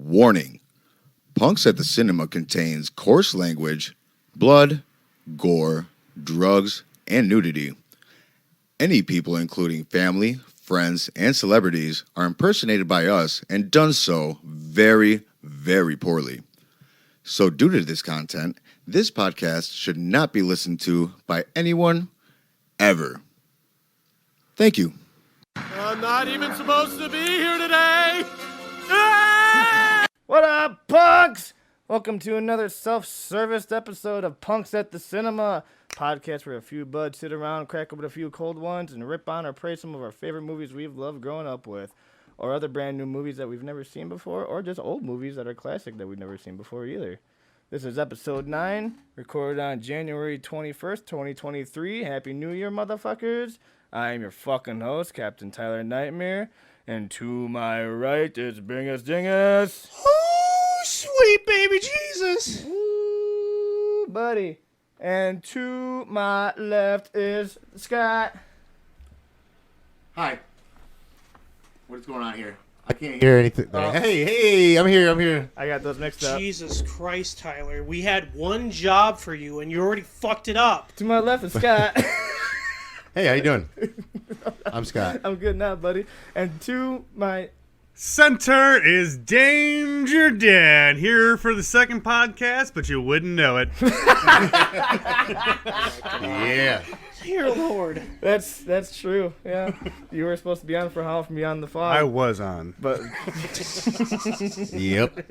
Warning. Punks at the Cinema contains coarse language, blood, gore, drugs, and nudity. Any people, including family, friends, and celebrities, are impersonated by us and done so very, very poorly. So due to this content, this podcast should not be listened to by anyone, ever. Thank you. I'm not even supposed to be here today! What up, punks? Welcome to another self-serviced episode of Punks at the Cinema, podcast where a few buds sit around, crack open a few cold ones, and rip on or praise some of our favorite movies we've loved growing up with, or other brand new movies that we've never seen before, or just old movies that are classic that we've never seen before either. This is episode 9, recorded on January 21st, 2023. Happy New Year, motherfuckers. I am your fucking host, Captain Tyler Nightmare, and to my right is Dingus. Oh, sweet baby Jesus. Ooh, buddy. And to my left is Scott. Hi. What is going on here? I can't hear anything. Hey, I'm here. I got those mixed up. Jesus Christ, Tyler. We had one job for you, and you already fucked it up. To my left is Scott. Hey, how you doing? I'm Scott. I'm good now, buddy. And to my Center is Danger Dan, here for the second podcast, but you wouldn't know it. Yeah. Dear Lord. That's true. Yeah, you were supposed to be on for Howl from Beyond the Fog. I was on. but Yep.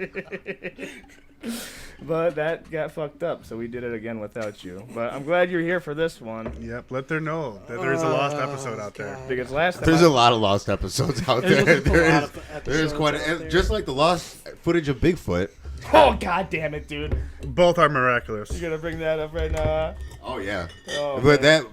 but that got fucked up, so we did it again without you. But I'm glad you're here for this one Yep, let them know that there's a lost episode out there. because last time There's a lot of lost episodes out there. There is quite out a, there. just like the lost footage of Bigfoot. Oh god damn it, dude! Both are miraculous. You're gonna bring that up right now? Oh yeah. Oh, But man. that,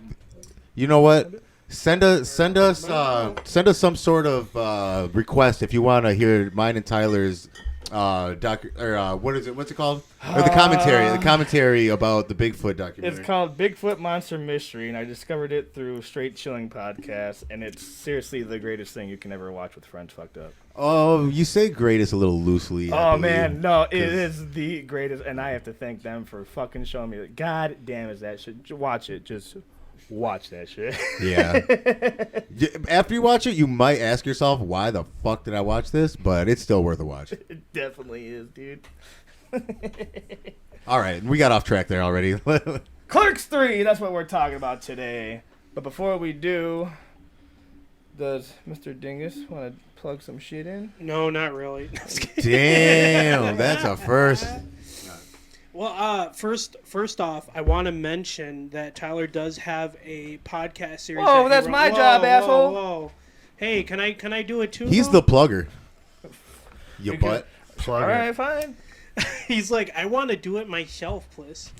you know what? Send us some sort of request if you want to hear mine and Tyler's what is it? What's it called? Or the commentary about the Bigfoot documentary. It's called Bigfoot Monster Mystery, and I discovered it through Straight Chilling Podcast, and it's seriously the greatest thing you can ever watch with friends fucked up. Oh, you say greatest a little loosely. I Oh believe, man, no, it is the greatest, and I have to thank them for fucking showing me. God damn, is that shit? Watch it, just watch that shit. Yeah. After you watch it, you might ask yourself, why the fuck did I watch this? But it's still worth a watch. It definitely is, dude. All right, we got off track there already. Clerks III, that's what we're talking about today. But before we do, does Mr. Dingus want to plug some shit in? No, not really. Damn, that's a first. Well, first off, I want to mention that Tyler does have a podcast series. Whoa, that that's he my wrote. job, asshole. Whoa. Hey, can I do it too? He's though? the plugger. You You butt. Plug All it. right, fine. He's like, I want to do it myself, please.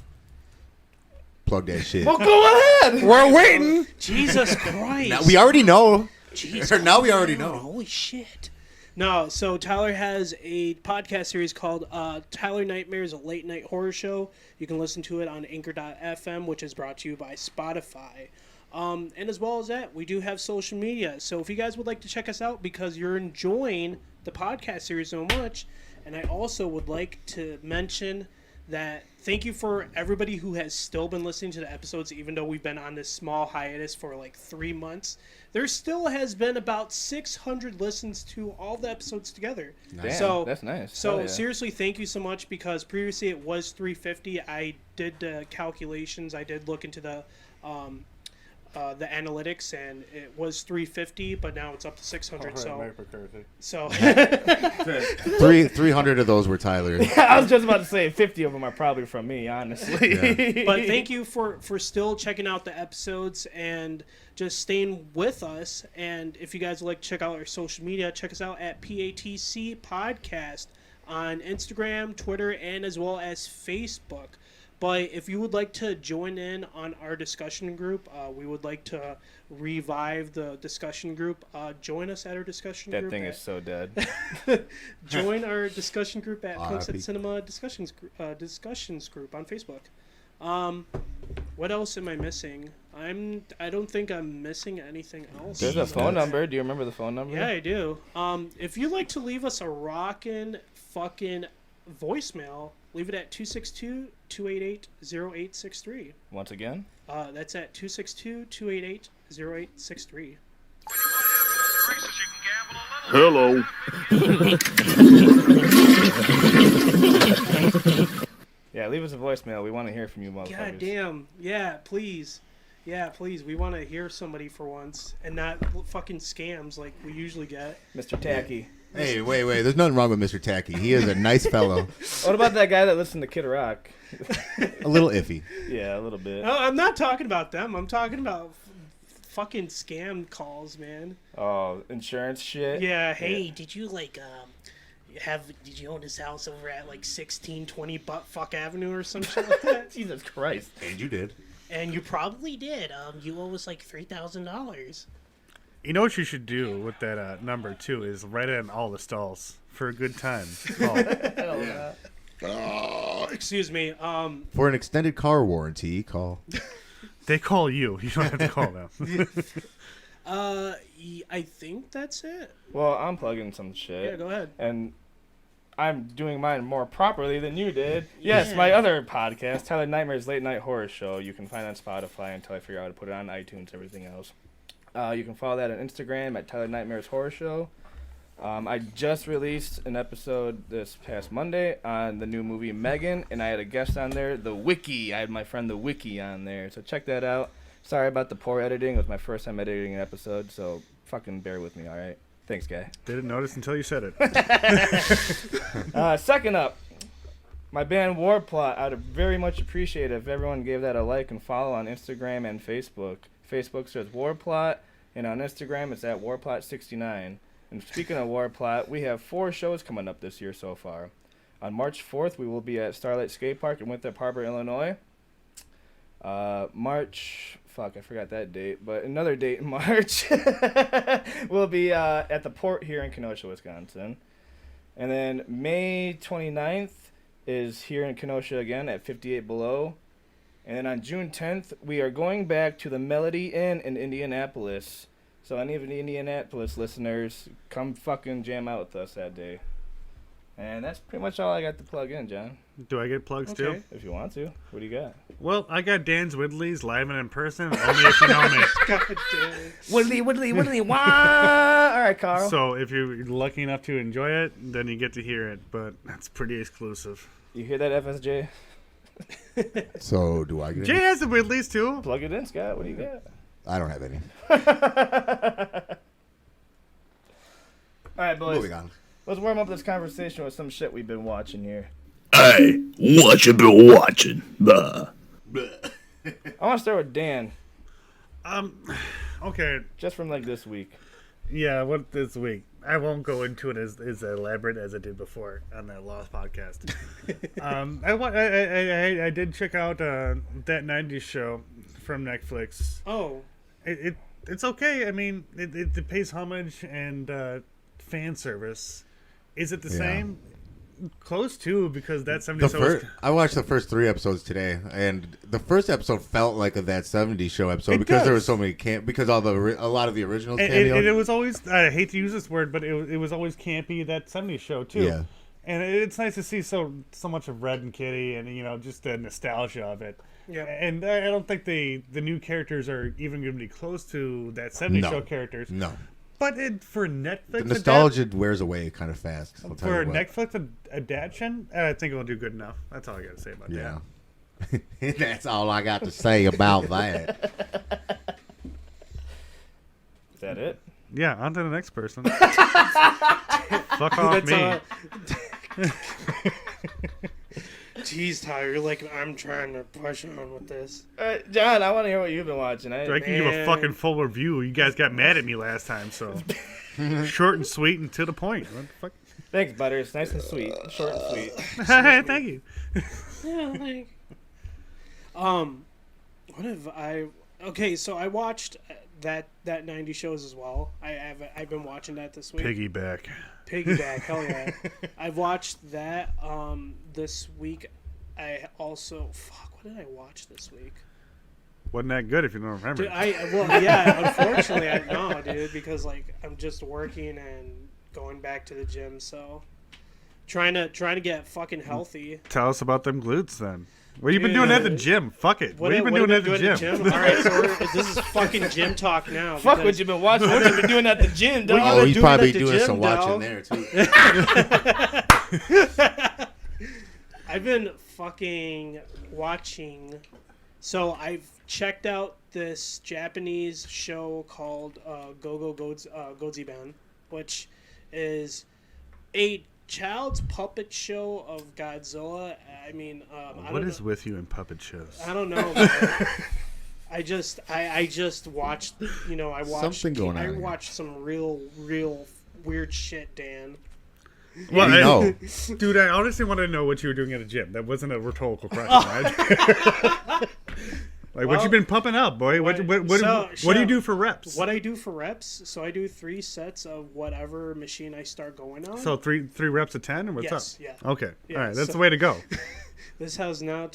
Plug that shit. Well, go ahead. We're waiting. Jesus Christ. Now, we already know. Jesus. Now we already know. Holy shit. No, so Tyler has a podcast series called Tyler Nightmares, a late night horror show. You can listen to it on Anchor.fm, which is brought to you by Spotify. And as well as that, we do have social media. So if you guys would like to check us out because you're enjoying the podcast series so much, and I also would like to mention that thank you for everybody who has still been listening to the episodes, even though we've been on this small hiatus for like 3 months. There still has been about 600 listens to all the episodes together. Damn, So that's nice. So Hell yeah. seriously, thank you so much because previously it was 350. I did the calculations. I did look into the analytics, and it was 350, but now it's up to 600. So 300 of those were Tyler. I was just about to say 50 of them are probably from me, honestly. But thank you for still checking out the episodes and just staying with us. And if you guys would like to check out our social media, check us out at PATC Podcast on Instagram, Twitter, and as well as Facebook. But if you would like to join in on our discussion group, we would like to revive the discussion group. Join us at our discussion That group. thing is so dead. Join our discussion group at Punks at RIP. Cinema discussions group on Facebook. What else am I missing? I don't think I'm missing anything else. There's a phone number. Do you remember the phone number? Yeah, I do. If you'd like to leave us a rockin' fucking voicemail, leave it at 262-288-0863. Once again? That's at 262-288-0863. Hello. Yeah, leave us a voicemail. We want to hear from you, motherfuckers. God damn. Yeah, please. Yeah, please. We want to hear somebody for once and not fucking scams like we usually get. Mr. Tacky. Hey, wait. There's nothing wrong with Mr. Tacky. He is a nice fellow. What about that guy that listened to Kid Rock? A little iffy. Yeah, a little bit. No, I'm not talking about them. I'm talking about fucking scam calls, man. Oh, insurance shit? Yeah, hey, did you did you own this house over at 1620 Buttfuck Avenue or some shit like that? Jesus Christ. And you did. And you probably did. You owe us $3,000. You know what you should do with that number too is write it in all the stalls for a good time. Oh. Excuse me. For an extended car warranty, call. They call you. You don't have to call them. I think that's it. Well, I'm plugging some shit. Yeah, go ahead. And I'm doing mine more properly than you did. Yes, my other podcast, Tyler Nightmare's Late Night Horror Show. You can find on Spotify until I figure out how to put it on iTunes, everything else. You can follow that on Instagram at Tyler Nightmare's Horror Show. I just released an episode this past Monday on the new movie Megan, and I had a guest on there, The Wiki. I had my friend The Wiki on there, so check that out. Sorry about the poor editing. It was my first time editing an episode, so fucking bear with me, all right? Thanks, guy. Didn't notice until you said it. Second up, my band Warplot. I'd very much appreciate it if everyone gave that a like and follow on Instagram and Facebook. Facebook says Warplot, and on Instagram it's at Warplot69. And speaking of Warplot, we have 4 shows coming up this year so far. On March 4th, we will be at Starlight Skate Park in Winthrop Harbor, Illinois. I forgot that date, but another date in March will be at the Port here in Kenosha, Wisconsin. And then May 29th is here in Kenosha again at 58 Below. And then on June 10th, we are going back to the Melody Inn in Indianapolis. So any of the Indianapolis listeners, come fucking jam out with us that day. And that's pretty much all I got to plug in, John. Do I get plugs too? If you want to. What do you got? Well, I got Dan's Whitley's live and in person, only if you know me. God damn it. Whitley, wah! All right, Carl. So if you're lucky enough to enjoy it, then you get to hear it, but that's pretty exclusive. You hear that, FSJ? So do I get Jay has the Whitley's too. Plug it in, Scott. What do you got? I don't have any. All right, boys. Moving on. Let's warm up this conversation with some shit we've been watching here. Hey, what you been watching? I want to start with Dan, Okay. just from this week. Yeah, what this week? I won't go into it as elaborate as I did before on that Lost podcast. I did check out that 90s show from Netflix. Oh. It's okay. I mean, it pays homage and fan service. Is it the same? Close to, because that 70s show I watched the first 3 episodes today, and the first episode felt like that 70s show episode because there were so many because a lot of the originals cameos. It was always, I hate to use this word, but it was always campy, that 70s show too. Yeah. And it's nice to see so much of Red and Kitty, and just the nostalgia of it. Yeah. And I don't think the new characters are even going to be close to that 70s show characters. No. But for Netflix, The nostalgia wears away kind of fast. for a Netflix adaptation, I think it'll do good enough. That's all I got to say about that. Yeah. That's all I got to say about that. Is that it? Yeah, on to the next person. Fuck off me. Jeez, Tyler, you're like, I'm trying to push on with this. John, I want to hear what you've been watching. I can give a fucking full review. You guys got mad at me last time, so short and sweet and to the point. What the fuck? Thanks, Butters. Nice and sweet. Short and sweet. Thank you. Yeah, what have I... Okay, so I watched that 90 shows as well. I've been watching that this week. Piggyback. Hell yeah. I've watched that this week. I also what did I watch this week? Wasn't that good if you don't remember? Dude, unfortunately I know, dude, because like I'm just working and going back to the gym, so trying to get fucking healthy. Tell us about them glutes then. What have you been doing at the gym? Fuck it. What have you been doing at the gym? All right, so this is fucking gym talk now. Fuck what you've been watching. What you been doing at the gym, dog? Oh, he's probably at the doing gym, some dog. watching there too. I've been fucking watching. So I've checked out this Japanese show called Godziban, which is a child's puppet show of Godzilla. I mean, What is with you in puppet shows? I don't know. Man. I just watched. I watched. Something going on I here. watched some real weird shit, Dan. Well, We know. Dude, I honestly want to know what you were doing at a gym. That wasn't a rhetorical question, right? Like, what you been pumping up, boy? What do you do for reps? What I do for reps? So I do 3 sets of whatever machine I start going on. So three reps of 10, or what's Yes, up? yeah. Okay, Yeah, all right, that's so- the way to go. This has now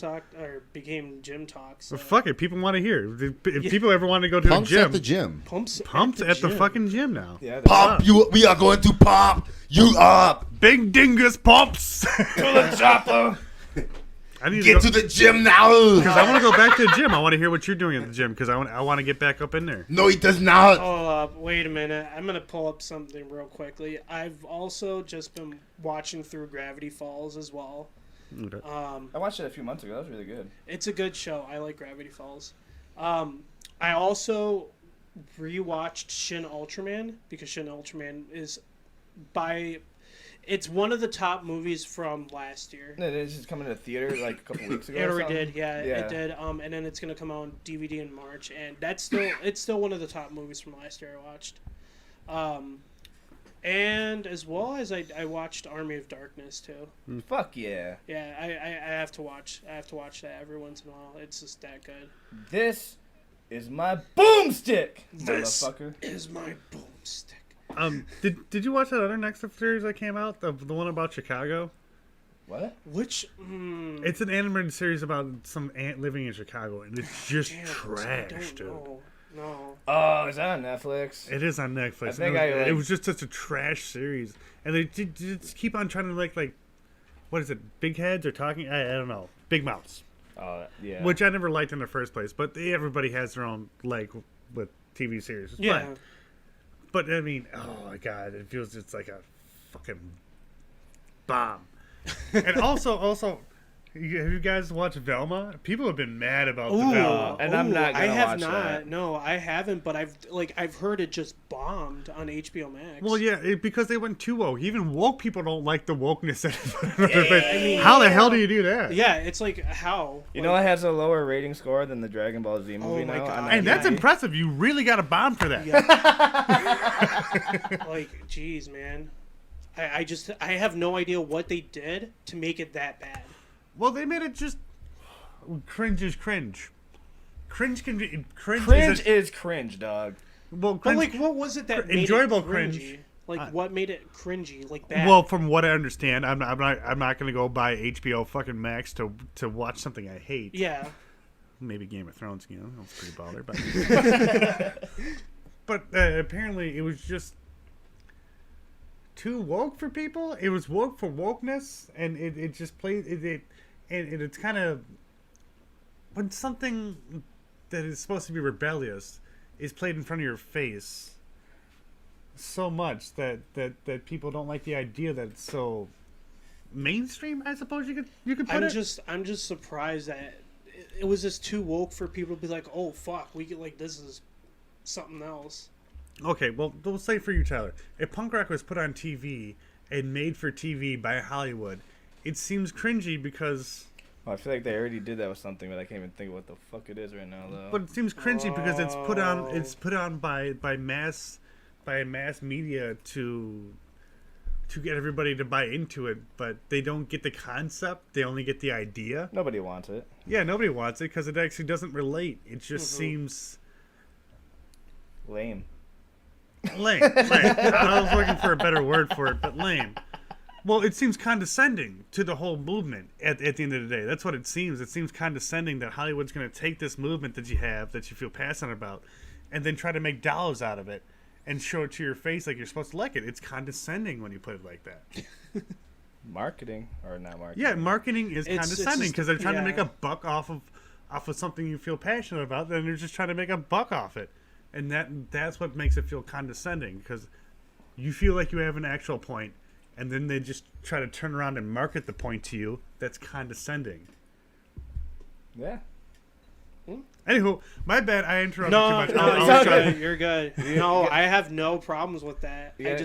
became gym talk. So Well, fuck it, people want to hear. If people ever want to go to Pumps a gym, at the gym. Pumps at the gym. fucking gym now. Yeah, Pump you. We are going to pump you up. Big Dingus pumps. I need Get to to the gym now. because I want to go back to the gym. I want to hear what you're doing at the gym because I want to get back up in there. No, he does not. Oh, wait a minute. I'm going to pull up something real quickly. I've also just been watching through Gravity Falls as well. Okay. I watched it a few months ago. That was really good. It's a good show. I like Gravity Falls. I also rewatched Shin Ultraman because Shin Ultraman is it's one of the top movies from last year. It is just coming to the theater like a couple weeks ago. It or already something. did, yeah, it did. And then it's gonna come out on DVD in March, and it's still one of the top movies from last year I watched. And as well as I watched Army of Darkness too. Fuck yeah. Yeah, I have to watch that every once in a while. It's just that good. This is my boomstick, This motherfucker. is my boomstick. Did you watch that other Netflix series that came out? The one about Chicago? What? Which It's an animated series about some ant living in Chicago, and it's just damn, trash, I dude. don't know. No. Oh, is that on Netflix? It is on Netflix. I think it was just such a trash series, and they just keep on trying to like what is it? Big heads or talking? I don't know. Big mouths, Oh, yeah. which I never liked in the first place. But everybody has their own like with TV series. It's Yeah. fine. But I mean, oh my god, it feels just like a fucking bomb. And also, have you guys watched Velma? People have been mad about the Velma. And I'm not I gonna have watch not. that. No, I haven't. But I've heard it just bombed on HBO Max. Well, yeah, because they went too woke. Even woke people don't like the wokeness. mean, How the hell do you do that? Yeah, it's like how You know, it has a lower rating score than the Dragon Ball Z movie my now. God. on And that's IMDb. impressive. You really got a bomb for that. like, geez, man. I have no idea what they did to make it that bad. Well, they made it just cringe is cringe. Cringe can be cringe. Cringe is cringe, dog. But cringe. like, what was it that made enjoyable it cringe. cringy? Like, what made it cringy? Like that? Well, from what I understand, I'm not gonna go buy HBO fucking Max to watch something I hate. yeah. Maybe Game of Thrones, I was pretty bothered, but apparently it was just too woke for people. It was woke for wokeness, and it just played it and it's kind of when something that is supposed to be rebellious is played in front of your face so much that people don't like the idea that it's so mainstream. I suppose you could put it. I'm just surprised that it was just too woke for people to be like, oh fuck, we get like this is something else. Okay, well, we'll say for you, Tyler, if punk rock was put on TV and made for TV by Hollywood, it seems cringy because. Oh, I feel like they already did that with something, but I can't even think of what the fuck it is right now, though. But it seems cringy because it's put on by mass media to get everybody to buy into it, but they don't get the concept. They only get the idea. Nobody wants it. Yeah, nobody wants it because it actually doesn't relate. It just seems Lame. lame. I was looking for a better word for it, but lame. Well, it seems condescending to the whole movement at the end of the day. That's what it seems. It seems condescending that Hollywood's going to take this movement that you have, that you feel passionate about, and then try to make dollars out of it and show it to your face like you're supposed to like it. It's condescending when you put it like that. Marketing or not marketing? Yeah, marketing is condescending because they're trying to make yeah. a buck off of something you feel passionate about. Then they're just trying to make a buck off it, and that's what makes it feel condescending because you feel like you have an actual point, and then they just try to turn around and market the point to you. That's condescending. Yeah. Anywho, my bad. I interrupted No, too much. no, I'll you're try. good. You're good. No, I have no problems with that. Yeah.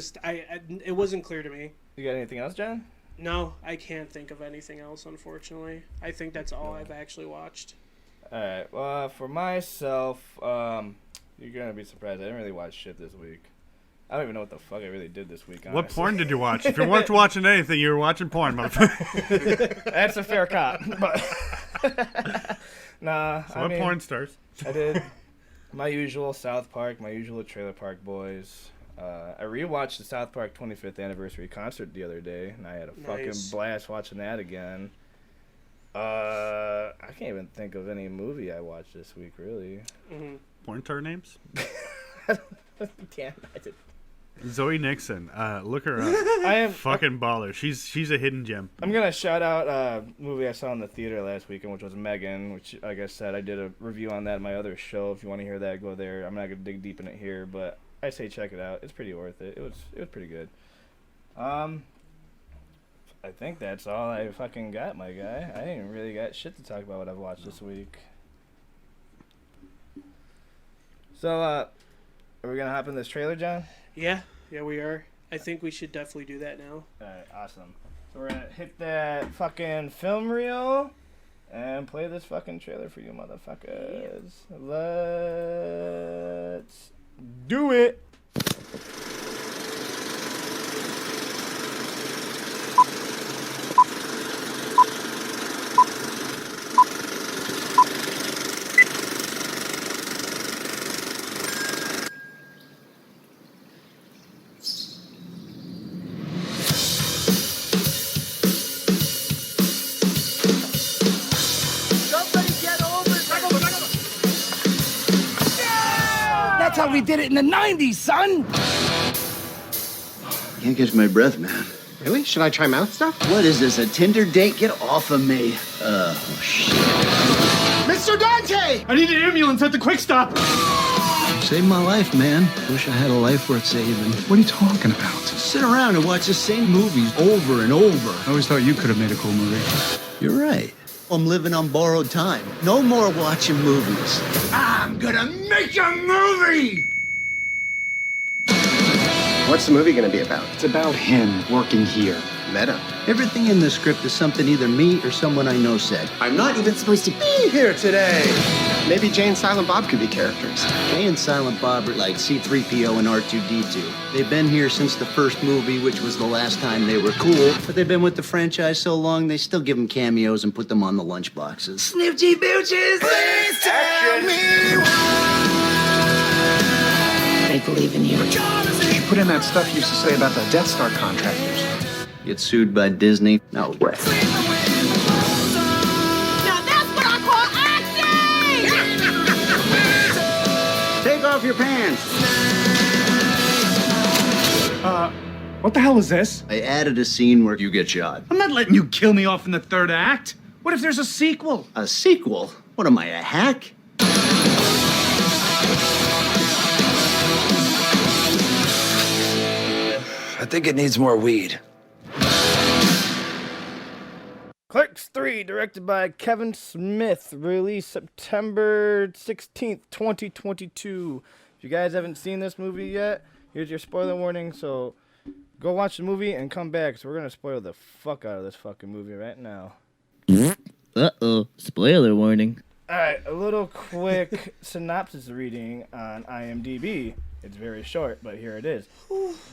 It wasn't clear to me. You got anything else, John? No, I can't think of anything else, unfortunately. I think that's all I've actually watched. All right. Well, for myself, you're gonna be surprised. I didn't really watch shit this week. I don't even know what the fuck I really did this week. Honestly. What porn did you watch? If you weren't watching anything, you were watching porn, motherfucker. That's a fair cop. But nah, So what porn stars? I did my usual South Park, my usual Trailer Park Boys. I rewatched the South Park 25th anniversary concert the other day, and I had a fucking blast watching that again. I can't even think of any movie I watched this week, really. Mm-hmm. Porn star names? Damn, I did. Zoe Nixon. Look her up. I am Fucking baller. She's a hidden gem. I'm gonna shout out a movie I saw in the theater last weekend, which was Megan. Which, like I said, I did a review on that in my other show. If you want to hear that, go there. I'm not gonna dig deep in it here, but I say check it out. It's pretty worth it. It was pretty good. I think that's all I fucking got, my guy. I ain't really got shit to talk about what I've watched this week. So, are we gonna hop in this trailer, John? Yeah, we are. I think we should definitely do that now. Alright, awesome. So we're gonna hit that fucking film reel and play this fucking trailer for you motherfuckers. Let's do it! That's how we did it in the 90s, son! Can't catch my breath, man. Really? Should I try mouth stuff? What is this, a Tinder date? Get off of me. Oh, shit. Mr. Dante! I need an ambulance at the Quick Stop! Saved my life, man. Wish I had a life worth saving. What are you talking about? Sit around and watch the same movies over and over. I always thought you could have made a cool movie. You're right. I'm living on borrowed time. No more watching movies. I'm gonna make a movie! What's the movie gonna be about? It's about him working here. Meta. Everything in the script is something either me or someone I know said. I'm not even supposed to be here today. Maybe Jay and Silent Bob could be characters. Jay and Silent Bob are like C-3PO and R2-D2. They've been here since the first movie, which was the last time they were cool. But they've been with the franchise so long, they still give them cameos and put them on the lunchboxes. Snifty Booches! Please tell me why. They believe in you. You should put in that stuff you used to say about the Death Star contractors. Get sued by Disney? No way. Now that's what I call acting! Take off your pants. What the hell is this? I added a scene where you get shot. I'm not letting you kill me off in the third act. What if there's a sequel? A sequel? What am I, a hack? I think it needs more weed. Clerks III, directed by Kevin Smith, released September 16th, 2022. If you guys haven't seen this movie yet, here's your spoiler warning, so go watch the movie and come back, so we're going to spoil the fuck out of this fucking movie right now. Uh-oh, spoiler warning. Alright, a little quick synopsis reading on IMDb. It's very short, but here it is.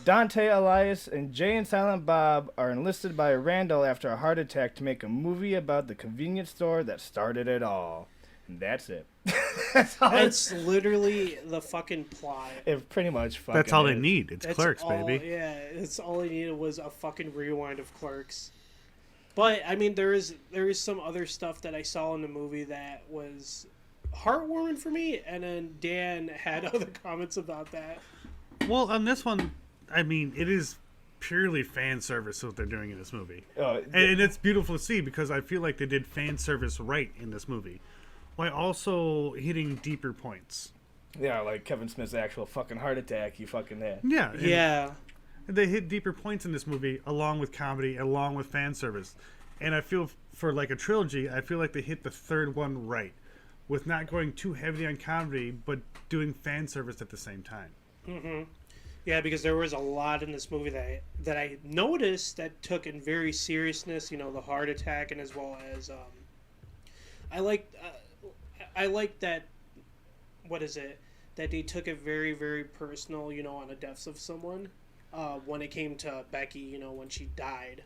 Dante, Elias, and Jay and Silent Bob are enlisted by Randall after a heart attack to make a movie about the convenience store that started it all. And that's it. It's literally the fucking plot. It pretty much fucking That's all they is. need. It's Clerks, baby. Yeah, it's all they needed was a fucking rewind of Clerks. But I mean, there is some other stuff that I saw in the movie that was heartwarming for me, and then Dan had other comments about that. Well, on this one, I mean, it is purely fan service what they're doing in this movie. And it's beautiful to see because I feel like they did fan service right in this movie, while also hitting deeper points. Yeah, like Kevin Smith's actual fucking heart attack he fucking had. Yeah. Yeah. They hit deeper points in this movie, along with comedy, along with fan service. And I feel for like a trilogy, I feel like they hit the third one right, with not going too heavily on comedy, but doing fan service at the same time. Mm-hmm. Yeah, because there was a lot in this movie that I noticed that took in very seriousness. You know, the heart attack, and as well as I liked that. What is it? That they took it very, very personal. You know, on the deaths of someone. When it came to Becky, you know, when she died.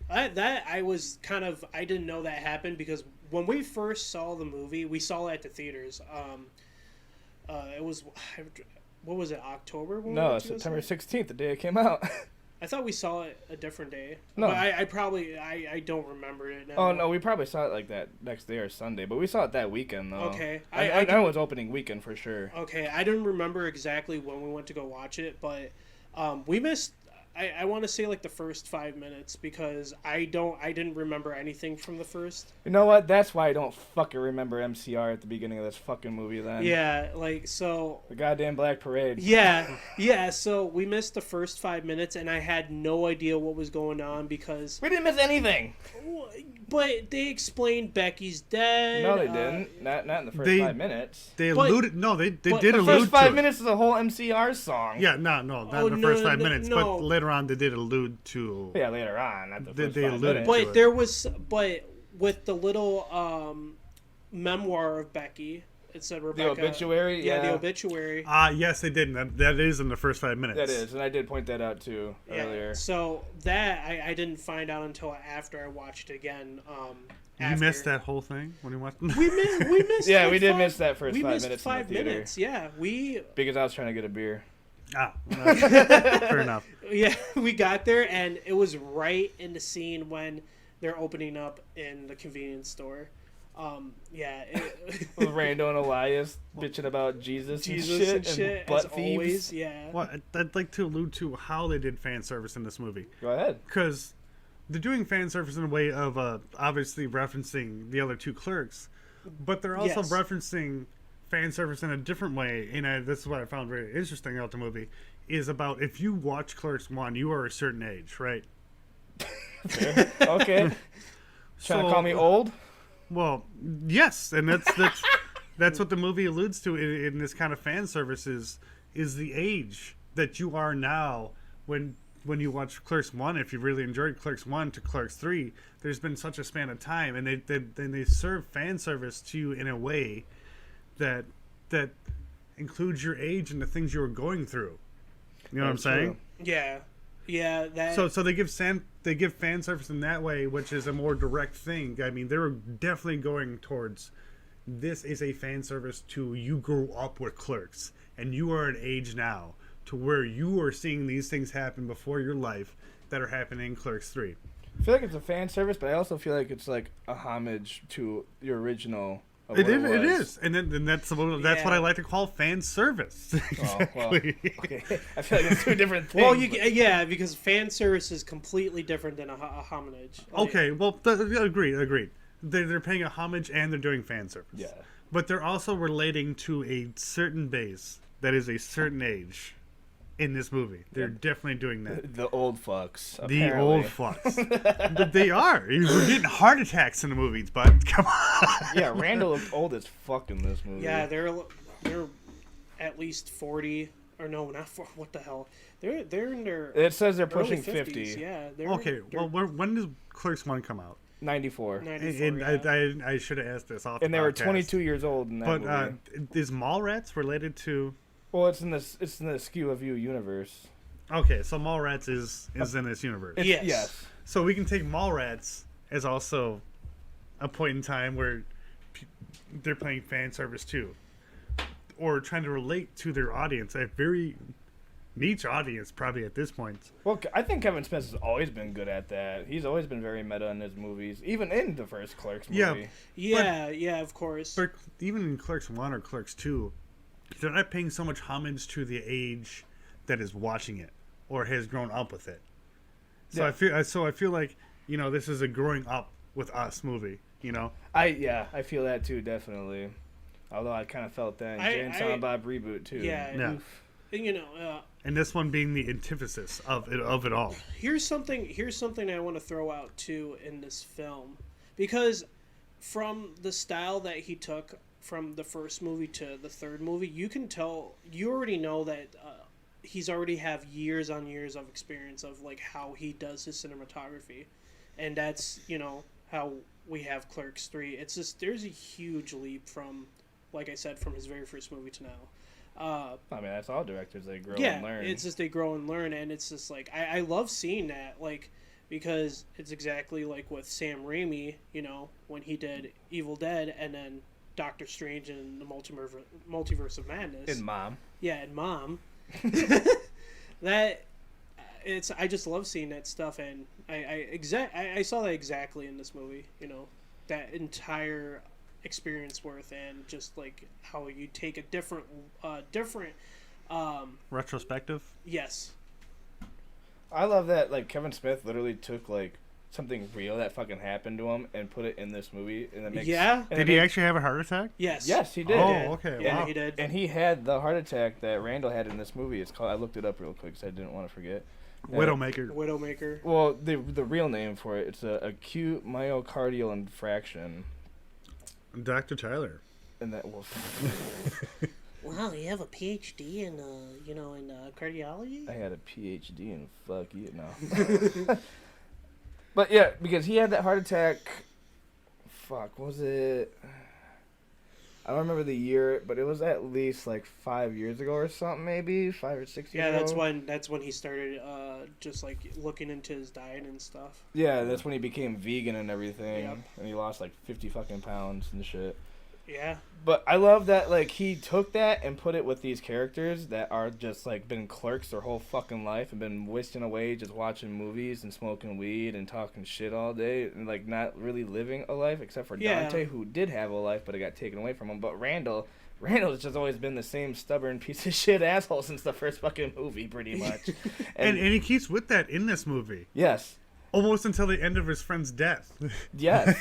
I didn't know that happened because when we first saw the movie, we saw it at the theaters. It was, what was it, October? No, September 16th, the day it came out. I thought we saw it a different day. No. But I don't remember it now. Oh, no, we probably saw it like that next day or Sunday, but we saw it that weekend, though. Okay. I know it was opening weekend for sure. Okay, I didn't remember exactly when we went to go watch it, but we missed, I want to say like the first 5 minutes because I didn't remember anything from the first. You know what? That's why I don't fucking remember MCR at the beginning of this fucking movie then. Yeah, like, so... The goddamn Black Parade. Yeah, so we missed the first 5 minutes and I had no idea what was going on because... We didn't miss anything! But they explained Becky's dead. No, they didn't. Not in the first 5 minutes. They alluded... No, they did allude to it. The first 5 minutes is a whole MCR song. Yeah, not in the first 5 minutes, but later on they did allude to... Yeah, later on, not the first they 5 alluded minutes. to But there was... But with the little memoir of Becky, it said Rebecca... The obituary? Yeah, the obituary. Yes, they did. That is in the first 5 minutes. That is, and I did point that out too earlier. So that I didn't find out until after I watched it again. You missed that whole thing when you watched it? We missed. Yeah, like we did 5 miss that first we 5 missed minutes. 5 in the theater. minutes. Yeah, because I was trying to get a beer. Fair enough. Yeah, we got there and it was right in the scene when they're opening up in the convenience store. With Rando and Elias bitching about Jesus and shit, butt as thieves. always, yeah. Well, I'd like to allude to how they did fan service in this movie. Go ahead. Because they're doing fan service in a way of obviously referencing the other two Clerks, but they're also referencing fan service in a different way. And this is what I found very interesting about the movie, is about if you watch Clerks 1, you are a certain age, right? Okay. Trying to call me old? Well, yes, and that's what the movie alludes to in this kind of fan service is the age that you are now when you watch Clerks 1. If you really enjoyed Clerks 1 to Clerks 3, there's been such a span of time, and they serve fan service to you in a way that includes your age and the things you were going through. You know what I'm saying? Yeah. Yeah, that. So they give fan service in that way, which is a more direct thing. I mean, they were definitely going towards this is a fan service to you grew up with Clerks and you are at age now to where you are seeing these things happen before your life that are happening in Clerks 3. I feel like it's a fan service, but I also feel like it's like a homage to the original. It is, and that's what I like to call fan service. Exactly. Okay. I feel like it's two different things. Well, because fan service is completely different than a homage. Okay, well, agreed. They're paying a homage and they're doing fan service. Yeah, but they're also relating to a certain base that is a certain age. In this movie, they're definitely doing that. The old fucks. The old fucks. They are. We're getting heart attacks in the movies, bud. Come on. Yeah, Randall looked old as fuck in this movie. Yeah, they're at least 40. Or no, not 40. What the hell? They're in their. It says they're pushing 50s. 50. Yeah. Well, when does Clerks 1 come out? 94. And I should have asked this off. And they were 22 years old in that movie. But is Mallrats related to? Well, it's in the Skew of You universe. Okay, so Mallrats is in this universe. Yes. So we can take Mallrats as also a point in time where they're playing fan service too, or trying to relate to their audience. A very niche audience, probably at this point. Well, I think Kevin Smith has always been good at that. He's always been very meta in his movies, even in the first Clerks movie. Yeah, of course. But even in Clerks 1 or Clerks 2, they're not paying so much homage to the age that is watching it or has grown up with it. So I feel like, you know, this is a growing up with us movie, you know? I feel that too, definitely. Although I kind of felt that in Jay and Silent Bob reboot too. Yeah. You know, and this one being the antithesis of it all. Here's something I want to throw out too in this film, because from the style that he took from the first movie to the third movie, you can tell, you already know that he's already have years on years of experience of like how he does his cinematography, and that's, you know, how we have Clerks 3. It's just, there's a huge leap from, like I said, from his very first movie to now. I mean, that's all directors. They grow and learn. It's just they grow and learn, and it's just like I love seeing that, like, because it's exactly like with Sam Raimi, you know, when he did Evil Dead and then Doctor Strange and the Multiverse of Madness. And Mom. Yeah, and Mom. That I just love seeing that stuff, and I saw that exactly in this movie. You know, that entire experience worth, and just like how you take a different retrospective. Yes, I love that. Like, Kevin Smith literally took like something real that fucking happened to him and put it in this movie, and that makes Did he actually have a heart attack? Yes, he did. Oh, okay. Yeah, wow. he did. And he had the heart attack that Randall had in this movie. It's called, I looked it up real quick because I didn't want to forget. Widowmaker. Well, the real name for it, it's a acute myocardial infarction. Dr. Tyler. And that Wow, you have a PhD in cardiology? I had a PhD in fuck you no. But yeah, because he had that heart attack. Fuck, was it? I don't remember the year, but it was at least like 5 years ago or something, maybe 5 or 6 years ago. Yeah, that's when he started just like looking into his diet and stuff. Yeah, that's when he became vegan and everything, Yep. and he lost like 50 fucking pounds and shit. Yeah. But I love that, like, he took that and put it with these characters that are just, like, been clerks their whole fucking life and been wasting away just watching movies and smoking weed and talking shit all day and, like, not really living a life, except for Dante, who did have a life, but it got taken away from him. But Randall's just always been the same stubborn piece of shit asshole since the first fucking movie, pretty much. And he keeps with that in this movie. Yes. Almost until the end of his friend's death. Yes.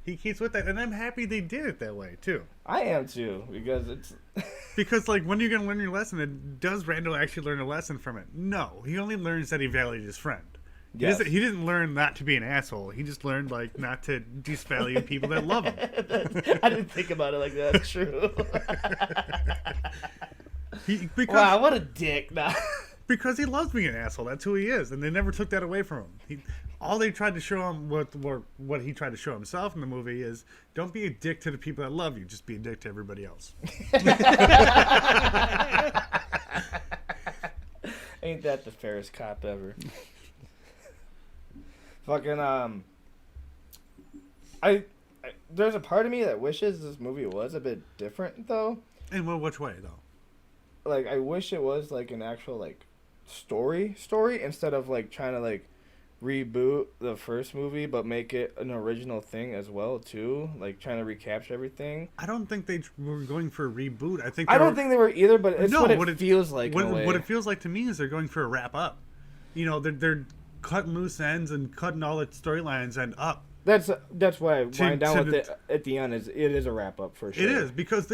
He keeps with that, and I'm happy they did it that way too. I am too, because it's because like when you're gonna learn your lesson, does Randall actually learn a lesson from it? No, he only learns that he valued his friend. Yes. He didn't learn not to be an asshole. He just learned like not to disvalue people that love him. I didn't think about it like that. That's true. Wow, what a dick! Nah. Because he loves being an asshole. That's who he is, and they never took that away from him. All they tried to show him, what he tried to show himself in the movie is, don't be a dick to the people that love you. Just be a dick to everybody else. Ain't that the fairest cop ever? Fucking I there's a part of me that wishes this movie was a bit different though. In which way though? Like, I wish it was like an actual like story instead of like trying to like reboot the first movie but make it an original thing as well too, like trying to recapture everything. I don't think they were going for a reboot. I don't think they were either, but it's what it feels like. What it feels like to me is they're going for a wrap up. You know, they're cutting loose ends and cutting all the storylines and up. That's why I wind down with it at the end. It is a wrap up for sure. It is because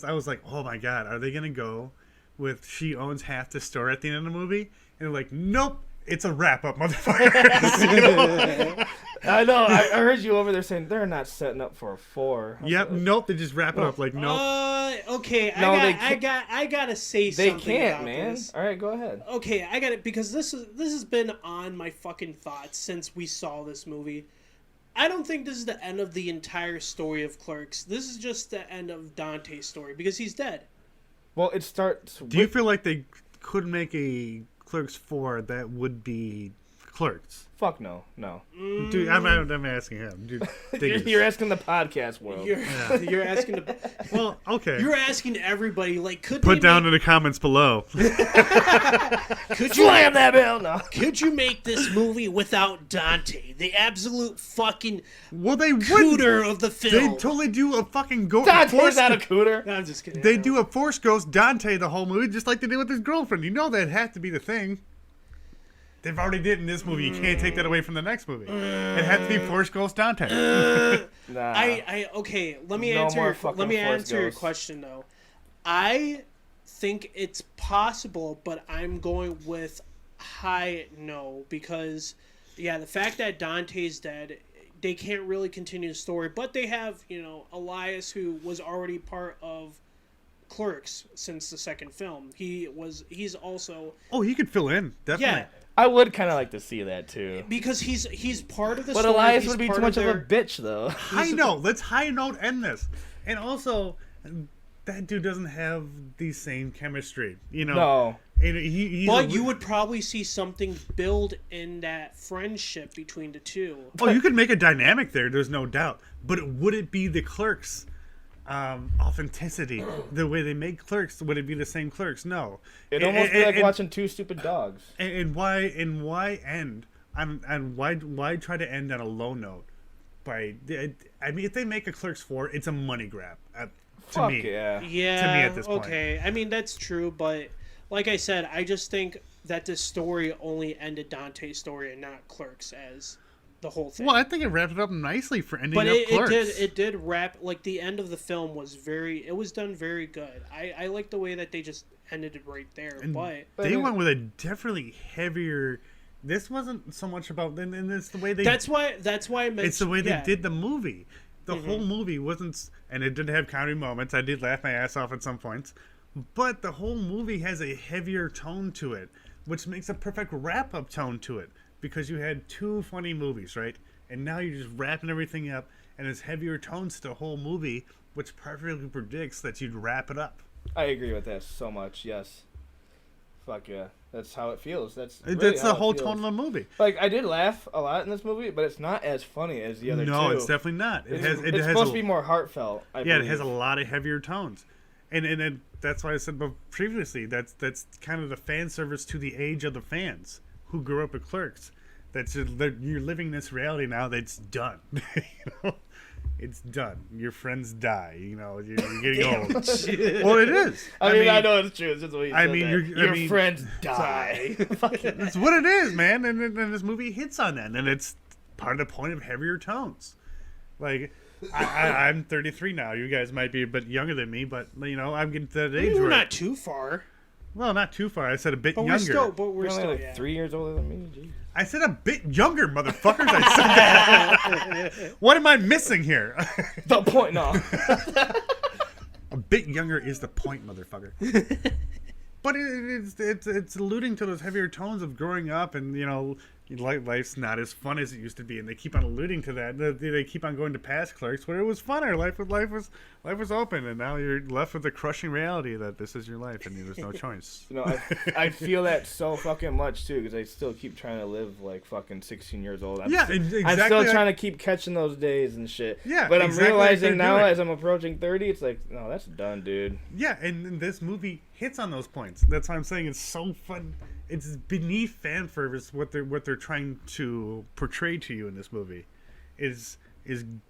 I was like, oh my god, are they gonna go with she owns half the store at the end of the movie? And they're like, nope, it's a wrap up, motherfuckers. You know? I know. I heard you over there saying they're not setting up for a 4. Yep. Nope. They just wrap it up like nope. Okay. No, I gotta say something. They can't, about man. This. All right, go ahead. Okay, I got it because this has been on my fucking thoughts since we saw this movie. I don't think this is the end of the entire story of Clerks. This is just the end of Dante's story because he's dead. Well, it starts. Do you feel like they could make a Clerks 4 that would be Clerks. Fuck no. Dude, I'm asking him. Dude, You're asking the podcast world. You're asking. Well, okay. You're asking everybody. Like, could Put they down in the comments below. Could you Slam that bell? No. Could you make this movie without Dante, the absolute fucking Well, they cooter wouldn't. of the They film? totally do a fucking Dante's not a cooter. No, I'm just kidding. They do a Force Ghost Dante the whole movie, just like they did with his girlfriend. You know that had to be the thing. They've already did in this movie. You can't take that away from the next movie. It had to be Force Ghost Dante. Nah. Okay. Let me No answer. more Your, fucking let me Force answer your Ghosts. question though. I think it's possible, but I'm going with high no because, yeah, the fact that Dante's dead, they can't really continue the story. But they have, Elias, who was already part of Clerks since the second film. He's also Oh, he could fill in, definitely. yeah. I would kind of like to see that too. Because he's part of the But story. Elias he's would be part too much of their- a bitch, though. High note. Let's high note end this. And also, that dude doesn't have the same chemistry. No. And he's But you would probably see something build in that friendship between the two. Oh, you could make a dynamic there. There's no doubt. But would it be the Clerks? Authenticity, the way they make Clerks, would it be the same Clerks? No. It'd almost be like watching two stupid dogs. And why end? And why try to end on a low note? I mean, if they make a Clerks 4, it's a money grab. To Fuck me, yeah. Yeah. To me at this point. Okay. I mean, that's true, but like I said, I just think that this story only ended Dante's story and not Clerks as the whole thing. Well, I think it wrapped it up nicely for ending But up Clerks. it did wrap, like, the end of the film was done very good. I like the way that they just ended it right there. And but they went with a definitely heavier. This wasn't so much about, and it's the way they. that's why I mentioned, It's the way they yeah. did the movie. The whole movie wasn't, and it did have comedy moments. I did laugh my ass off at some points, but the whole movie has a heavier tone to it, which makes a perfect wrap-up tone to it. Because you had two funny movies, right? And now you're just wrapping everything up, and there's heavier tones to the whole movie, which perfectly predicts that you'd wrap it up. I agree with that so much, yes. Fuck yeah. That's how it feels. That's The whole tone of the movie. Like, I did laugh a lot in this movie, but it's not as funny as the other two. No, it's definitely not. It's supposed to be more heartfelt, I Yeah, believe. it has a lot of heavier tones. And that's why I said previously, that's kind of the fan service to the age of the fans who grew up with Clerks. You're living this reality now that's done. It's done. Your friends die. You're getting old. Well, it is. I mean, I know it's true. It's just the way you said that. Your friends die. It's what it is, man. And this movie hits on that, and it's part of the point of heavier tones. Like, I'm 33 now. You guys might be a bit younger than me, but I'm getting to that age We're where not too far. Well, not too far. I said a bit But younger. we're still like yeah. 3 years older than me. Jeez. I said a bit younger, motherfuckers. I said that. What am I missing here? The point, no. A bit younger is the point, motherfucker. But it's alluding to those heavier tones of growing up, and life's not as fun as it used to be, and they keep on alluding to that. They keep on going to past Clerks where it was funner. Life was open, and now you're left with the crushing reality that this is your life and there's no choice. I feel that so fucking much too, because I still keep trying to live like fucking 16 years old. I'm exactly. I'm still trying to keep catching those days and shit. Yeah, but I'm exactly realizing like now they're doing. as I'm approaching 30, it's like, no, that's done, dude. Yeah, and this movie hits on those points. That's why I'm saying it's so fun. It's beneath fan service what they're trying to portray to you in this movie is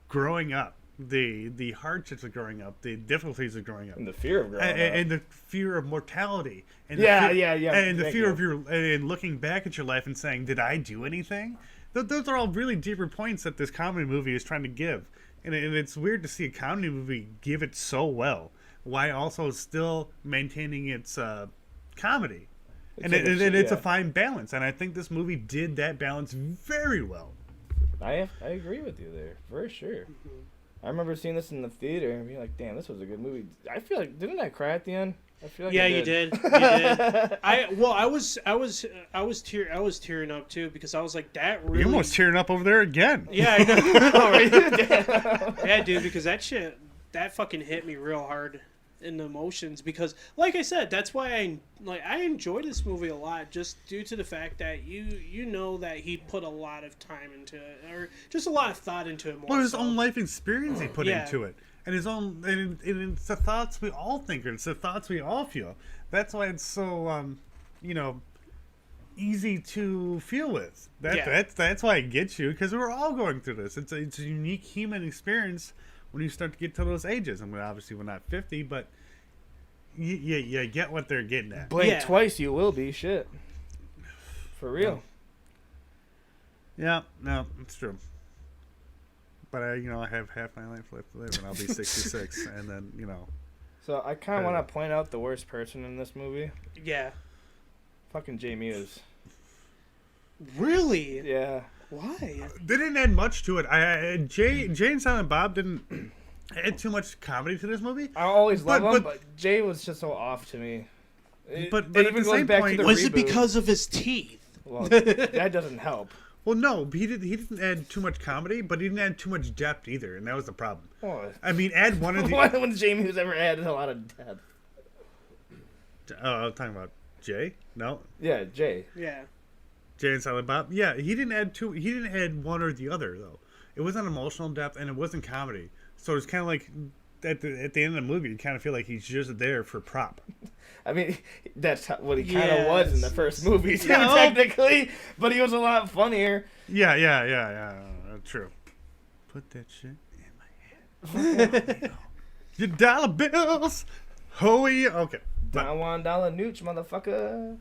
growing up, the hardships of growing up, the difficulties of growing up, And the fear of growing up. and the fear of mortality, and Yeah. and the Thank fear you. and looking back at your life and saying, did I do anything? Those are all really deeper points that this comedy movie is trying to give, and it's weird to see a comedy movie give it so well, while also still maintaining its comedy. It's a fine balance, and I think this movie did that balance very well. I agree with you there, for sure. I remember seeing this in the theater and being like, damn, this was a good movie. I feel like, didn't I cry at the end? I feel like Yeah, I you did. did. I was tearing up too, because I was like, that really. You're almost tearing up over there again. Yeah, I know. Yeah, dude, because that fucking hit me real hard. in the emotions, because like I said, that's why I enjoy this movie a lot, just due to the fact that you know that he put a lot of time into it, or just a lot of thought into it. Well, his own life experience he put Yeah. into it, and his own, and it's the thoughts we all think, and it's the thoughts we all feel. That's why it's so, easy to feel with. That's why it gets you, because we're all going through this. It's a unique human experience when you start to get to those ages. I mean, obviously we're not 50, but you get what they're getting at. Blink twice, you will be. Shit. For real. Yeah, no, it's true. But I have half my life left to live, and I'll be 66, and then So I kind of want to point out the worst person in this movie. Yeah. Fucking Jay Muse. Really? Yeah. Why? They didn't add much to it. Jay and Silent Bob didn't add too much comedy to this movie. I always love him, but Jay was just so off to me. But it at even the goes same back point, to the Was reboot. it because of his teeth? Well, that doesn't help. Well, no, he didn't add too much comedy, but he didn't add too much depth either, and that was the problem. Oh. I mean, add one of the. When Jay Muse ever added a lot of depth? I'm talking about Jay. No. Yeah, Jay. Yeah. Jay and Silent Bob. Yeah, he didn't add one or the other though. It wasn't emotional depth and it wasn't comedy. So it's kind of like at the end of the movie, you kind of feel like he's just there for prop. I mean, that's what he kind of was in the first movie, too, No. technically. But he was a lot funnier. Yeah. True. Put that shit in my hand. Your dollar bills. Oh yeah. Okay. Don Juan Dollar Nooch, motherfucker.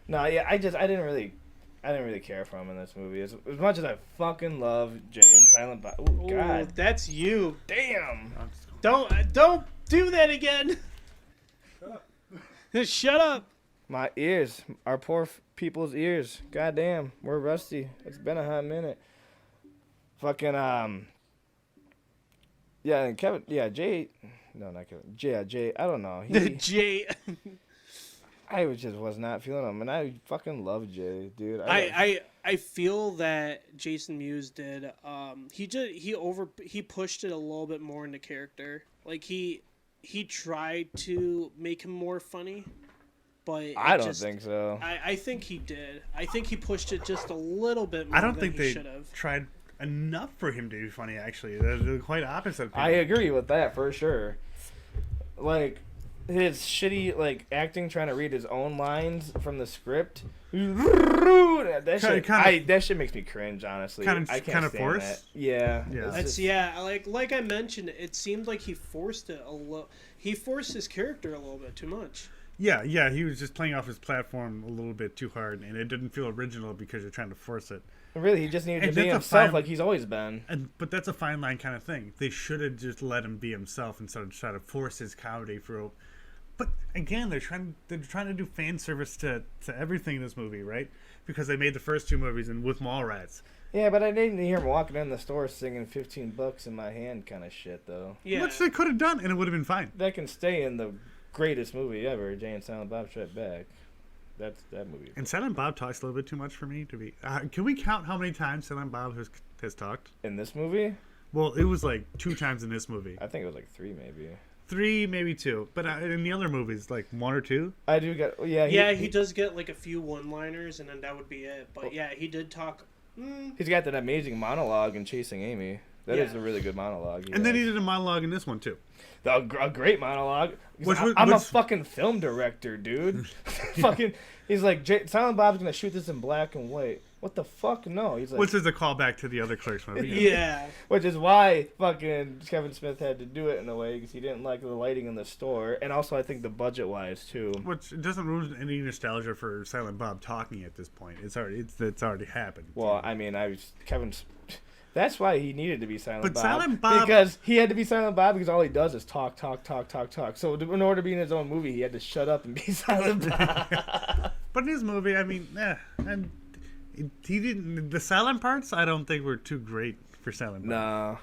No, yeah, I didn't really care for him in this movie. As much as I fucking love Jay and Silent Bob. Oh God, that's you. Damn. Don't do that again. Shut up. My ears, our poor people's ears. God damn, we're rusty. It's been a hot minute. Fucking yeah, and Kevin. Yeah, Jay. No, not Kevin. Jay. I don't know. Jay. I was not feeling him, and I fucking love Jay, dude. I feel that Jason Mewes did. He pushed it a little bit more into character. Like he tried to make him more funny, but I don't think so. I think he did. I think he pushed it just a little bit more. I don't than think he they should have tried enough for him to be funny. Actually, they're quite opposite. I agree with that for sure. Like his shitty acting, trying to read his own lines from the script. That shit makes me cringe. Honestly, I can't stand forced. that. Yeah, That's like I mentioned. It seemed like he forced it a little. He forced his character a little bit too much. Yeah, he was just playing off his platform a little bit too hard, and it didn't feel original because you're trying to force it. Really, he just needed to be himself like he's always been. But that's a fine line kind of thing. They should have just let him be himself instead of trying to force his comedy through. But again, they're trying to do fan service to everything in this movie, right? Because they made the first two movies and with Mallrats. Yeah, but I didn't hear him walking in the store singing $15 in my hand kind of shit, though. Yeah. Which they could have done, and it would have been fine. That can stay in the greatest movie ever, Jay and Silent Bob Strike Back. That's that movie. And Silent Bob talks a little bit too much for me to be. Can we count how many times Silent Bob has talked in this movie? Well, it was like 2 times in this movie. I think it was like 3, maybe. 3, maybe 2, but in the other movies, like 1 or 2. I do get. He does get like a few one-liners, and then that would be it. But yeah, he did talk. He's got that amazing monologue in Chasing Amy. That is a really good monologue. And then he did a monologue in this one too. A great monologue. I'm a fucking film director, dude. Fucking, he's like, Silent Bob's gonna shoot this in black and white. What the fuck? No. He's like, which is a callback to the other Clerks movie. Yeah. Which is why fucking Kevin Smith had to do it in a way, because he didn't like the lighting in the store, and also I think the budget wise too. Which doesn't ruin any nostalgia for Silent Bob talking at this point. It's already happened. Well, I mean, that's why he needed to be Silent Bob. Silent Bob, because he had to be Silent Bob because all he does is talk. So in order to be in his own movie, he had to shut up and be Silent Bob. But in his movie, I mean, and he didn't. The silent parts, I don't think were too great for Silent Bob. No.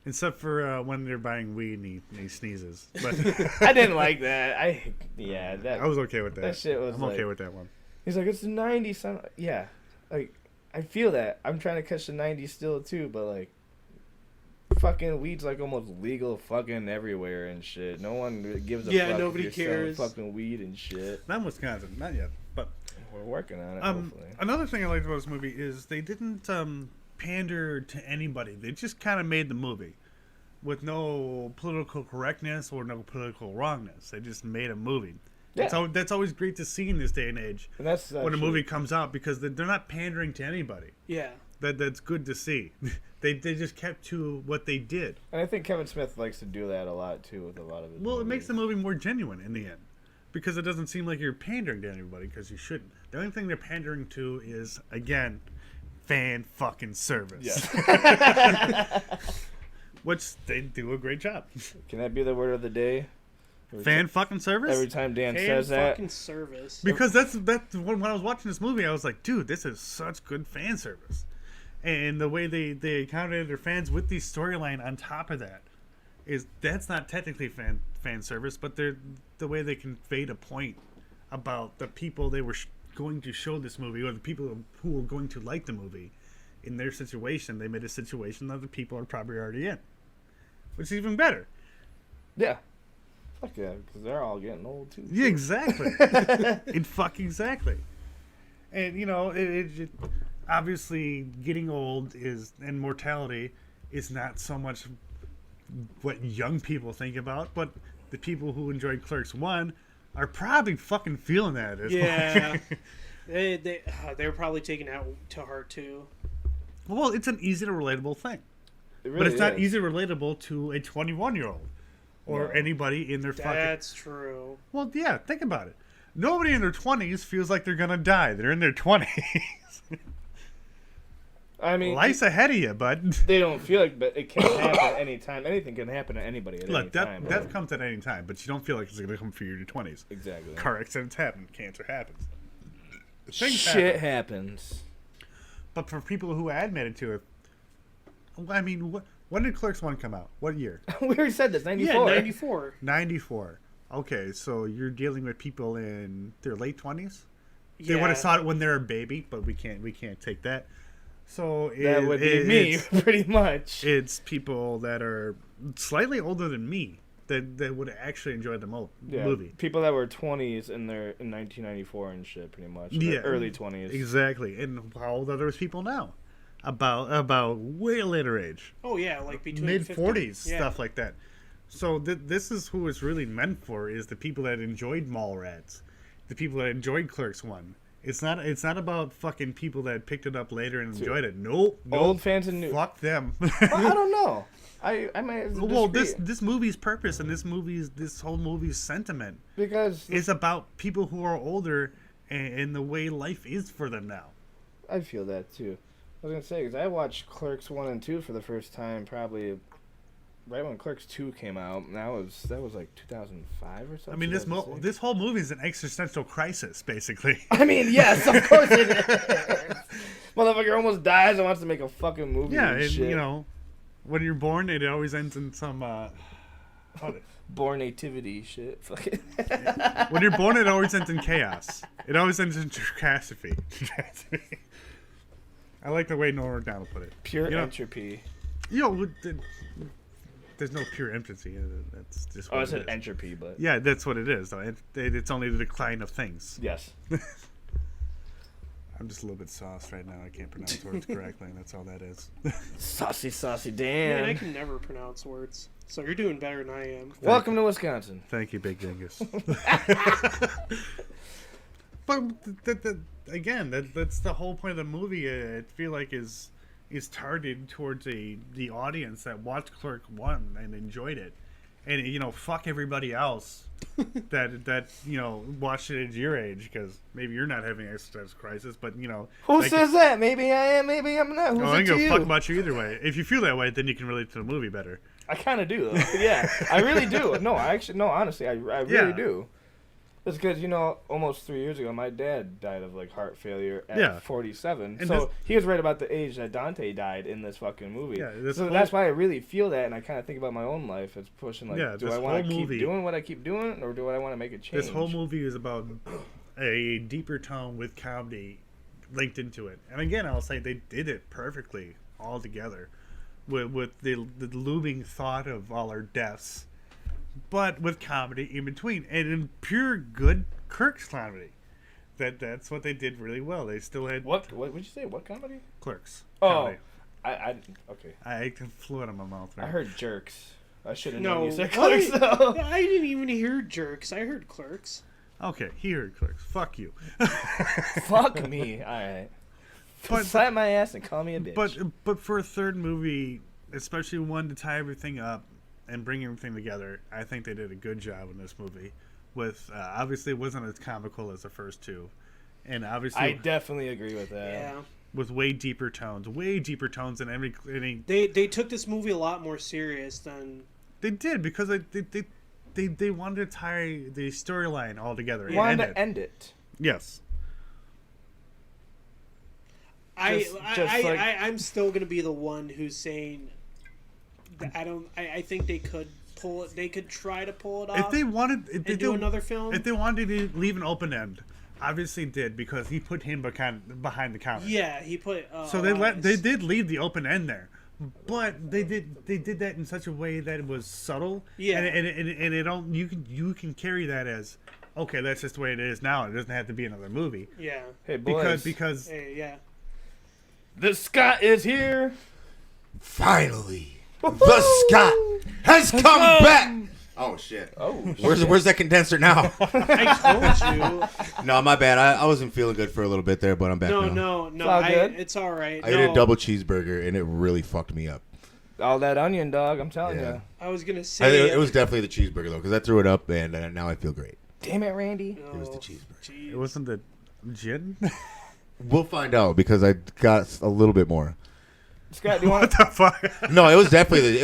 Except for when they're buying weed and he sneezes. But I didn't like that. I was okay with that. That shit was. I'm okay with that one. He's like, it's the '90s, son. Yeah, like I feel that. I'm trying to catch the '90s still too, but like, fucking weed's like almost legal fucking everywhere and shit. No one gives a fuck. Nobody if you're selling cares. fucking weed and shit. Not in Wisconsin, not yet. But we're working on it. Hopefully. Another thing I liked about this movie is they didn't pander to anybody. They just kind of made the movie with no political correctness or no political wrongness. They just made a movie. Yeah. That's always great to see in this day and age. And that's when a movie comes out because they're not pandering to anybody. Yeah. That's good to see. They just kept to what they did. And I think Kevin Smith likes to do that a lot too with a lot of his movies. It makes the movie more genuine in the end. Because it doesn't seem like you're pandering to anybody, because you shouldn't. The only thing they're pandering to is, again, fan fucking service. Yes. Which they do a great job. Can that be the word of the day? Fan fucking service? Every time Dan fan says that. fucking service. Because that's when I was watching this movie, I was like, dude, this is such good fan service. And the way they accommodated their fans with the storyline on top of that that's not technically fan service, but they're the way they conveyed a point about the people they were going to show this movie, or the people who were going to like the movie. In their situation, they made a situation that the people are probably already in, which is even better. Yeah. Fuck yeah, because they're all getting old too. Yeah, exactly. Exactly. And it obviously getting old and mortality is not so much what young people think about, but the people who enjoyed Clerks 1 are probably fucking feeling that at this point. they were probably taking it out to heart too. Well, it's an easy to relatable thing. Really but it's not is. easy relatable to a 21-year-old or anybody in their fucking... That's true. Well, yeah, think about it. Nobody in their 20s feels like they're going to die. They're in their 20s. I mean, life's ahead of you, bud. They don't feel like, but it can happen at any time. Anything can happen to anybody at any time. Death comes at any time, but you don't feel like it's going to come for you in your 20s. Exactly. Car accidents happen. Cancer happens. Things Shit happens. But for people who admitted to it, I mean, when did Clerks 1 come out? What year? We already said this, 94. Yeah, 94. 94. Okay, so you're dealing with people in their late 20s? Yeah. They would have saw it when they're a baby, but we can't take that. So that would be me, pretty much. It's people that are slightly older than me that would actually enjoy the movie. People that were 20s in 1994 and shit, pretty much. Yeah, early 20s. Exactly. And how old are those people now? About way later age. Oh yeah, like between mid 40s, yeah. Stuff like that. So this is who it's really meant for, is the people that enjoyed Mallrats, the people that enjoyed Clerks 1. It's not about fucking people that picked it up later and enjoyed it. Nope. Old fans and new. Fuck them. Well, I don't know. I might. Well, this movie's purpose and this whole movie's sentiment is about people who are older and the way life is for them now. I feel that too. I was gonna say, because I watched Clerks 1 and 2 for the first time probably right when Clerks 2 came out. And that was like 2005 or something. I mean, this whole movie is an existential crisis, basically. I mean, yes, of course it is. Motherfucker almost dies and wants to make a fucking movie. Yeah, and and shit. When you're born, it always ends in some born nativity shit. Fucking. When you're born, it always ends in chaos. It always ends in catastrophe. I like the way Norm Macdonald put it. Pure entropy. There's no pure entropy. That's just. I said entropy, but yeah, that's what it is. Though it's only the decline of things. Yes. I'm just a little bit sauced right now. I can't pronounce words correctly, and that's all that is. Saucy Man, I Dan. can never pronounce words. So you're doing better than I am. Welcome to Wisconsin. Thank you, Big Dingus. But again, that's the whole point of the movie. I feel like is targeted towards the audience that watched Clerk 1 and enjoyed it, and fuck everybody else that watched it at your age, because maybe you're not having an existential crisis, but Who says that? Maybe I am, maybe I'm not. Who's I it ain't to gonna you? fuck about you either way. If you feel that way, then you can relate to the movie better. I kind of do, though. Yeah, I really do. No, honestly, I really do. It's because, almost 3 years ago, my dad died of, heart failure at 47. And so he was right about the age that Dante died in this fucking movie. Yeah, that's why I really feel that, and I kind of think about my own life as pushing, do I want to keep movie, doing what I keep doing, or do I want to make a change? This whole movie is about a deeper tone with comedy linked into it. And again, I'll say they did it perfectly all together. with the looming thought of all our deaths, but with comedy in between, and in pure good Clerks comedy. That's what they did really well. They still had What would you say? What comedy? Clerks. Oh, Comedy. Okay. I flew out of my mouth. Right? I heard Jerks. I should have No, known you said Clerks though. I didn't even hear Jerks. I heard Clerks. Okay, he heard Clerks. Fuck you. Fuck me. All right. Slap my ass and call me a bitch. But for a third movie, especially one to tie everything up and bring everything together, I think they did a good job in this movie. With obviously it wasn't as comical as the first two, and obviously I definitely agree with that. Yeah. With way deeper tones than any. They took this movie a lot more serious than they did because they wanted to tie the storyline all together. Wanted to end it. Yes. I'm still gonna be the one who's saying that I think they could pull it. They could try to pull it off. If they wanted, do another film. If they wanted to leave an open end, obviously did because he put him behind the counter. Yeah, he put. So they did leave the open end there, but they did that in such a way that it was subtle. Yeah, and it don't you can carry that as okay. That's just the way it is now. It doesn't have to be another movie. Yeah. Hey boys. Because hey, yeah. The Scott is here. Finally. The Scott has come back. Oh shit! Oh, where's that condenser now? I told you. No, my bad. I wasn't feeling good for a little bit there, but I'm back now. No. It's all right. I ate a double cheeseburger and it really fucked me up. All that onion, dog. I'm telling you. I was gonna say it was definitely the cheeseburger though, because I threw it up and now I feel great. Damn it, Randy! It was the cheeseburger. It wasn't the gin. We'll find out because I got a little bit more. Scott, do you want what the fuck? No, it was definitely the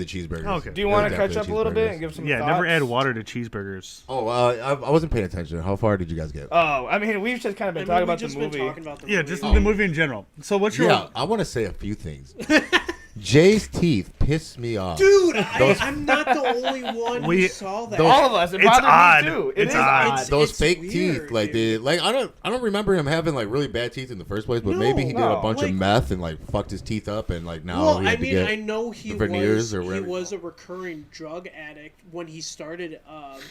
cheeseburger. Okay. Do you want to catch up a little bit and give some thoughts? Never add water to cheeseburgers. Oh, I wasn't paying attention. How far did you guys get? Oh, I mean, we've just kind of been talking about the movie. Yeah, just the movie in general. So what's your? Yeah, I want to say a few things. Jay's teeth pissed me off. Dude, I'm not the only one who saw that. All of us. It bothered me too. It is odd. Those fake teeth, like I don't remember him having like really bad teeth in the first place, but maybe he did a bunch of meth and like fucked his teeth up and like now he had to get I know he veneers or whatever. He was a recurring drug addict when he started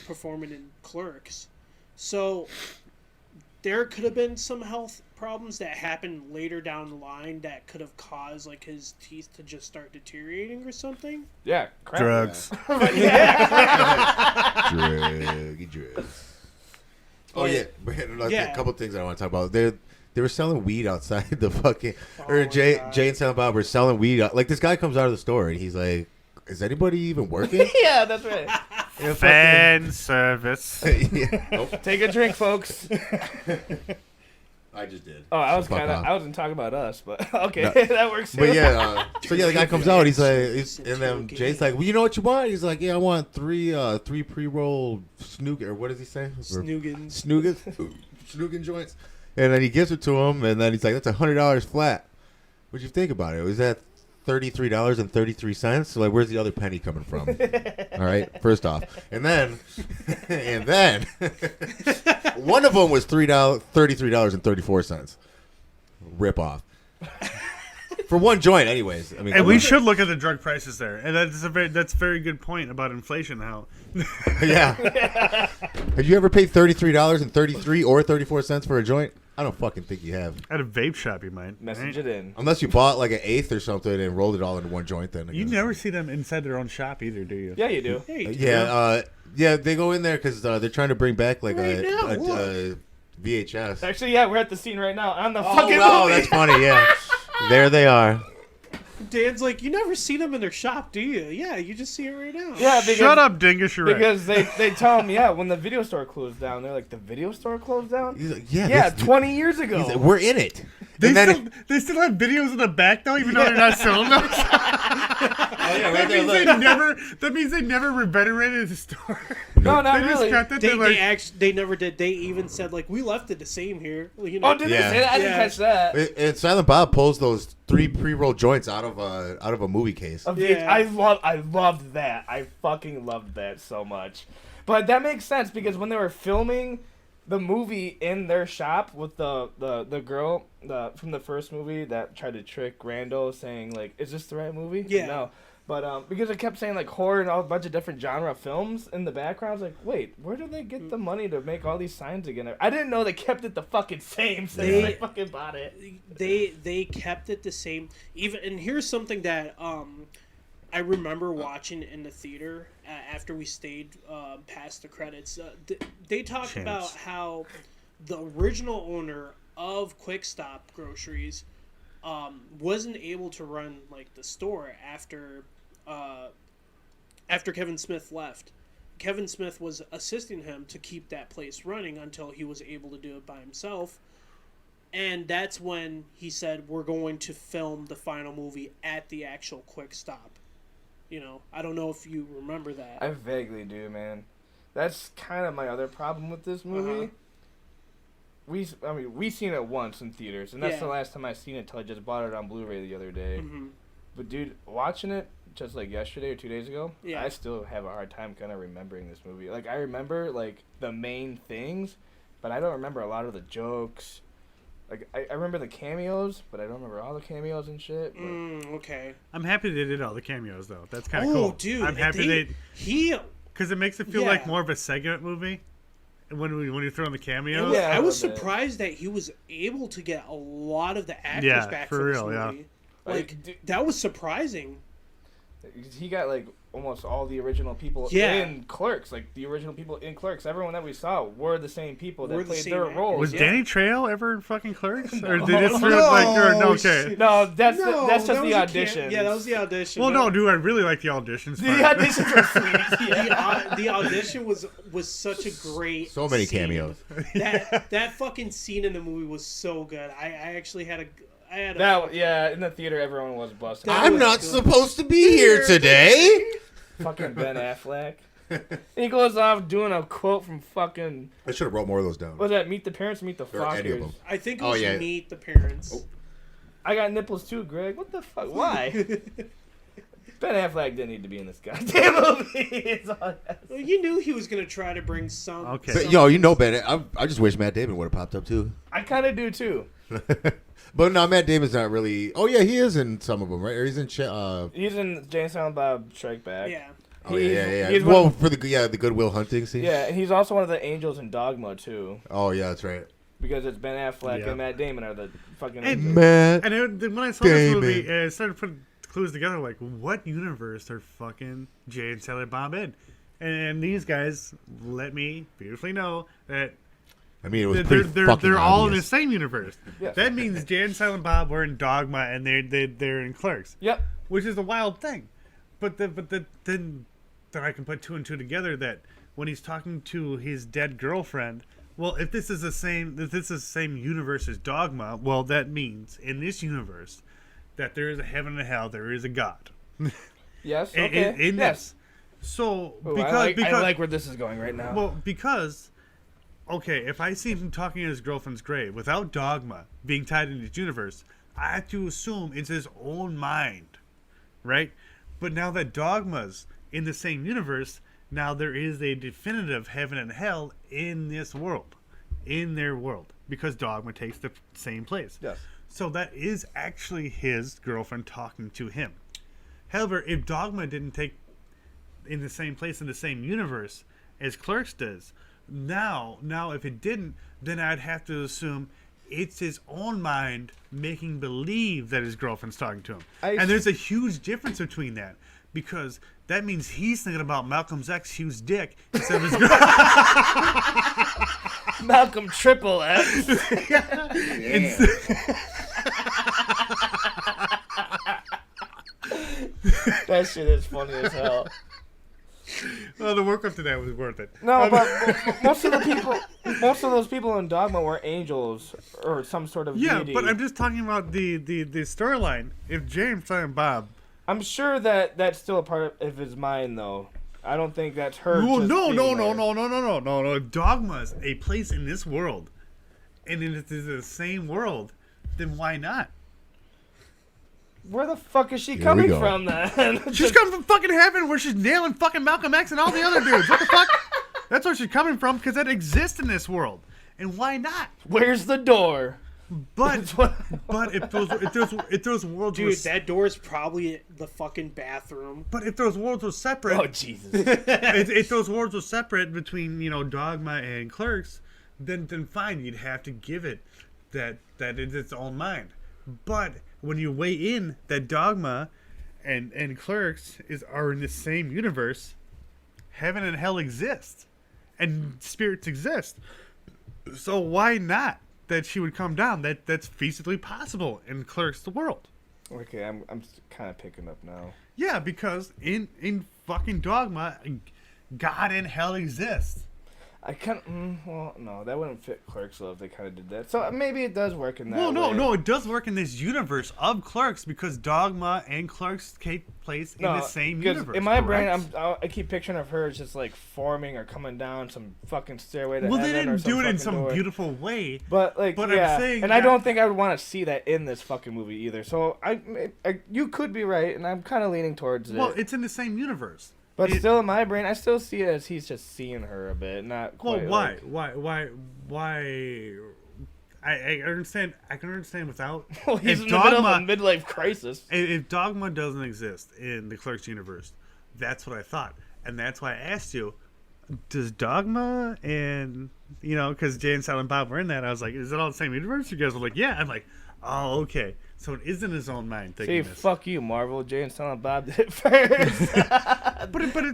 performing in Clerks, so there could have been some health problems that happened later down the line that could have caused like his teeth to just start deteriorating or something. Yeah, crap. Drugs. Drugs. Oh yeah, a couple things I want to talk about. They were selling weed outside the fucking Jay and Silent Bob were selling weed. Like this guy comes out of the store and he's like, "Is anybody even working?" Yeah, that's right. Fan service. Take a drink, folks. I just did. Oh, I wasn't talking about us, but okay, no. That works too. But yeah, the guy comes out, he's like, and then Jay's like, "Well, you know what you want?" He's like, "Yeah, I want three pre-roll snoogan," or what does he say? Snoogan joints. And then he gives it to him, and then he's like, "That's $100 flat." What'd you think about it? Was that $33.33? So like, where's the other penny coming from? All right, first off, and then one of them was $33.34. Rip off for one joint, anyways. I mean, and we should look at the drug prices there, and that's a very good point about inflation. How? Yeah. Have you ever paid $33.33 or 34 cents for a joint? I don't fucking think you have. At a vape shop, you might. Message it in. Unless you bought like an eighth or something and rolled it all into one joint. Then you never see them inside their own shop either, do you? Yeah, you do. Yeah, they go in there because they're trying to bring back like a VHS. Actually, yeah, we're at the scene right now on the fucking movie. Oh, that's funny. Yeah, there they are. Dan's like, you never see them in their shop, do you? Yeah, you just see it right now. Yeah, shut up, Dingus. You're right. Because they tell him, yeah, when the video store closed down, they're like, the video store closed down? He's like, 20 years ago. Like, we're in it. They still have videos in the back though, even though they're not selling them. That means they never revenerated the store. No, not really. They never did. They even said like, we left it the same here. You know? Oh, did they say that? I didn't catch that. And Silent Bob pulls those 3 pre-roll joints out of a movie case. I loved that. I fucking loved that so much. But that makes sense because when they were filming the movie in their shop with the girl, from the first movie that tried to trick Randall, saying like, "Is this the right movie?" Yeah. No. But because it kept saying like horror and all a bunch of different genre films in the background, I was like, wait, where do they get the money to make all these signs again? I didn't know they kept it the fucking same since they fucking bought it. They kept it the same. Even and here's something that I remember watching in the theater after we stayed past the credits. They talked about how the original owner of Quick Stop Groceries wasn't able to run like the store after Kevin Smith left. Kevin Smith was assisting him to keep that place running until he was able to do it by himself. And that's when he said, we're going to film the final movie at the actual Quick Stop. You know, I don't know if you remember that. I vaguely do, man. That's kind of my other problem with this movie. We seen it once in theaters, and that's the last time I seen it until I just bought it on Blu-ray the other day. Mm-hmm. But dude, watching it just like yesterday or 2 days ago, I still have a hard time kind of remembering this movie. Like I remember like the main things, but I don't remember a lot of the jokes. Like I remember the cameos, but I don't remember all the cameos and shit. Okay. I'm happy they did all the cameos though. That's kind of cool. cool. Oh, dude, I'm happy because it makes it feel like Yeah. more of a segment movie. When you throw in the cameos, I was surprised that he was able to get a lot of the actors back for for real, this movie. Like that was surprising. He got like almost all the original people in Clerks. Like the original people in Clerks, everyone that we saw were the same people that played their roles. Was Danny Trejo ever in fucking Clerks? Or did No. That's just the audition. Yeah, that was the audition. Well, no, dude, I really like the auditions. The auditions were sweet. The audition was such a great. So many scene. cameos. That fucking scene in the movie was so good. I actually had a. In the theater everyone was busting. I'm not supposed to be here today. Fucking Ben Affleck. He goes off doing a quote from fucking. I should have wrote more of those down. Was that Meet the Parents, Meet the Or any of Fockers? them. I think it was Meet the Parents. Oh. I got nipples too, Greg. What the fuck? Why? Ben Affleck didn't need to be in this goddamn movie. Well, you knew he was gonna try to bring some. Okay. So, yo, you know, Ben, I just wish Matt Damon would have popped up too. I kind of do too. But no, Matt Damon's not really. Oh yeah, he is in some of them, right? Or he's in. He's in Jay and Silent Bob Strike Back. Yeah. Oh yeah. Well, for the Goodwill Hunting scene. Yeah, and he's also one of the angels in Dogma too. Oh yeah, that's right. Because it's Ben Affleck and Matt Damon are the fucking angels. Matt And when I saw this movie, I started putting clues together. Like, what universe are fucking Jay and Silent Bob in? And these guys let me beautifully know that. I mean, it was pretty fucking they're all in obvious. the same universe. Yes. That means Jay and Silent Bob were in Dogma, and they're in Clerks. Yep. Which is a wild thing, then I can put two and two together that when he's talking to his dead girlfriend, well, if this is the same universe as Dogma, well, that means in this universe that there is a heaven and a hell, there is a God. Yes. Okay. In yes. this. So Ooh, I like where this is going right now. Well, because. Okay, if I see him talking in his girlfriend's grave without Dogma being tied into his universe, I have to assume it's his own mind, right? But now that Dogma's in the same universe, now there is a definitive heaven and hell in this world, in their world, because Dogma takes the same place. Yes. So that is actually his girlfriend talking to him. However, if Dogma didn't take in the same place in the same universe as Clerks does, Now, if it didn't, then I'd have to assume it's his own mind making believe that his girlfriend's talking to him. And there's a huge difference between that, because that means he's thinking about Malcolm's X huge dick instead of his girlfriend. Malcolm Triple X. That shit is funny as hell. Well, the work up to that was worth it. No, but most of those people in Dogma were angels or some sort of deity. But I'm just talking about the storyline. If James and Bob, I'm sure that that's still a part of his mind, though. I don't think that's her. Well, just no. being there. Dogma's a place in this world, and if it's the same world, then why not? Where the fuck is she coming from, then? She's coming from fucking heaven, where she's nailing fucking Malcolm X and all the other dudes. What the fuck? That's where she's coming from, because that exists in this world. And why not? Where's the door? But if those worlds Dude, were that door is probably the fucking bathroom. But if those worlds were separate, Oh Jesus! if those worlds were separate between Dogma and Clerks, then fine, you'd have to give it that it's its own mind. But when you weigh in that Dogma and Clerks are in the same universe, heaven and hell exist, and spirits exist. So why not that she would come down? That's feasibly possible in Clerks the world. Okay, I'm kind of picking up now. Yeah, because in fucking Dogma, God and hell exist. I can't. Well, no, that wouldn't fit Clerks though if they kind of did that. So maybe it does work in that. Well, way. no, it does work in this universe of Clerks because Dogma and Clerks take place in the same universe. In my correct? brain, I keep picturing of her just like forming or coming down some fucking stairway to Well, heaven. they didn't or some do it in fucking some door. beautiful way. But like, But yeah, I'm saying and I that- don't think I would want to see that in this fucking movie either. So you could be right, and I'm kind of leaning towards Well, it. it's in the same universe. But still, in my brain, I still see it as he's just seeing her a bit, not Well, quite. why? I understand. I can understand without. Well, he's if in the middle of a midlife crisis. If Dogma doesn't exist in the Clerks universe, that's what I thought, and that's why I asked you. Does Dogma and because Jay and Silent Bob were in that, I was like, is it all the same universe? You guys were like, yeah. I'm like, oh, okay. So it is in his own mind. See, fuck you, Marvel. Jay and Silent Bob did it first.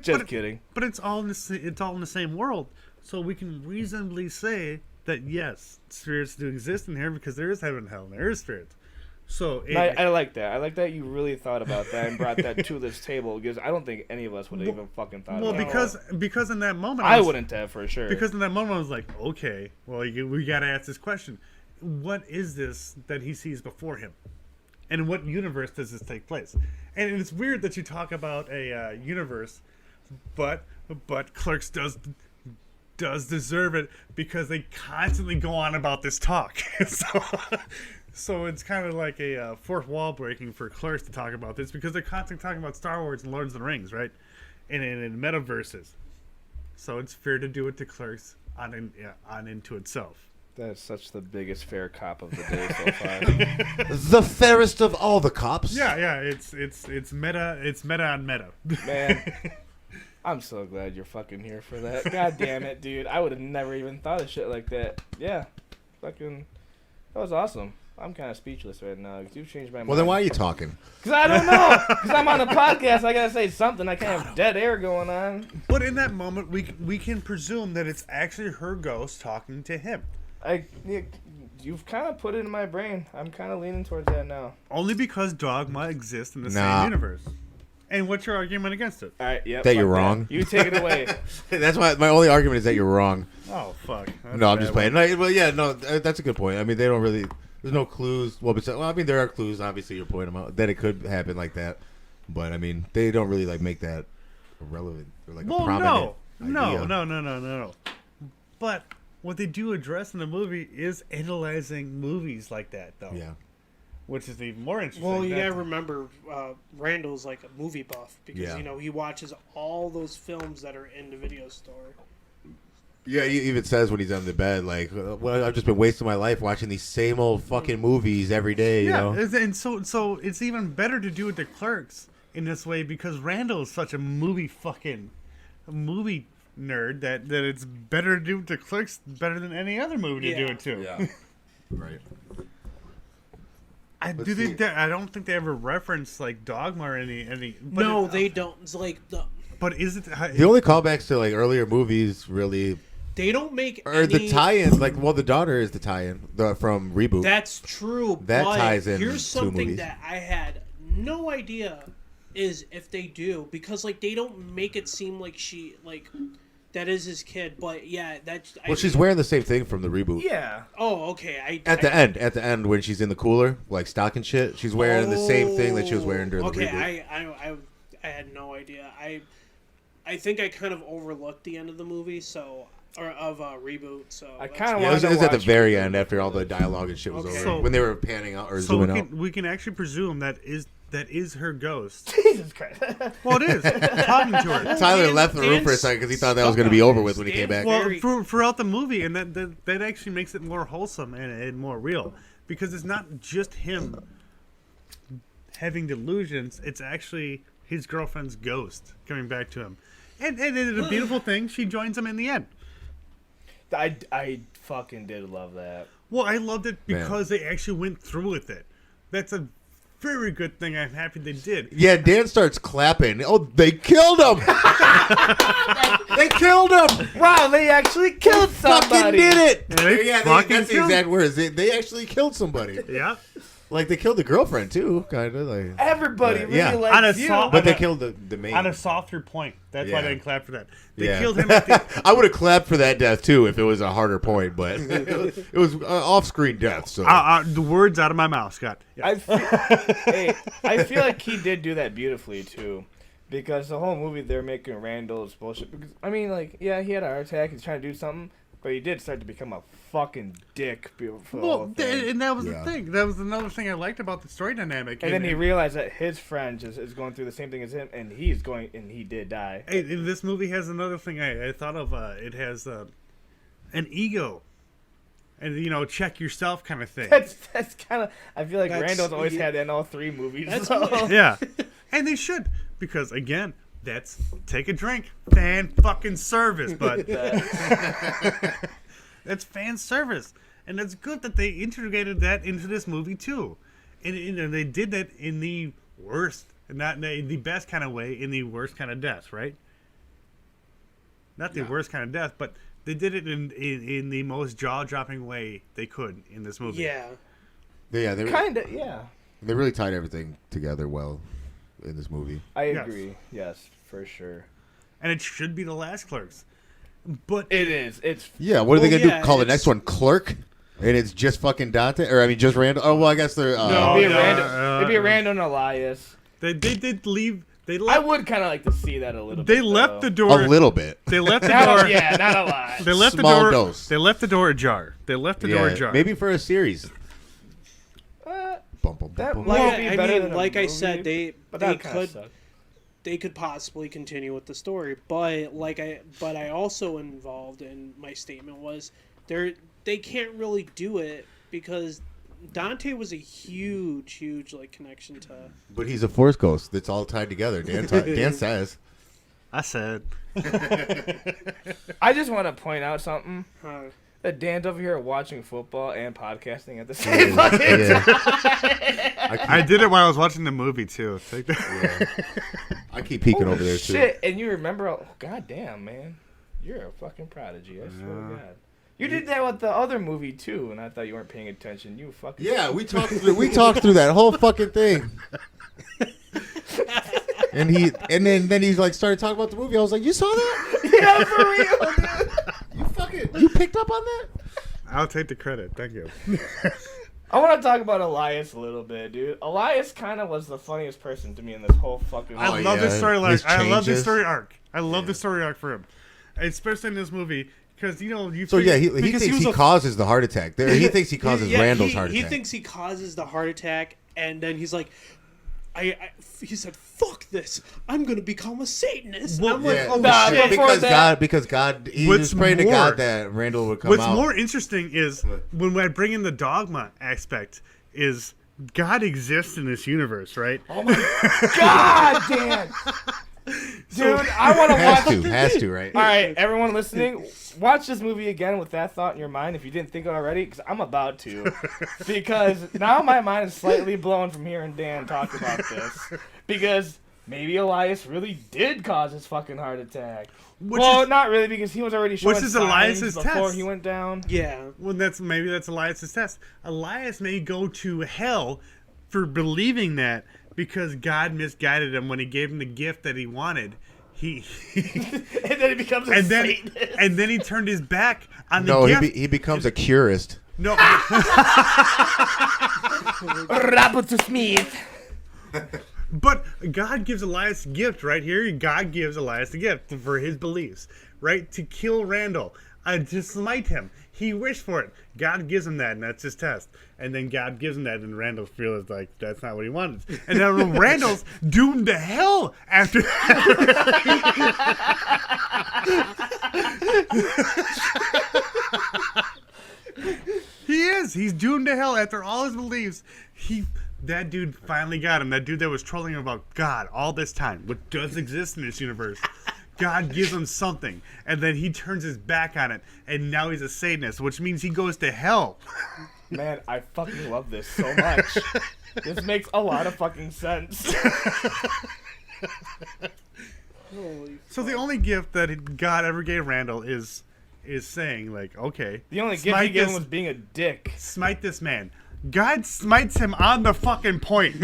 Just kidding. But it's all in the same world, so we can reasonably say that yes, spirits do exist in here because there is heaven and hell and there is spirits. So I like that. I like that you really thought about that and brought that to this table because I don't think any of us would have even fucking thought about it. Well, because in that moment I wouldn't have for sure. Because in that moment I was like, okay, well we got to ask this question: what is this that he sees before him, and in what universe does this take place? And it's weird that you talk about a universe, but Clerks does deserve it because they constantly go on about this talk. So it's kind of like a fourth wall breaking for Clerks to talk about this because they're constantly talking about Star Wars and Lords of the Rings, right? And in metaverses. So it's fair to do it to Clerks on into itself. That's such the biggest fair cop of the day so far. The fairest of all the cops. Yeah, it's meta on meta. Man, I'm so glad you're fucking here for that. God damn it, dude. I would have never even thought of shit like that. Yeah, fucking, that was awesome. I'm kind of speechless right now because you've changed my mind. Well, then why are you talking? Because I don't know. Because I'm on a podcast. I gotta say something. I can't have dead air going on. But in that moment, we can presume that it's actually her ghost talking to him. You've kind of put it in my brain. I'm kind of leaning towards that now. Only because Dogma exists in the same universe. And what's your argument against it? All right, yep. That you're wrong. You take it away. That's my only argument is that you're wrong. Oh fuck. No, I'm just playing. Well, yeah, no, that's a good point. I mean, they don't really. There's no clues. Well, I mean, there are clues. Obviously, you're pointing them out that it could happen like that, but I mean, they don't really like make that relevant or like a prominent idea. No. But what they do address in the movie is analyzing movies like that, though. Yeah. Which is even more interesting. Well, you gotta remember, Randall's like a movie buff because Yeah. he watches all those films that are in the video store. Yeah, he even says when he's on the bed, like, well, I've just been wasting my life watching these same old fucking movies every day, you know? And so it's even better to do it to Clerks in this way because Randall is such a movie nerd that it's better to do it to Clerks better than any other movie to do it to. Yeah. Right. I don't think they ever reference like Dogma or any. No, they don't. It's like But is it the only callbacks to like earlier movies really? They don't make or the tie-ins. Like, well, the daughter is the tie-in from Reboot. That's true. That but ties in. Here's something movies. that I had no idea is if they do because like they don't make it seem like she like that is his kid. But yeah, that's. Well, she's wearing the same thing from the Reboot. Yeah. Oh, okay. At the end when she's in the cooler, like stocking shit, she's wearing the same thing that she was wearing during the Reboot. Okay, I had no idea. I think I kind of overlooked the end of the movie, of Reboot. So I kind of it was at the very end after all the dialogue and shit was over. So- When they were panning out or zooming out. We can actually presume that is her ghost. Jesus Christ. Well, it is talking to her. Tyler left the room for a second because he thought that was going to be over with when he came back. Well, throughout the movie, and that actually makes it more wholesome and more real. because it's not just him having delusions. It's actually his girlfriend's ghost coming back to him. And it's a beautiful thing. She joins him in the end. I fucking did love that. Well, I loved it because they actually went through with it. That's a very good thing. I'm happy they did. Yeah, Dan starts clapping. Oh, they killed him! They killed him! Wow, they actually killed somebody. Fucking did it! They That's the killed- exact words. They actually killed somebody. Yeah. Like, they killed the girlfriend, too, kind of. Like, Everybody really yeah. likes you. But they killed the main. On a softer point. That's why I didn't clap for that. They Yeah. killed him at the... I would have clapped for that death, too, if it was a harder point, but it was off-screen death, so... the words out of my mouth, Scott. Yeah. I feel like he did do that beautifully, too. Because the whole movie, they're making Randall's bullshit. Because, I mean, like, yeah, he had a heart attack. He's trying to do something. But he did start to become a fucking dick for the whole thing. And that was the thing. That was another thing I liked about the story dynamic. And then he realized that his friend is going through the same thing as him, and he did die. Hey, and this movie has another thing I thought of. It has an ego, and check yourself kind of thing. That's kind of. I feel like Randall's always had that in all three movies. Yeah, and they should, because again, that's take a drink, fan fucking service, but that's fan service, and it's good that they integrated that into this movie too, and they did that in the worst, not in the best kind of way, in the worst kind of death, right? Not the worst kind of death, but they did it in the most jaw-dropping way they could in this movie. Yeah. Yeah, they kind of, yeah. They really tied everything together well in this movie. I agree. Yes, for sure. And it should be the last Clerks, but it is. It's What are they gonna do? Call the next one Clerk? And it's just fucking Dante, or I mean, just Randall. Oh well, I guess they're. It'd be Randall and Elias. They did leave. They left. I would kind of like to see that a little bit. They left the door a little bit. They left the door. Yeah, not a lot. They left Small the door. dose. They left the door ajar. They left the door ajar. Maybe for a series. That Like, might be better than a like I movie, said, they that kinda could sucked. they could possibly continue with the story, but I also involved in my statement was they can't really do it because Dante was a huge like connection to. But he's a Force ghost. That's all tied together. Dan says. I said. I just want to point out something. That Dan's over here watching football and podcasting at the same fucking time. I did it while I was watching the movie too. Take that. I keep peeking over there too. Shit, and you remember? Oh, God damn, man, you're a fucking prodigy. I swear to God. You did that with the other movie too, and I thought you weren't paying attention. You fucking we talked through that whole fucking thing. And then he like started talking about the movie. I was like, you saw that? Yeah, for real, dude. You picked up on that? I'll take the credit. Thank you. I want to talk about Elias a little bit, dude. Elias kind of was the funniest person to me in this whole fucking movie. I love this storyline. I love this story arc. I love the story arc for him, especially in this movie. Because you. So yeah, he thinks he causes the heart attack. He thinks he causes Randall's heart attack. He thinks he causes the heart attack, and then he's like, he said, "Fuck this! I'm gonna become a Satanist." Well, I'm like, yeah. "Oh shit!" Because God, he was praying to God that Randall would come out. What's more interesting is when I bring in the dogma aspect is God exists in this universe, right? Oh my God, Dan! Dude, I want to watch. Has to, right? All right, everyone listening, watch this movie again with that thought in your mind if you didn't think it already, because I'm about to. Because now my mind is slightly blown from hearing Dan talk about this. Because maybe Elias really did cause his fucking heart attack. Not really, because he was already showing signs Elias's before test. he went down. Yeah. Well, that's Elias's test. Elias may go to hell for believing that because God misguided him when he gave him the gift that he wanted. And then he becomes a Satanist. And then he turned his back on the gift. No, he becomes a curist. No. Robert Smith. But God gives Elias a gift right here. God gives Elias a gift for his beliefs, right? To kill Randall, to smite him. He wished for it. God gives him that, and that's his test. And then God gives him that, and Randall feels like that's not what he wanted. And then Randall's doomed to hell after that. He is. is. He's doomed to hell after all his beliefs. That dude finally got him. That dude that was trolling him about God all this time, what does exist in this universe. God gives him something, and then he turns his back on it, and now he's a Satanist, which means he goes to hell. Man, I fucking love this so much. This makes a lot of fucking sense. So the only gift that God ever gave Randall is saying, like, okay. The only gift he gave him was being a dick. Smite this man. God smites him on the fucking point.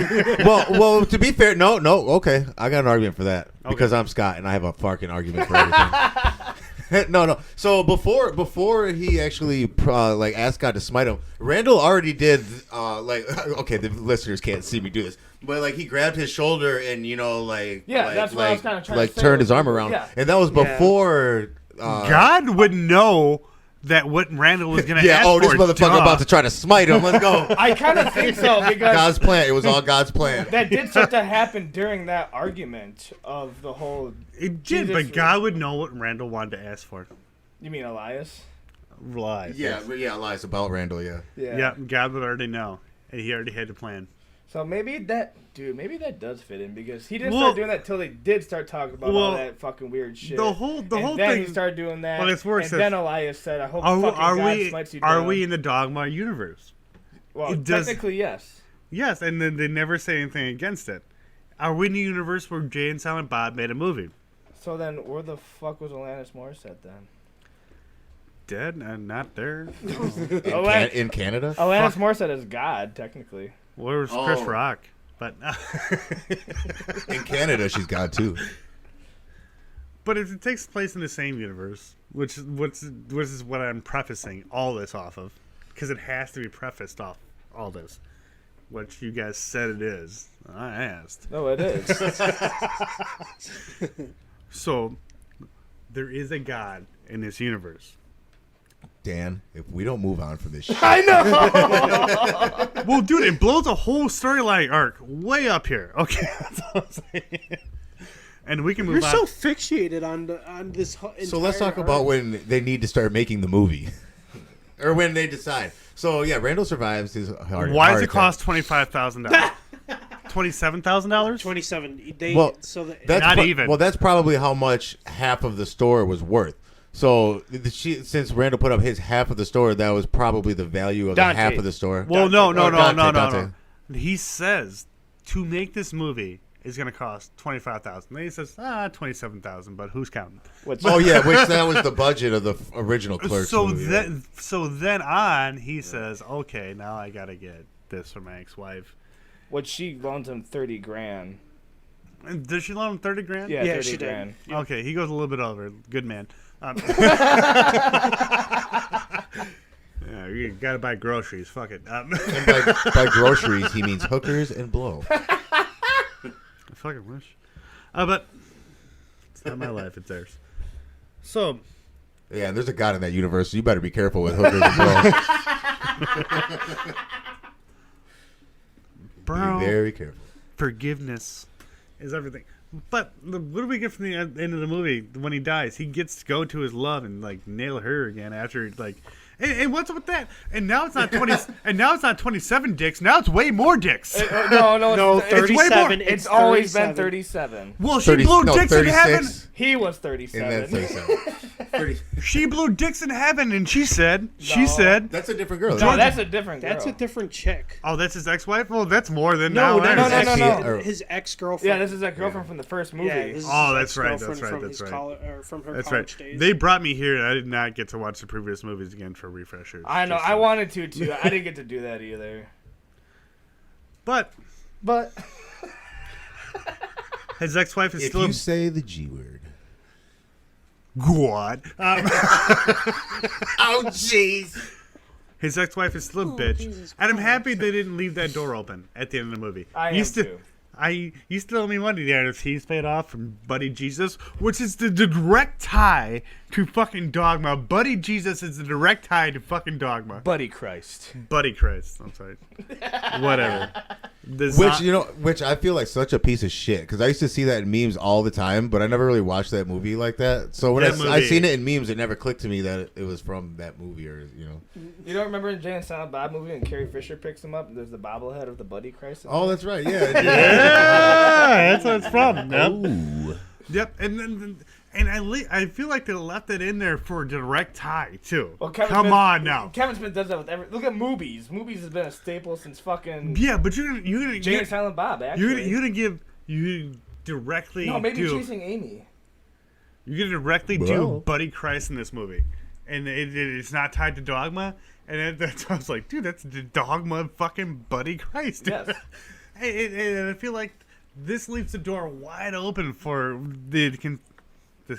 well, to be fair, no, okay. I got an argument for that. Because I'm Scott and I have a fucking argument for everything. No. So before he actually asked God to smite him, Randall already did okay, the listeners can't see me do this, but he grabbed his shoulder and that's what I was kind of trying to say. Turned his arm around, and that was before God would know that what Randall was going to ask for. This motherfucker about to try to smite him. Let's go. I kind of think so because God's plan. It was all God's plan. That did start to happen during that argument of the whole. It did, but God would know what Randall wanted to ask for. You mean Elias? Elias. Yeah, Elias about Randall. Yeah. God would already know, and he already had a plan. So maybe that does fit in because he didn't start doing that till they did start talking about all that fucking weird shit. The whole then thing. He started doing that. Well, it's worse. And then Elias said, "I hope God smites you down." Are we in the Dogma universe? Well, technically, yes. Yes, and then they never say anything against it. Are we in the universe where Jay and Silent Bob made a movie? So then, where the fuck was Alanis Morissette then? Dead and not there. In Canada? Alanis Morissette is God, technically. Where's Chris Rock? But in Canada, she's God too. But if it takes place in the same universe, which is what I'm prefacing all this off of, because it has to be prefaced off all this, which you guys said it is. I asked. No, it is. So there is a God in this universe. Dan, if we don't move on from this shit. I know! Well, dude, it blows a whole storyline arc way up here. Okay, that's all I'm saying. And we can move on. You're so fixated on this So let's talk about when they need to start making the movie. Or when they decide. So, yeah, Randall survives his heart Why does it attack. cost $25,000? $27,000? 27. Not even. Well, that's probably how much half of the store was worth. So, since Randall put up his half of the store, that was probably the value of the half of the store. Well, no. Dante. He says to make this movie is going to cost $25,000. Then he says, $27,000, but who's counting? Which that was the budget of the original Clerks movie. So then on, he says, okay, now I got to get this for my ex-wife. Which she loans him $30,000. Does she loan him $30,000? Yeah, yeah, 30 she grand. did. Okay, he goes a little bit over. Good man. Yeah, you gotta buy groceries. Fuck it. And by groceries, he means hookers and blow. I fucking wish. But it's not my life; it's theirs. So, yeah, there's a God in that universe. So you better be careful with hookers and blow. Bro, be very careful. Forgiveness is everything. But what do we get from the end of the movie when he dies? He gets to go to his love and nail her again after and what's with that? And now it's not 20. And now it's not 27 dicks. Now it's way more dicks. No, 37. It's always been 37. Well, she blew dicks 36. In heaven. He was 37. And then 37. She blew dicks in heaven, and she said, that's a different girl. No, that's a different girl. That's a different chick. Oh, that's his ex-wife? Well, that's more than no. His ex-girlfriend. Yeah, this is that girlfriend from the first movie. Yeah, that's right. From her college days. They brought me here, and I did not get to watch the previous movies again for refreshers. I know. I wanted to, too. I didn't get to do that either. But his ex-wife is still... If you say the G word. God. Oh, jeez. His ex-wife is still a bitch. And I'm happy they didn't leave that door open at the end of the movie. I too. You still owe me money there if he's paid off from Buddy Jesus, which is the direct tie to fucking Dogma. Buddy Jesus is a direct tie to fucking Dogma. Buddy Christ. Buddy Christ. I'm sorry. Whatever. Which I feel like such a piece of shit because I used to see that in memes all the time, but I never really watched that movie like that. So when I seen it in memes, it never clicked to me that it was from that movie or You don't remember in Jay and Silent Bob movie when Carrie Fisher picks him up and there's the bobblehead of the Buddy Christ? Oh, that's right. Yeah. Yeah, that's what it's from. Yep. Ooh. Yep. And I feel like they left it in there for a direct tie too. Well, Come on now. Kevin Smith does that with every. Look at movies. Movies has been a staple since fucking. Yeah, but you're gonna Jay and Silent Bob. Actually, you're gonna directly. No, maybe Chasing Amy. You're gonna directly do Buddy Christ in this movie, and it's not tied to Dogma. And I was like, dude, that's the Dogma fucking Buddy Christ. Yes. And I feel like this leaves the door wide open for the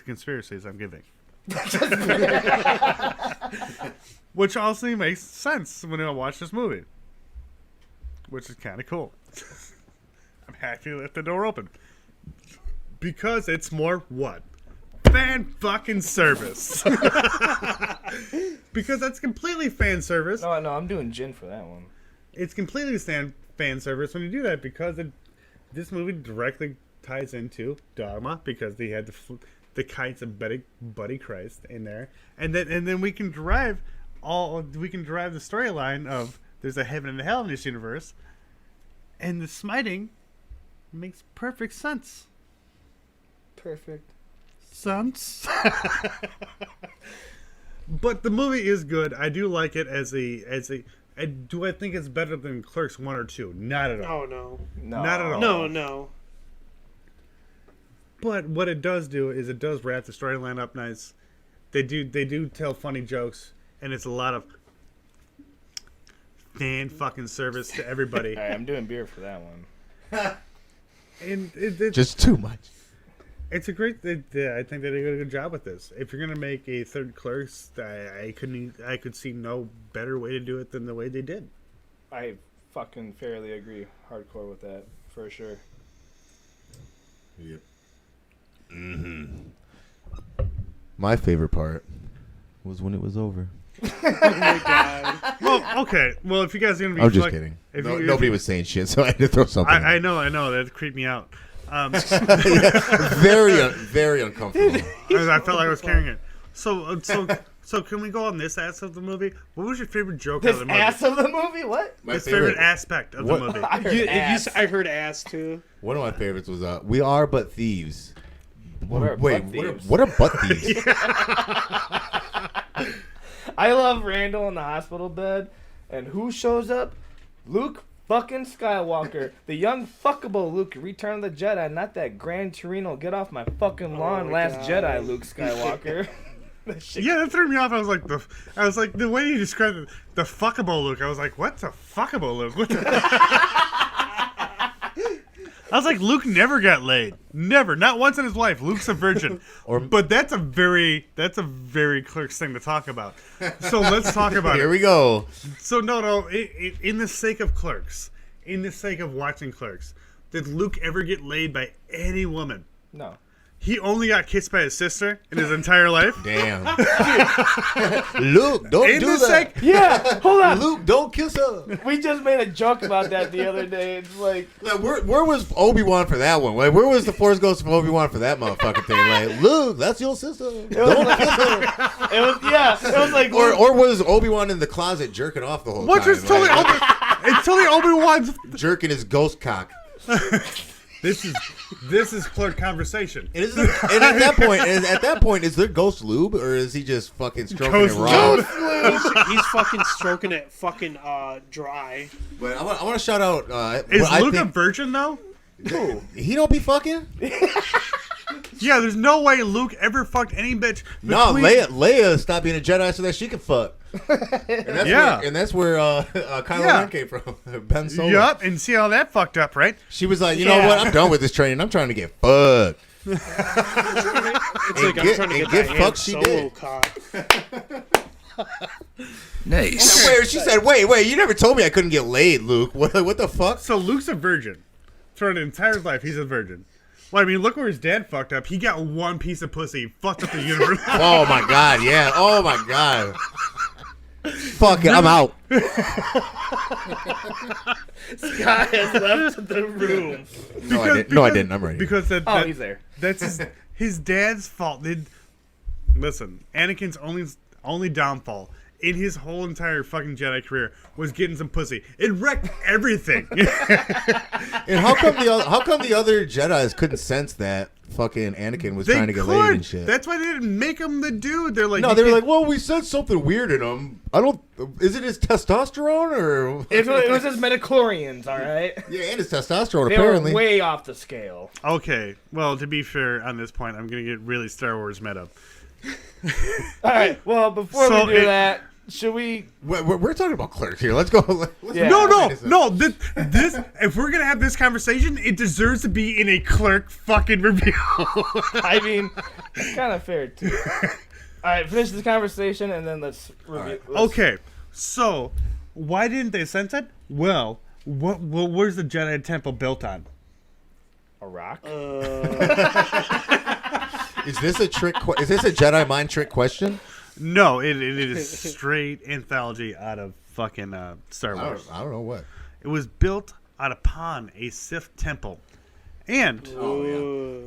conspiracies I'm giving. Which also makes sense when I watch this movie. Which is kind of cool. I'm happy to let the door open. Because it's more what? Fan fucking service. Because that's completely fan service. No, I'm doing gin for that one. It's completely fan service when you do that because this movie directly ties into Dogma because they had the kites of Buddy Christ in there, and then we can derive the storyline of there's a heaven and a hell in this universe, and the smiting makes perfect sense. Perfect sense. But the movie is good. I do like it as a. Do I think it's better than Clerks 1 or 2? Not at all. Oh no. Not at all. No. But what it does do is it does wrap the storyline up nice. They do tell funny jokes, and it's a lot of fan fucking service to everybody. All right, I'm doing beer for that one. And it's just too much. It's a great. I think they did a good job with this. If you're gonna make a third Clerks, I could see no better way to do it than the way they did. I fucking fairly agree, hardcore with that for sure. Yep. My favorite part was when it was over. Oh my god. Well, okay. Well, if you guys are gonna be, I'm just kidding. Nobody was saying shit, so I had to throw something. I know. That creeped me out. Very uncomfortable. I felt like I was carrying it. So can we go on this ass of the movie? What was your favorite joke out of the movie? Ass of the movie? What? This favorite aspect of the movie. I heard ass too. One of my favorites was "We are but thieves." What are butt thieves? I love Randall in the hospital bed, and who shows up? Luke fucking Skywalker, the young fuckable Luke, Return of the Jedi, not that Gran Torino, get off my fucking lawn, Last Jedi, Luke Skywalker. Yeah, that threw me off. I was like the way you described it, the fuckable Luke. I was like, what's a fuckable Luke? What the I was like, Luke never got laid. Never. Not once in his life. Luke's a virgin. But that's a very Clerks thing to talk about. So let's talk about it. Here we go. So no. In the sake of Clerks, in the sake of watching Clerks, did Luke ever get laid by any woman? No. He only got kissed by his sister in his entire life. Damn. Luke, don't do that. Yeah, hold on. Luke, don't kiss her. We just made a joke about that the other day. It's like, where was Obi-Wan for that one? Like, where was the Force Ghost of Obi-Wan for that motherfucking thing? Like, Luke, that's your sister. Don't kiss her. It was like, or was Obi-Wan in the closet jerking off the whole Which time? is totally it's totally Obi-Wan's jerking his ghost cock. This is Clerk conversation. And at that point, is there ghost lube or is he just fucking stroking it raw? He's fucking stroking it fucking dry. But I want to shout out. Is Luke a virgin though? No, he don't be fucking. Yeah, there's no way Luke ever fucked any bitch. No, Leia stopped being a Jedi so that she could fuck. And that's where Kylo Ren came from. Ben Solo. Yup, and see how that fucked up, right? She was like, you know what? I'm done with this training. I'm trying to get fucked. It's like I'm trying to get that Han Solo cock. Nice. Wait, she said, wait, you never told me I couldn't get laid, Luke. What the fuck? So Luke's a virgin. For an entire life, he's a virgin. Well, I mean, look where his dad fucked up. He got one piece of pussy, fucked up the universe. Oh my god, yeah. Oh my god. Fuck it, I'm out. Scott has left the room. No, I didn't. I'm ready. Because He's there. That's his dad's fault. Listen, Anakin's only downfall in his whole entire fucking Jedi career was getting some pussy. It wrecked everything. And how come the other Jedis couldn't sense that fucking Anakin was trying to get laid and shit? That's why they didn't make him the dude. They're like, no, they were like, well, we said something weird in him. Is it his testosterone or? It was his midichlorians, all right? Yeah, and his testosterone, they apparently. Were way off the scale. Okay, well, to be fair on this point, I'm going to get really Star Wars meta. All right, well, before we do that, should we? We're talking about Clerks here. Let's go. No. This if we're gonna have this conversation, it deserves to be in a Clerk fucking review. I mean, it's kind of fair too. All right, finish this conversation and then let's review. Right. Okay, so why didn't they sense it? Well, where's the Jedi Temple built on? A rock. Is this a trick? Is this a Jedi mind trick question? No, it is straight anthology out of fucking Star Wars. I don't know what. It was built upon a Sith temple. And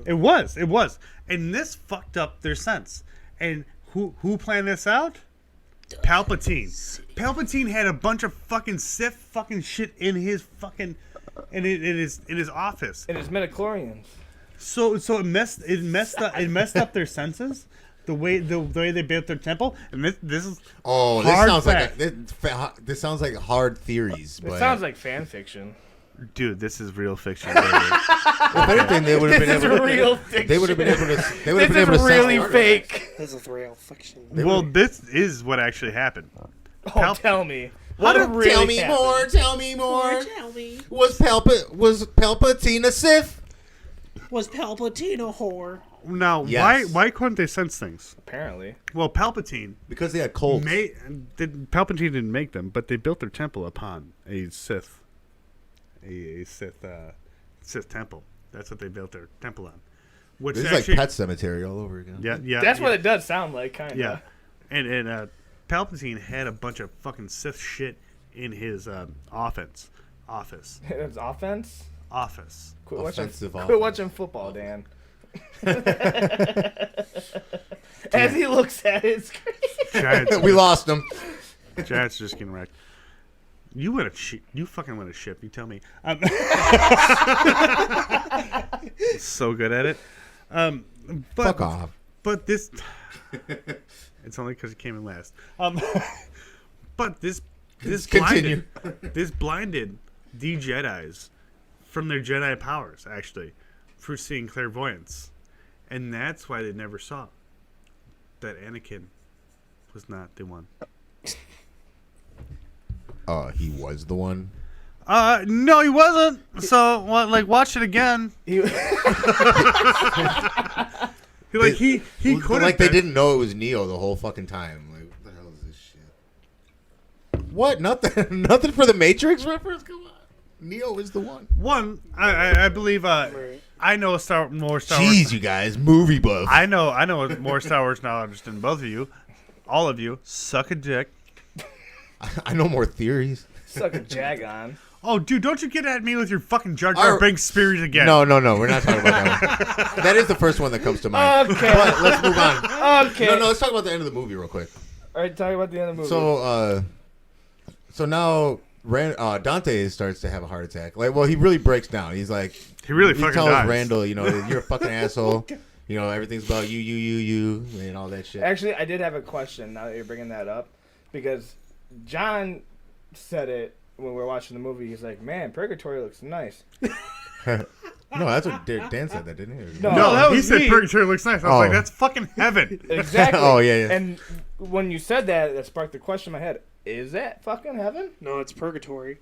it was. And this fucked up their sense. And who planned this out? Palpatine. Palpatine had a bunch of fucking Sith fucking shit in his fucking in his office. In his midichlorians. So it messed up their senses. The way they built their temple, and this is this sounds like hard theories. It sounds like fan fiction. Dude, this is real fiction. If anything, they would have been able to. Real fiction. They would have been able to. They would have been able to. Really fake. This is real fiction. Well, this is what actually happened. Tell me. Tell me more. Tell me more. Was Palpatine a Sith? Was Palpatine a whore? Now, yes. why couldn't they sense things? Apparently. Well, Palpatine... Because they had cults. Palpatine didn't make them, but they built their temple upon a Sith. A Sith temple. That's what they built their temple on. Which is like Pet Cemetery all over again. Yeah. That's what it does sound like, kind of. Yeah. And Palpatine had a bunch of fucking Sith shit in his office. His offense? Office. Quit watching football, Dan. As he looks at his screen. We lost him. Giants just getting wrecked. You fucking win a ship. You tell me. So good at it. Fuck off. But this, it's only because it came in last. But this blinded the Jedis from their Jedi powers, actually, for seeing clairvoyance. And that's why they never saw that Anakin was not the one. He was the one? No, he wasn't. So, watch it again. He could have. They didn't know it was Neo the whole fucking time. Like, what the hell is this shit? What? Nothing for the Matrix reference? Come on. Neo is the one. I believe. I know more Star Wars. Jeez, you guys, movie buff. I know more Star Wars knowledge than both of you. All of you suck a dick. I know more theories. Suck a jagon. Oh, dude, don't you get at me with your fucking Jar Jar Binks theories again. No, we're not talking about that one. That is the first one that comes to mind. Okay. But let's move on. Okay. No, let's talk about the end of the movie real quick. All right, talk about the end of the movie. So now Dante starts to have a heart attack. He really breaks down. He's like... He tells dies. Randall, you're a fucking asshole. Everything's about you, and all that shit. Actually, I did have a question now that you're bringing that up. Because John said it when we were watching the movie. He's like, man, Purgatory looks nice. No, that's what Dan said that, didn't he? No, he said Purgatory looks nice. I was like, that's fucking heaven. Exactly. Oh, yeah. And when you said that, that sparked the question in my head. Is that fucking heaven? No, it's Purgatory.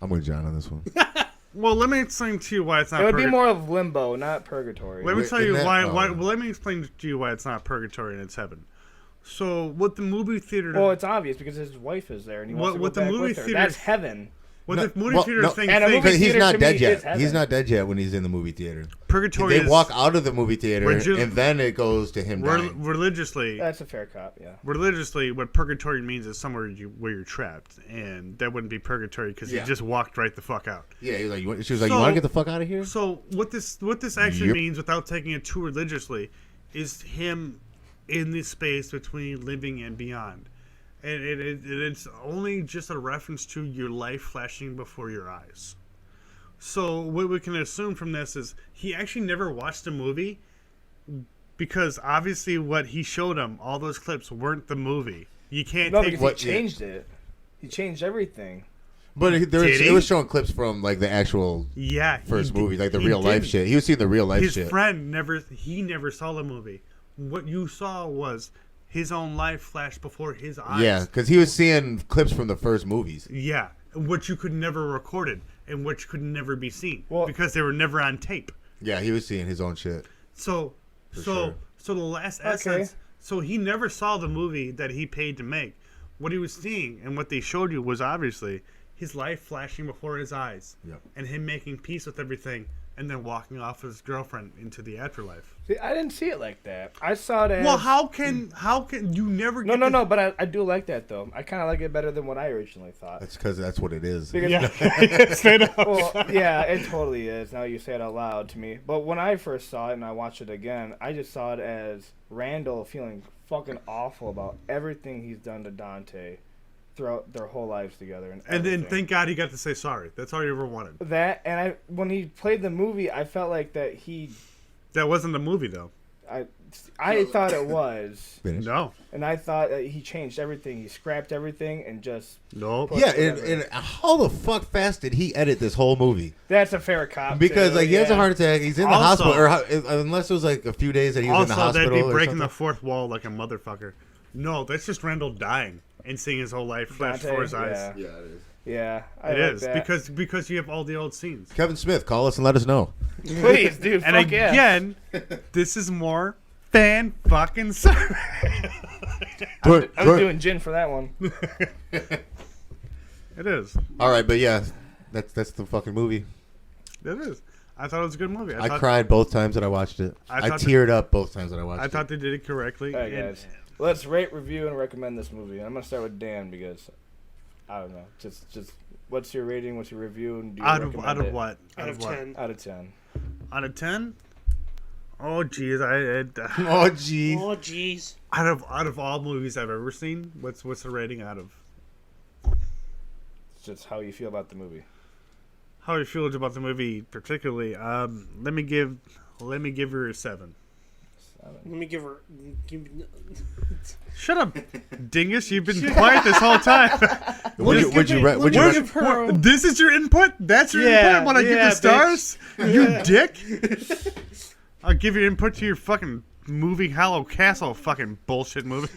I'm with John on this one. Well, let me explain to you why it's not. It would be more of limbo, not purgatory. Let me tell you why. Let me explain to you why it's not purgatory and it's heaven. So, what the movie theater? Well, it's obvious because his wife is there and he wants to go back with her. That's heaven. Well, No, the movie well, theater no, thing. and a movie Because he's theater not to dead me yet. is heaven. He's not dead yet when he's in the movie theater. Purgatory They is walk out of the movie theater, Regi- and then it goes to him dying. religiously. That's a fair cop, yeah. Religiously, what purgatory means is somewhere where you're trapped, and that wouldn't be purgatory because Yeah. he just walked right the fuck out. Yeah, he was like, she was like, "You want to get the fuck out of here?" So what this actually Yep. means, without taking it too religiously, is him in the space between living and beyond, and it's only just a reference to your life flashing before your eyes. So what we can assume from this is he actually never watched the movie, because obviously what he showed him, all those clips, weren't the movie. You can't No, take because he changed it. He changed everything. But Did he? it was showing clips from like the actual first movie, like the he real life didn't. shit. He was seeing the real life His shit. friend never saw the movie. What you saw was his own life flash before his eyes. Yeah, because he was seeing clips from the first movies. Yeah, which you could never recorded and which could never be seen Well, because they were never on tape. Yeah, he was seeing his own shit. So sure. the last essence. So he never saw the movie that he paid to make. What he was seeing and what they showed you was obviously his life flashing before his eyes, Yep. and him making peace with everything, and then walking off with his girlfriend into the afterlife. See, I didn't see it like that. I saw it as... Well, how can you never? No, get no, the- no, but I do like that, though. I kind of like it better than what I originally thought. That's because that's what it is. Because, Yeah, straight up. Well, yeah, it totally is. Now you say it out loud to me. But when I first saw it and I watched it again, I just saw it as Randall feeling fucking awful about everything he's done to Dante throughout their whole lives together. And And then everything. thank God he got to say sorry. That's all he ever wanted. That, and when he played the movie, I felt like that That wasn't the movie though. I thought it was. Finish. No. And I thought that he changed everything. He scrapped everything and just... Nope. put Yeah, whatever. and how the fuck fast did he edit this whole movie? That's a fair cop. Because too, like he has a yeah. heart attack, he's in the Also- hospital, or unless it was like a few days that he was in the Also, hospital. they'd be or breaking the something. fourth wall like a motherfucker. No, that's just Randall dying and seeing his whole life flash Dante, before his eyes. yeah. Yeah, it is. Yeah, I It like is that. because you have all the old scenes. Kevin Smith, call us and let us know. Please, dude. And fuck yeah. again, this is more fan fucking service. I was doing gin for that one. It is. All right, but yeah, that's the fucking movie. It is. I thought it was a good movie. I thought, cried both times that I watched it. I I thought teared up both times that I watched I it. thought they did it correctly. All right, and- guys. Let's rate, review, and recommend this movie. I'm gonna start with Dan because I don't know. Just what's your rating? What's your review? And do you out of recommend it? what? Out of what? 10. Out of 10. Out of 10? Oh jeez, Oh gee. Oh, jeez. out of all movies I've ever seen, what's the rating out of? It's just how you feel about the movie. How you feel about the movie particularly? Let me give her a 7. Let me give her. Shut up, Dingus! You've been quiet this whole time. Would you give her. This is your input? That's your Yeah, input when I give yeah, you stars? You dick! I'll give your input to your fucking movie Hollow Castle fucking bullshit movie.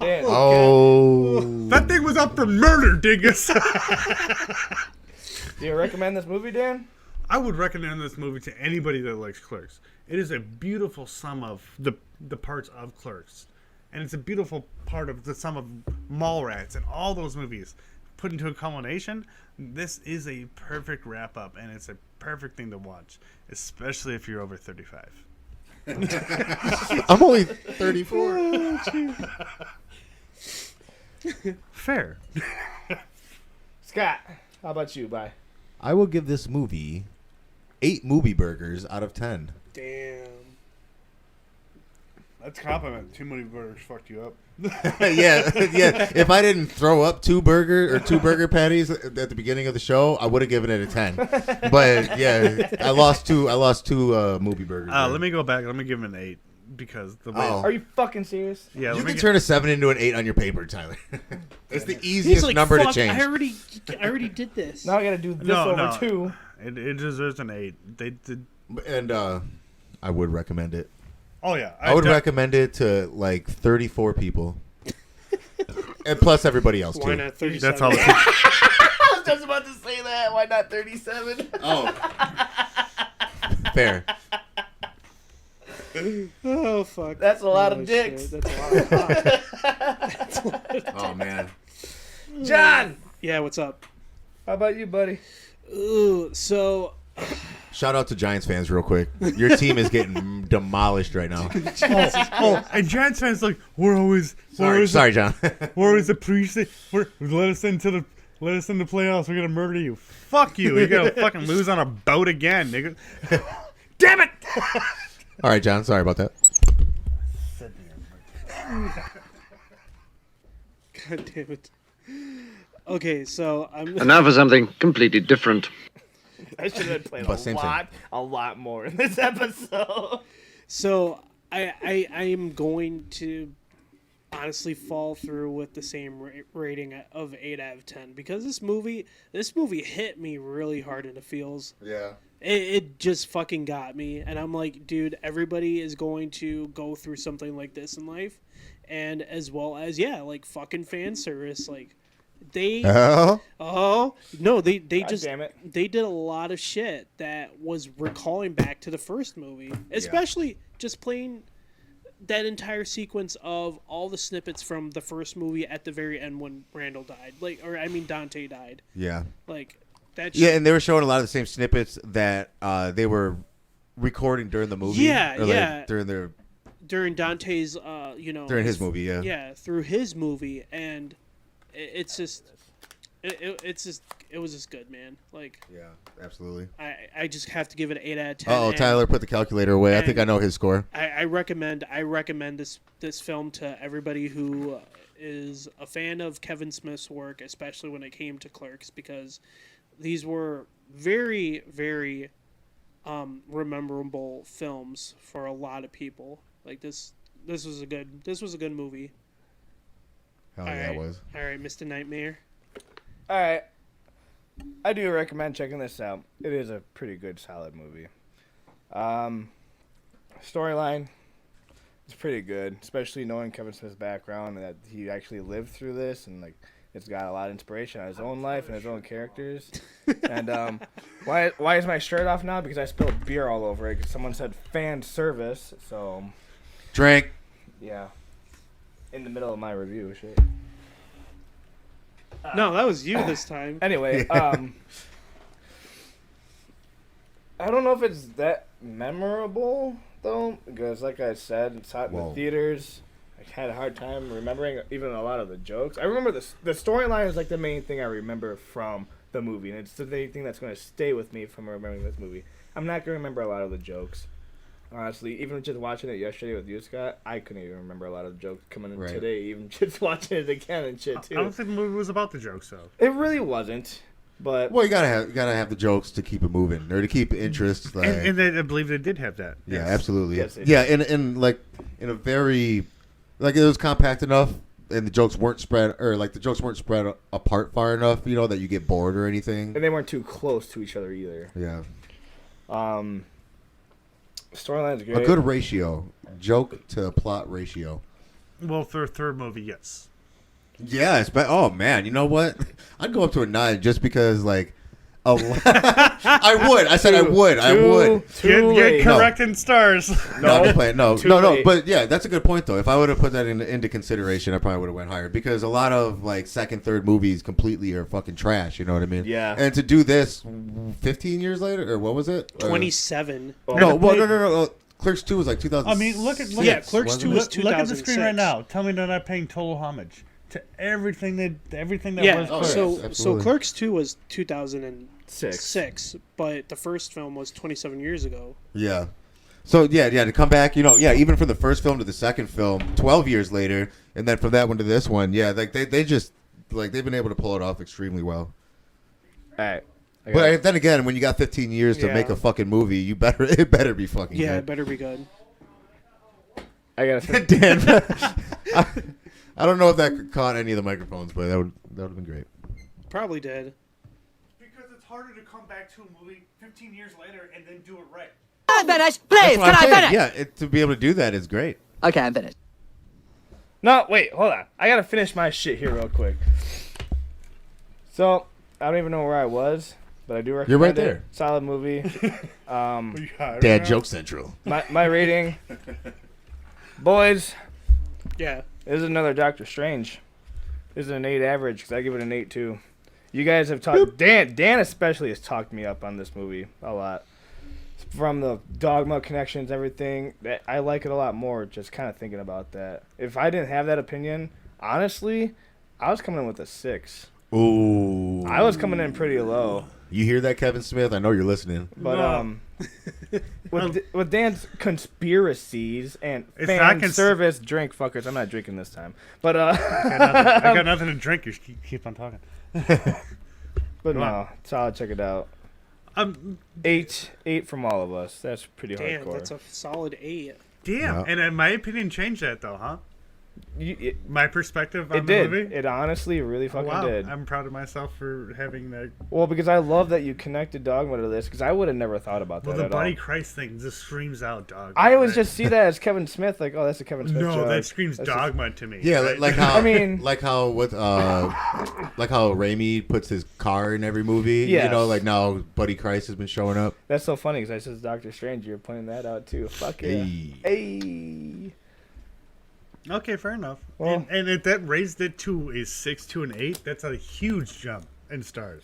Dan, Oh. That thing was up for murder, Dingus! do you recommend this movie, Dan? I would recommend this movie to anybody that likes Clerks. It is a beautiful sum of the parts of Clerks. And it's a beautiful part of the sum of Mallrats and all those movies put into a culmination. This is a perfect wrap up, and it's a perfect thing to watch, especially if you're over 35. I'm only 34. Fair. Scott, how about you? Bye. I will give this movie 8 movie burgers out of 10. Damn. That's a compliment. Too many burgers fucked you up. yeah. If I didn't throw up 2 burger patties at the beginning of the show, I would have given it a 10. But yeah, I lost two movie burgers. Let me go back. Let me give him an 8 because the way. Are you fucking serious? Yeah, You let me can turn a 7 into an 8 on your paper, Tyler. It's the He's easiest like, number fuck, to change. I already did this. Now I gotta do this over 2. It deserves an 8. They did. And I would recommend it. Oh yeah, I would recommend it to like 34 people, and plus everybody else Why too. not 37? That's all. I was just about to say that. Why not 37? Oh, fair. Oh, fuck. That's a lot Holy of dicks. shit, That's a lot of cock. Oh man. John! Yeah, what's up? How about you, buddy? Ooh, so Shout out to Giants fans real quick. Your team is getting demolished right now. And Giants fans like Sorry, John. Where is the precinct? Let us into the playoffs. We're gonna murder you. Fuck you. You're gonna fucking lose on a boat again, nigga. Damn it! All right, John. Sorry about that. God damn it. Okay, so I'm. And now for something completely different. I should have played But same thing. a lot more in this episode. So I am going to honestly fall through with the same rating of 8 out of 10 because this movie hit me really hard in the feels. Yeah. It just fucking got me, and I'm like, dude, everybody is going to go through something like this in life, and as well as like fucking fan service, like. They Oh? No, they God just damn it. they did a lot of shit that was recalling back to the first movie, especially just playing that entire sequence of all the snippets from the first movie at the very end when Randall died, Dante died. Yeah. Like that. Yeah, and they were showing a lot of the same snippets that they were recording during the movie. Yeah, or yeah. During Dante's, during his movie, yeah. Yeah, through his movie, and it was just good, man. Like, yeah, absolutely. I just have to give it an 8 out of 10. Oh, Tyler put the calculator away. I think I know his score. I recommend this film to everybody who is a fan of Kevin Smith's work, especially when it came to Clerks, because these were very, very memorable films for a lot of people. Like this was a good movie. Hell yeah, it was. All right, Mr. Nightmare. All right. I do recommend checking this out. It is a pretty good, solid movie. Storyline is pretty good, especially knowing Kevin Smith's background and that he actually lived through this, and like it's got a lot of inspiration on his own life and his own characters. And why is my shirt off now? Because I spilled beer all over it. Because someone said fan service, so Drink. yeah. In the middle of my review, shit. No, that was you this time. Anyway, I don't know if it's that memorable though, because like I said, it's hot in the theaters. I had a hard time remembering even a lot of the jokes. I remember the storyline is like the main thing I remember from the movie, and it's the main thing that's going to stay with me from remembering this movie. I'm not going to remember a lot of the jokes. Honestly, even just watching it yesterday with you, Scott, I couldn't even remember a lot of the jokes coming in today, even just watching it again and shit, too. I don't think the movie was about the jokes, though. It really wasn't, but... Well, you gotta have the jokes to keep it moving, or to keep interest. Like, and I believe they did have that. Yeah, Yes. absolutely. Yes, Yeah, and like, in a very... Like, it was compact enough, and the jokes weren't spread apart far enough, that you get bored or anything. And they weren't too close to each other, either. Yeah. Storyline's great. A good ratio. Joke to plot ratio. Well, for a third movie, yes. Yeah, oh man, you know what? I'd go up to a 9 just because, like, I would. I said I would. I would. Get correct in stars. No, I'm just playing. No. But yeah, that's a good point though. If I would have put that into consideration, I probably would have went higher because a lot of like second, third movies completely are fucking trash. You know what I mean? Yeah. And to do this 15 years later, or what was it? 27. No. Clerks 2 was like 2000. I mean, look at Clerks 2 was 2006. Look at the screen right now. Tell me they're not paying total homage to everything that was Clerks. So Clerks 2 was 2006, but the first film was 27 years ago. Yeah. So yeah, to come back, even from the first film to the second film, 12 years later, and then from that one to this one, yeah, like they just like they've been able to pull it off extremely well. All right. But then again, when you got 15 years to make a fucking movie, it better be fucking good. Yeah, it better be good. I gotta Dan, I don't know if that caught any of the microphones, but that would have been great. Probably did. Because it's harder to come back to a movie 15 years later and then do it right. Can I finish? Please, can I finish? Yeah, to be able to do that is great. Okay, I'm finished. No, wait, hold on. I gotta finish my shit here real quick. So, I don't even know where I was, but I do recommend You're right it. there. Solid movie. Dad Joke Central. My rating. Boys. Yeah. This is another Doctor Strange. This is an 8 average because I give it an 8 too. You guys have talked. Dan especially has talked me up on this movie a lot. From the dogma connections, everything. I like it a lot more. Just kind of thinking about that. If I didn't have that opinion, honestly, I was coming in with a 6. Ooh. I was coming in pretty low. You hear that, Kevin Smith? I know you're listening. But with Dan's conspiracies and fan service drink fuckers, I'm not drinking this time. But I got nothing to drink. You keep on talking. But no, solid. Check it out. 8 from all of us. That's pretty hardcore. Damn, that's a solid 8. Damn, Yeah. and in my opinion, changed that though, huh? My perspective on the did. movie? It honestly really fucking did. I'm proud of myself for having that. Well, because I love that you connected Dogma to this, because I would have never thought about that Well, the at Buddy all. Christ thing just screams out Dogma. I always just see that as Kevin Smith, like, oh, that's a Kevin Smith joke. No, that screams That's Dogma to me. Yeah, right? like how I mean, like how Raimi puts his car in every movie. Yes. You know, like now Buddy Christ has been showing up. That's so funny, because I said Doctor Strange, you're pointing that out, too. Fuck yeah. Hey. Okay, fair enough. Well- and if that raised it to a 6 to an 8, that's a huge jump in stars.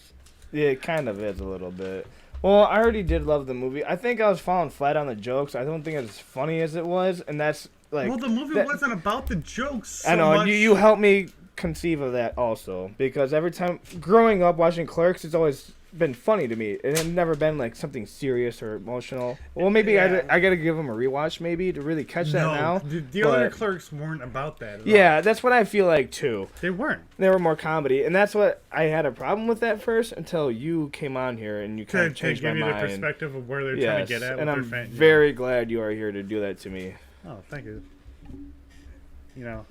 Yeah, it kind of is a little bit. Well, I already did love the movie. I think I was falling flat on the jokes. I don't think it's as funny as it was, and that's like. Well, the movie that- wasn't about the jokes. So I know much. you helped me conceive of that also, because every time growing up watching Clerks, it's always been funny to me. It had never been like something serious or emotional. Well, maybe Yeah. I got to give them a rewatch maybe to really catch that now. The but- other Clerks weren't about that. At Yeah, all. that's what I feel like too. They weren't. They were more comedy, and that's what I had a problem with at first until you came on here and you kind To of changed my give you the mind. perspective of where they're trying to get at. And with I'm their fan. very glad you are here to do that to me. Oh, thank you. You know.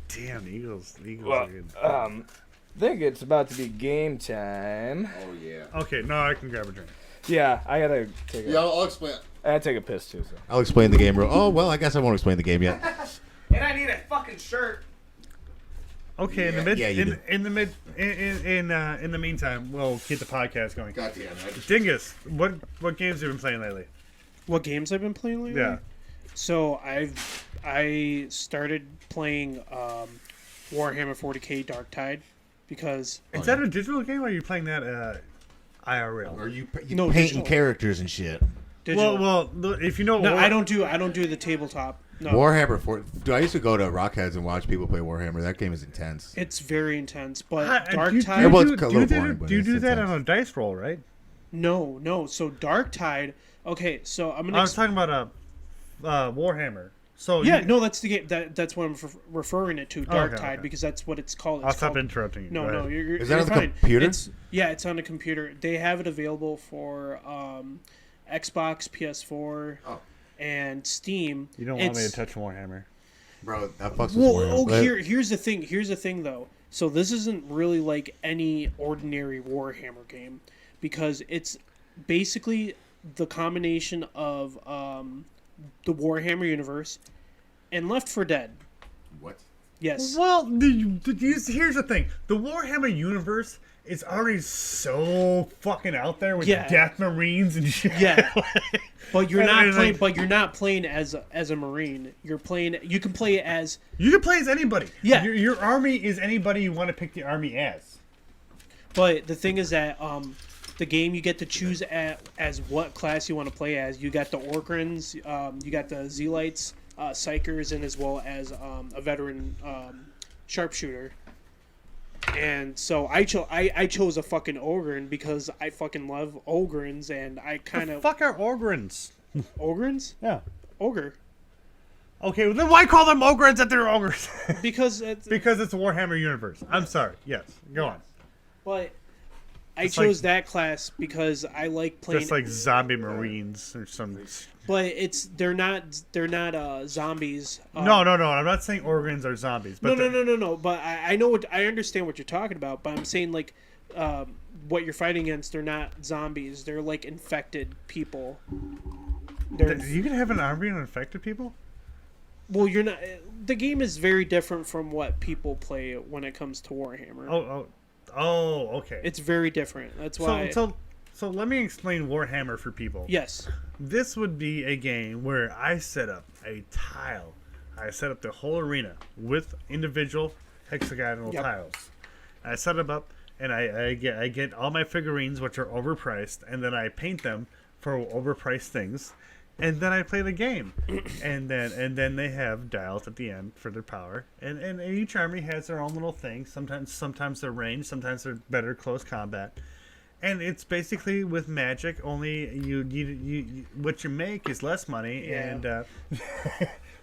Damn, the Eagles. The Eagles Well, are good. I think it's about to be game time. Oh yeah. Okay, no, I can grab a drink. Yeah, I gotta take a. Yeah, I'll explain. I gotta take a piss too. So. I'll explain the game. Oh well, I guess I won't explain the game yet. And I need a fucking shirt. Okay, in the meantime, we'll keep the podcast going. God damn it. Dingus, what games have you been playing lately? What games I've been playing lately? Yeah. So I started playing Warhammer 40k Dark Tide because Is that a digital game, or are you playing that IRL? Are you No, painting digital. characters and shit? digital. Well, if you know, No, I don't do the tabletop. No. Warhammer 4. Dude, I used to go to Rockheads and watch people play Warhammer. That game is intense. It's very intense, but Do Dark you Tide. Well, it's a little boring, but do you it's do that intense. on a dice roll, right? No. So Dark Tide. Okay, so I'm gonna. I was talking about Warhammer. So Yeah, you, no, that's the game. That's what I'm referring it to, Dark Okay, Tide, okay. because that's what it's called. I'll It's stop called- interrupting you. No, Go no, ahead. you're Is that you're on the fine. computer? It's on the computer. They have it available for Xbox, PS4, and Steam. You don't want me to touch Warhammer. Bro, that fucks with Well, Warhammer. here's the thing. Here's the thing, though. So this isn't really like any ordinary Warhammer game, because it's basically the combination of the Warhammer universe and Left 4 Dead. What? Yes. Well, here's the thing: the Warhammer universe is already so fucking out there with Yeah. Death Marines and shit. Yeah. But you're And not it's playing. like- But you're not playing as a Marine. You're playing. You can play as. You can play as anybody. Yeah. Your army is anybody you want to pick the army as. But the thing is that the game you get to choose as what class you want to play as. You got the Orkrins, you got the Zealots, Psychers, and as well as a veteran sharpshooter. And so I chose a fucking Ogryn because I fucking love Ogrins, and I kind of Fuck our Ogrins. Ogrins. Yeah. Ogre. Okay, well then why call them Ogrins if they're ogres? Because it's Because it's a Warhammer universe. I'm sorry. Yes. Go on. But I It's chose like- that class because I like playing. Just like zombie Marines or some. But they're not zombies. No. I'm not saying Ogrins are zombies. But No. But I know I understand what you're talking about. But I'm saying like what you're fighting against. They're not zombies. They're like infected people. You can have an army of infected people. Well, you're not. The game is very different from what people play when it comes to Warhammer. Oh, okay. It's very different. That's why. So let me explain Warhammer for people. Yes. This would be a game where I set up a tile. I set up the whole arena with individual hexagonal Yep. tiles. I set them up, and I get all my figurines, which are overpriced, and then I paint them for overpriced things, and then I play the game, and then they have dials at the end for their power, and each army has their own little thing. Sometimes they're ranged, sometimes they're better close combat. And it's basically with Magic, only you what you make is less money, and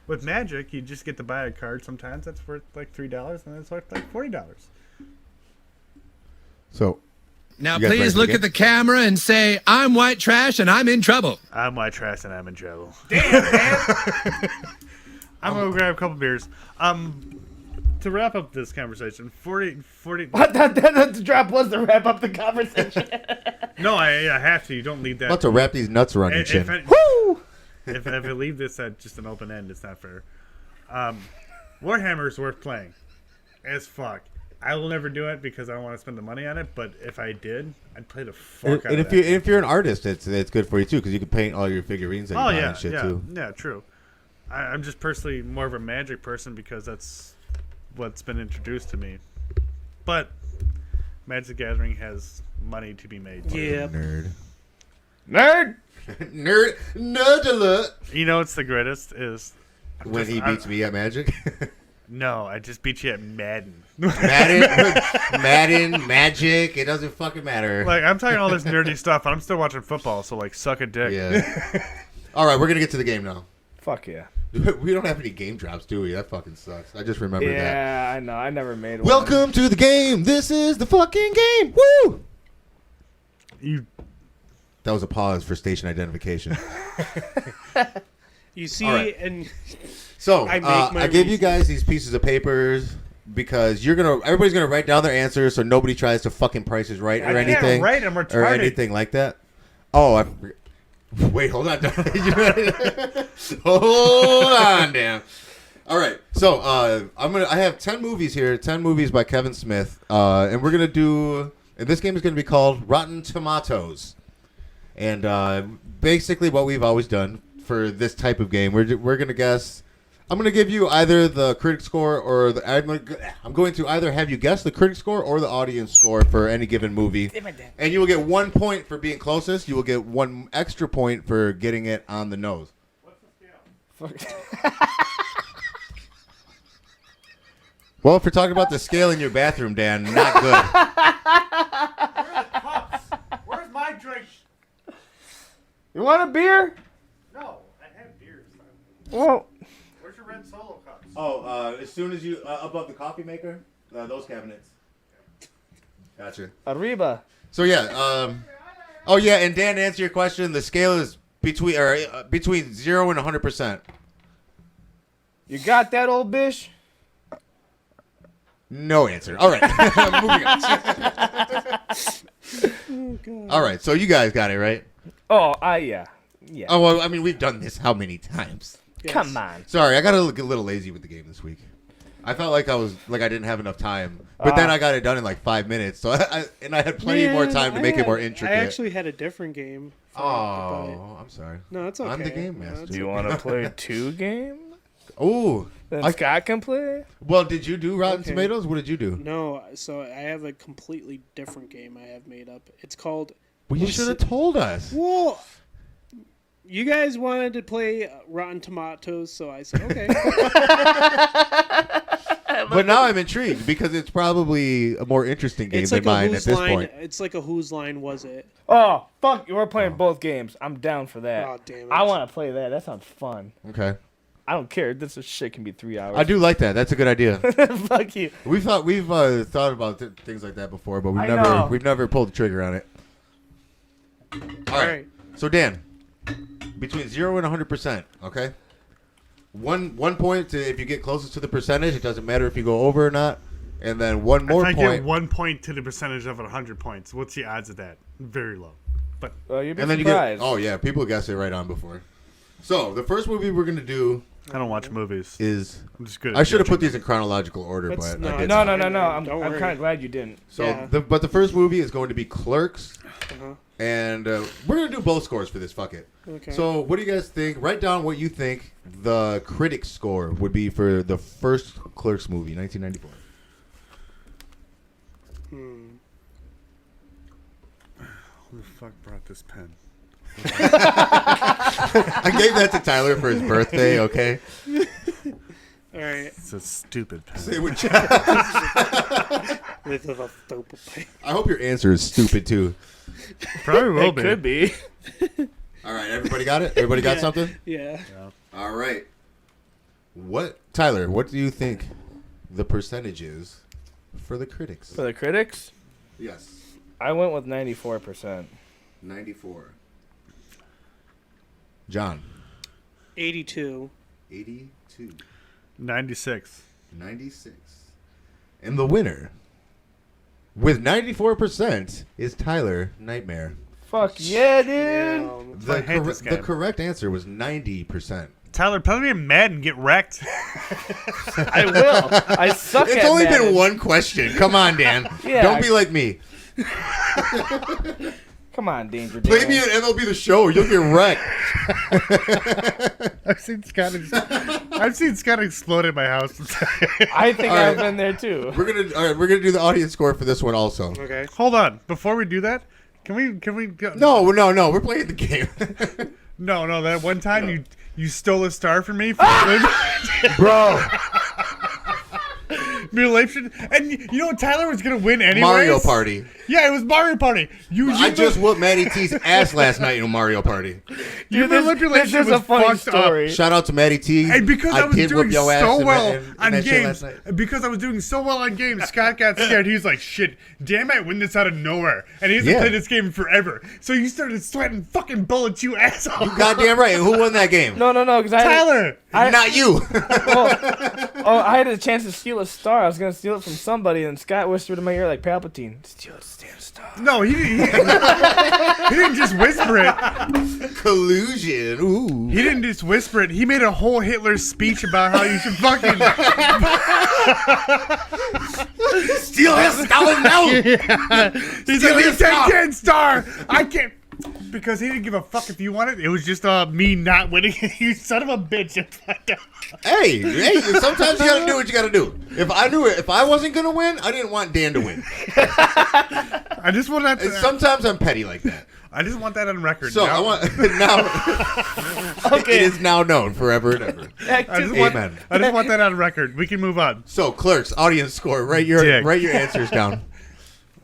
with Magic, you just get to buy a card. Sometimes that's worth like $3, and it's worth like $40. So, now please look at the camera and say, "I'm white trash and I'm in trouble." I'm white trash and I'm in trouble. Damn, man! I'm gonna grab a couple beers. To wrap up this conversation, 40 The drop was to wrap up the conversation. No, I have to. You don't leave that. About to wrap these nuts around your chin. If I leave this at just an open end, it's not fair. Warhammer is worth playing as fuck. I will never do it because I don't want to spend the money on it. But if I did, I'd play the fuck out of it. If you're an artist, it's good for you too because you can paint all your figurines and and shit too. Yeah, true. I'm just personally more of a Magic person because that's what's been introduced to me. But Magic the Gathering has money to be made. Yeah. Nerd alert. You know what's the greatest is when he beats me at Magic. No, I just beat you at Madden. Madden, Magic, it doesn't fucking matter. Like, I'm talking all this nerdy stuff, and I'm still watching football, so, like, suck a dick. Yeah. All right, we're going to get to the game now. Fuck yeah. We don't have any game drops, do we? That fucking sucks. I just remembered that. Yeah, I know. I never made one. Welcome to the game. This is the fucking game. Woo! That was a pause for station identification. You see, right. and so I gave you guys these pieces of papers because everybody's gonna write down their answers, so nobody tries to fucking Price is Right or anything. Can't write, I'm retarded. Or anything like that. Oh, wait, hold on. Hold on, damn. All right, so I have 10 movies here, 10 movies by Kevin Smith, and we're gonna do. And this game is gonna be called Rotten Tomatoes, and basically what we've always done for this type of game, we're gonna guess. I'm gonna give you either the critic score or I'm going to either have you guess the critic score or the audience score for any given movie, and you will get 1 point for being closest. You will get 1 extra point for getting it on the nose. What's the scale? Well, if we're talking about the scale in your bathroom, Dan, not good. Where's the cups? Where's my drink? You want a beer? No, I have beers. Well, where's your red Solo cups? Oh, as soon as you above the coffee maker, those cabinets. Gotcha. Arriba. So yeah, oh yeah, and Dan, to answer your question, the scale is between 0 and 100%. You got that, old bish? No answer. All right, moving on. All right, so you guys got it right. Oh, yeah. Oh well, I mean, we've done this how many times? Yes. Come on. Sorry, I got a little lazy with the game this week. I felt like I didn't have enough time, but then I got it done in like 5 minutes. So I had plenty more time to make it more intricate. I actually had a different game. I'm sorry. No, it's okay. I'm the game master. Do you want to play 2 games? Oh, Scott can play. Well, did you do Rotten Tomatoes? What did you do? No, so I have a completely different game I have made up. It's called. Well, you should have told us. Well, you guys wanted to play Rotten Tomatoes, so I said okay. But now I'm intrigued because it's probably a more interesting game than mine at this point. It's like a Whose Line Was It? Oh, fuck. We're playing both games. I'm down for that. Oh, damn it. I want to play that. That sounds fun. Okay. I don't care. This shit can be 3 hours. I do like that. That's a good idea. Fuck you. We've thought about things like that before, but we've never pulled the trigger on it. All right. So Dan, between 0 and 100%. Okay. One point if you get closest to the percentage. It doesn't matter if you go over or not. And then one more point. If I get 1 point to the percentage of 100 points, what's the odds of that? Very low. But you'd be and then surprised. you get. Oh yeah, people guessed it right on before. So the first movie we're gonna do. I don't watch movies. I'm just good. I should have put these in chronological order, but no. I didn't. No. I'm kind of glad you didn't. So, but the first movie is going to be Clerks, and we're gonna do both scores for this. Fuck it. Okay. So, what do you guys think? Write down what you think the critic score would be for the first Clerks movie, 1994. Who the fuck brought this pen? I gave that to Tyler for his birthday, okay? All right. It's a stupid pen. Say what I hope your answer is stupid, too. Probably will It could be. All right, everybody got it? Everybody got something? Yeah. All right. Tyler, what do you think the percentage is for the critics? For the critics? Yes. I went with 94%. 94. John. 82. 82. 96. 96. And the winner, with 94%, is Tyler Nightmare. Fuck yeah, dude. The correct answer was 90%. Tyler, play me in Madden and get wrecked. I will. I suck at It's only Madden. been one question. Come on, Dan. Yeah. Don't be like me. Come on, Danger Dan. Play me in MLB The Show or you'll get wrecked. I've seen Scott explode in my house. I think All I've right. been there too. We're gonna do the audience score for this one also. Okay. Hold on. Before we do that, can we go? No, we're playing the game. No, that one time you stole a star from me. Bro. Mutilation. And you know what? Tyler was going to win anyways. Mario Party. Yeah, it was Mario Party. I just whooped Maddie T's ass last night in Mario Party. Your manipulation this is was a funny fucked story. up. Shout out to Maddie T. And because I was did doing whoop your ass so in well in on that shit last games, night. because I was doing so well on games, Scott got scared. He was like, "Shit, Dan might win this out of nowhere," and he hasn't Yeah. played this game forever. So you started sweating fucking bullets, you asshole. You goddamn right. Who won that game? No, because Tyler. Not you. I had a chance to steal a star. I was gonna steal it from somebody, and Scott whispered in my ear like Palpatine, "Steal the damn star." No, he didn't just whisper it. Collusion. Ooh. He didn't just whisper it. He made a whole Hitler speech about how you should fucking Steal his star now. Yeah. He's like, "You take 10 star. I can't." Because he didn't give a fuck if you won it. It was just me not winning. You son of a bitch. Hey, sometimes you gotta do what you gotta do. If I wasn't gonna win, I didn't want Dan to win. I just want that. And sometimes I'm petty like that. I just want that on record. So now. I want now. Okay. It is now known forever and ever. I just want that on record. We can move on. So Clerks, audience score. Write your answers down.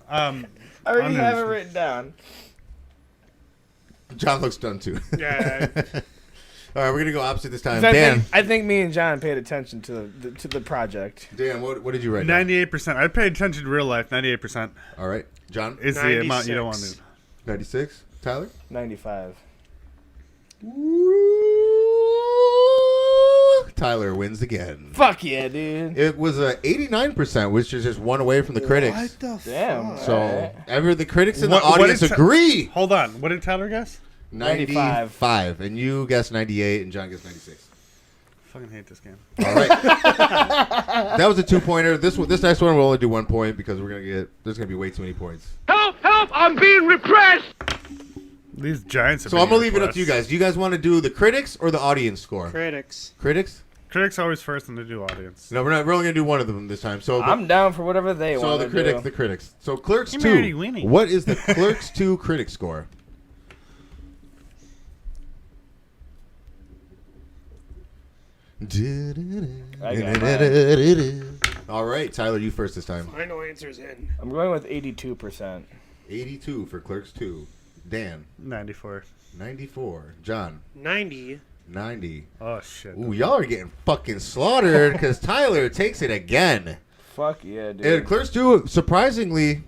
I already have it written down. John looks done too. Yeah. All right, we're gonna go opposite this time. I think me and John paid attention to the project. Dan, what did you write? 98%. I paid attention to real life. 98%. All right, John. Is the amount you don't want to. 96. Tyler. 95. Tyler wins again. Fuck yeah, dude. It was 89%, which is just one away from the critics. What the Damn. fuck? So the critics in the audience agree. Hold on. What did Tyler guess? 95. And you guessed 98, and John guessed 96. I fucking hate this game. All right. That was a 2-pointer. This next one we'll only do 1 point because there's gonna be way too many points. Help! I'm being repressed! These giants are So I'm gonna leave it up to you guys. Do you guys want to do the critics or the audience score? Critics. Critics? Critics always first and they do audience. No, we're only gonna do one of them this time. So I'm down for whatever they want. So the critics. So Clerks 2. What is the Clerks 2 critic score? All right, Tyler, you first this time. Final answer's in. I'm going with 82%. 82 for Clerks 2. Dan. 94. 94. John. 90. 90. Oh, shit. Ooh, y'all are getting fucking slaughtered because Tyler takes it again. Fuck yeah, dude. And Clerks 2, surprisingly,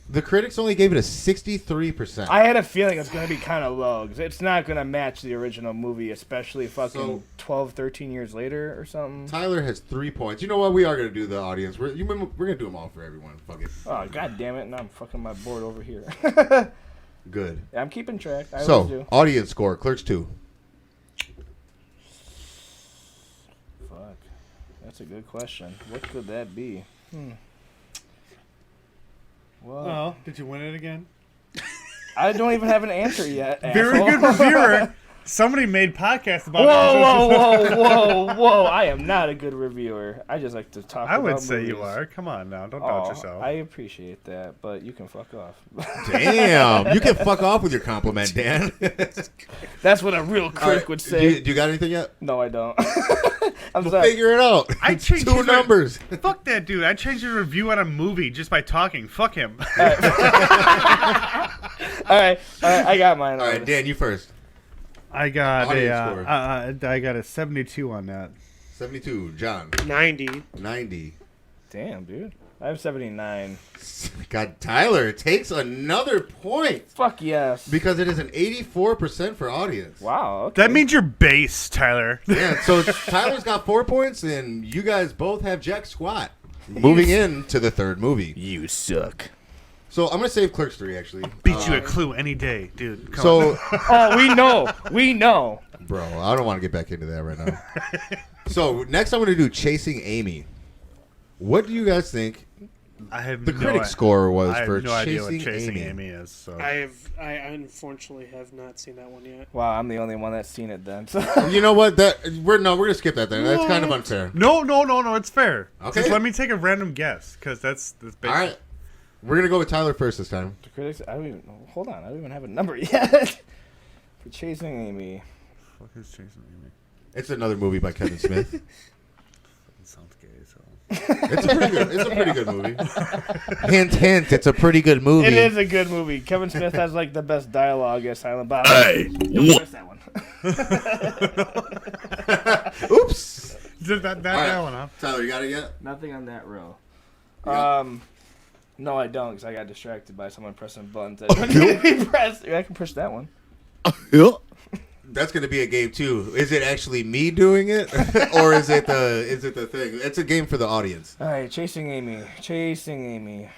the critics only gave it a 63%. I had a feeling it's going to be kind of low because it's not going to match the original movie, especially fucking 12, 13 years later or something. Tyler has 3 points. You know what? We are going to do the audience. We're going to do them all for everyone. Fuck it. Oh, god damn it. Now I'm fucking my board over here. Good. Yeah, I'm keeping track. I always do. Audience score, Clerks 2. Fuck. That's a good question. What could that be? Well, did you win it again? I don't even have an answer yet. Very asshole. good reviewer. Somebody made podcasts about Whoa. I am not a good reviewer. I just like to talk about I would say movies. you are. Come on now. Don't doubt yourself. I appreciate that, but you can fuck off. Damn. You can fuck off with your compliment, Dan. That's what a real critic would say. Do you got anything yet? No, I don't. I'm We'll sorry. figure it out. I changed Two numbers. Fuck that dude. I changed a review on a movie just by talking. Fuck him. All right. I got mine. All right, Dan, you first. I got Audience score. I got a 72 on that. 72. John. 90. 90. Damn, dude. I have 79. God, Tyler takes another point. Fuck yes. Because it is an 84% for audience. Wow. Okay. That means you're base, Tyler. Yeah, so Tyler's got 4 points, and you guys both have jack squat. Moving into the third movie. You suck. So I'm going to save Clerks 3, actually. Beat you a Clue any day, dude. Come So, on. Oh, we know. We know. bro, I don't want to get back into that right now. So next I'm going to do Chasing Amy. What do you guys think? I have the critic score was I have for no idea what Chasing Chasing Amy. Amy is. So I unfortunately have not seen that one yet. Wow, I'm the only one that's seen it then. You know what? We're gonna skip that then. That's kind of unfair. No, it's fair. Okay. Just let me take a random guess, because that's basic. All right. We're gonna go with Tyler first this time. The critics. I don't even. Hold on. I don't even have a number yet. For Chasing Amy. What is Chasing Amy? It's another movie by Kevin Smith. It sounds gay, so. It's a pretty good movie. Hint, hint. It's a pretty good movie. It is a good movie. Kevin Smith has like the best dialogue as Silent Bob. Hey, don't press that one. Oops. That one, huh? Tyler, you got it yet? Nothing on that row. Yeah. No, I don't, because I got distracted by someone pressing buttons that didn't be pressed. I can push that one. That's gonna be a game too. Is it actually me doing it, or is it the thing? It's a game for the audience. All right, Chasing Amy. Chasing Amy.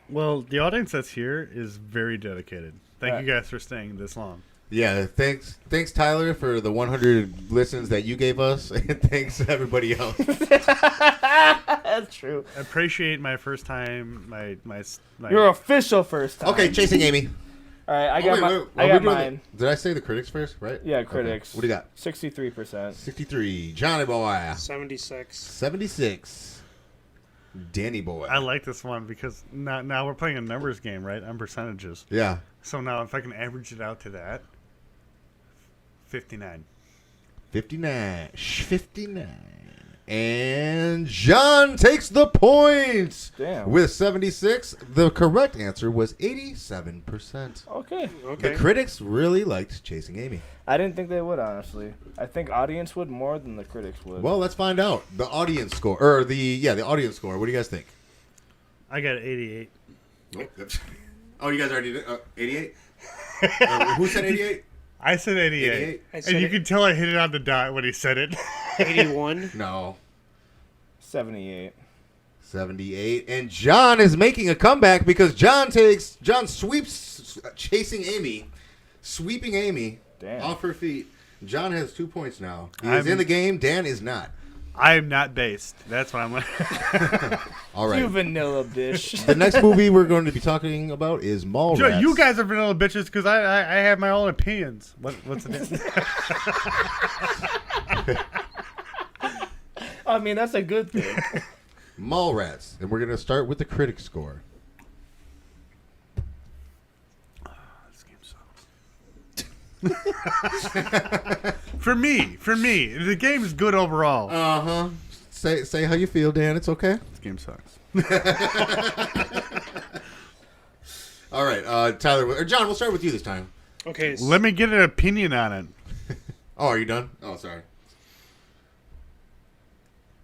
Well, the audience that's here is very dedicated. Thank you guys for staying this long. Yeah, thanks Tyler for the 100 listens that you gave us, and thanks everybody else. That's true. I appreciate my first time. My Your official first time. Okay, Chasing Amy. All right, I got mine. Did I say the critics first? Right? Yeah, critics. Okay. What do you got? 63%. 63. Johnny boy. 76. 76. Danny boy. I like this one because now we're playing a numbers game, right? On percentages. Yeah. So now if I can average it out to that, 59. 59. And John takes the points. Damn. With 76. The correct answer was 87%. Okay. The critics really liked Chasing Amy. I didn't think they would, honestly. I think audience would more than the critics would. Well, let's find out. The audience score. Or the audience score. What do you guys think? I got 88. Oh, you guys already did? 88? Who said 88? I said 88. And you can tell I hit it on the dot when he said it. 81? No. 78. 78. And John is making a comeback because John sweeps Chasing Amy, sweeping Amy off her feet. John has 2 points now. He is in the game. Dan is not. I am not based. That's why I'm like. All right. You vanilla bitch. The next movie we're going to be talking about is Mallrats. You guys are vanilla bitches because I have my own opinions. What's the difference? I mean, that's a good thing. Mallrats. And we're going to start with the critic score. This game sucks. For me, the game is good overall. Uh-huh. Say how you feel, Dan. It's okay. This game sucks. All right, Tyler or John, we'll start with you this time. Okay. Let me get an opinion on it. Oh, are you done? Oh, sorry.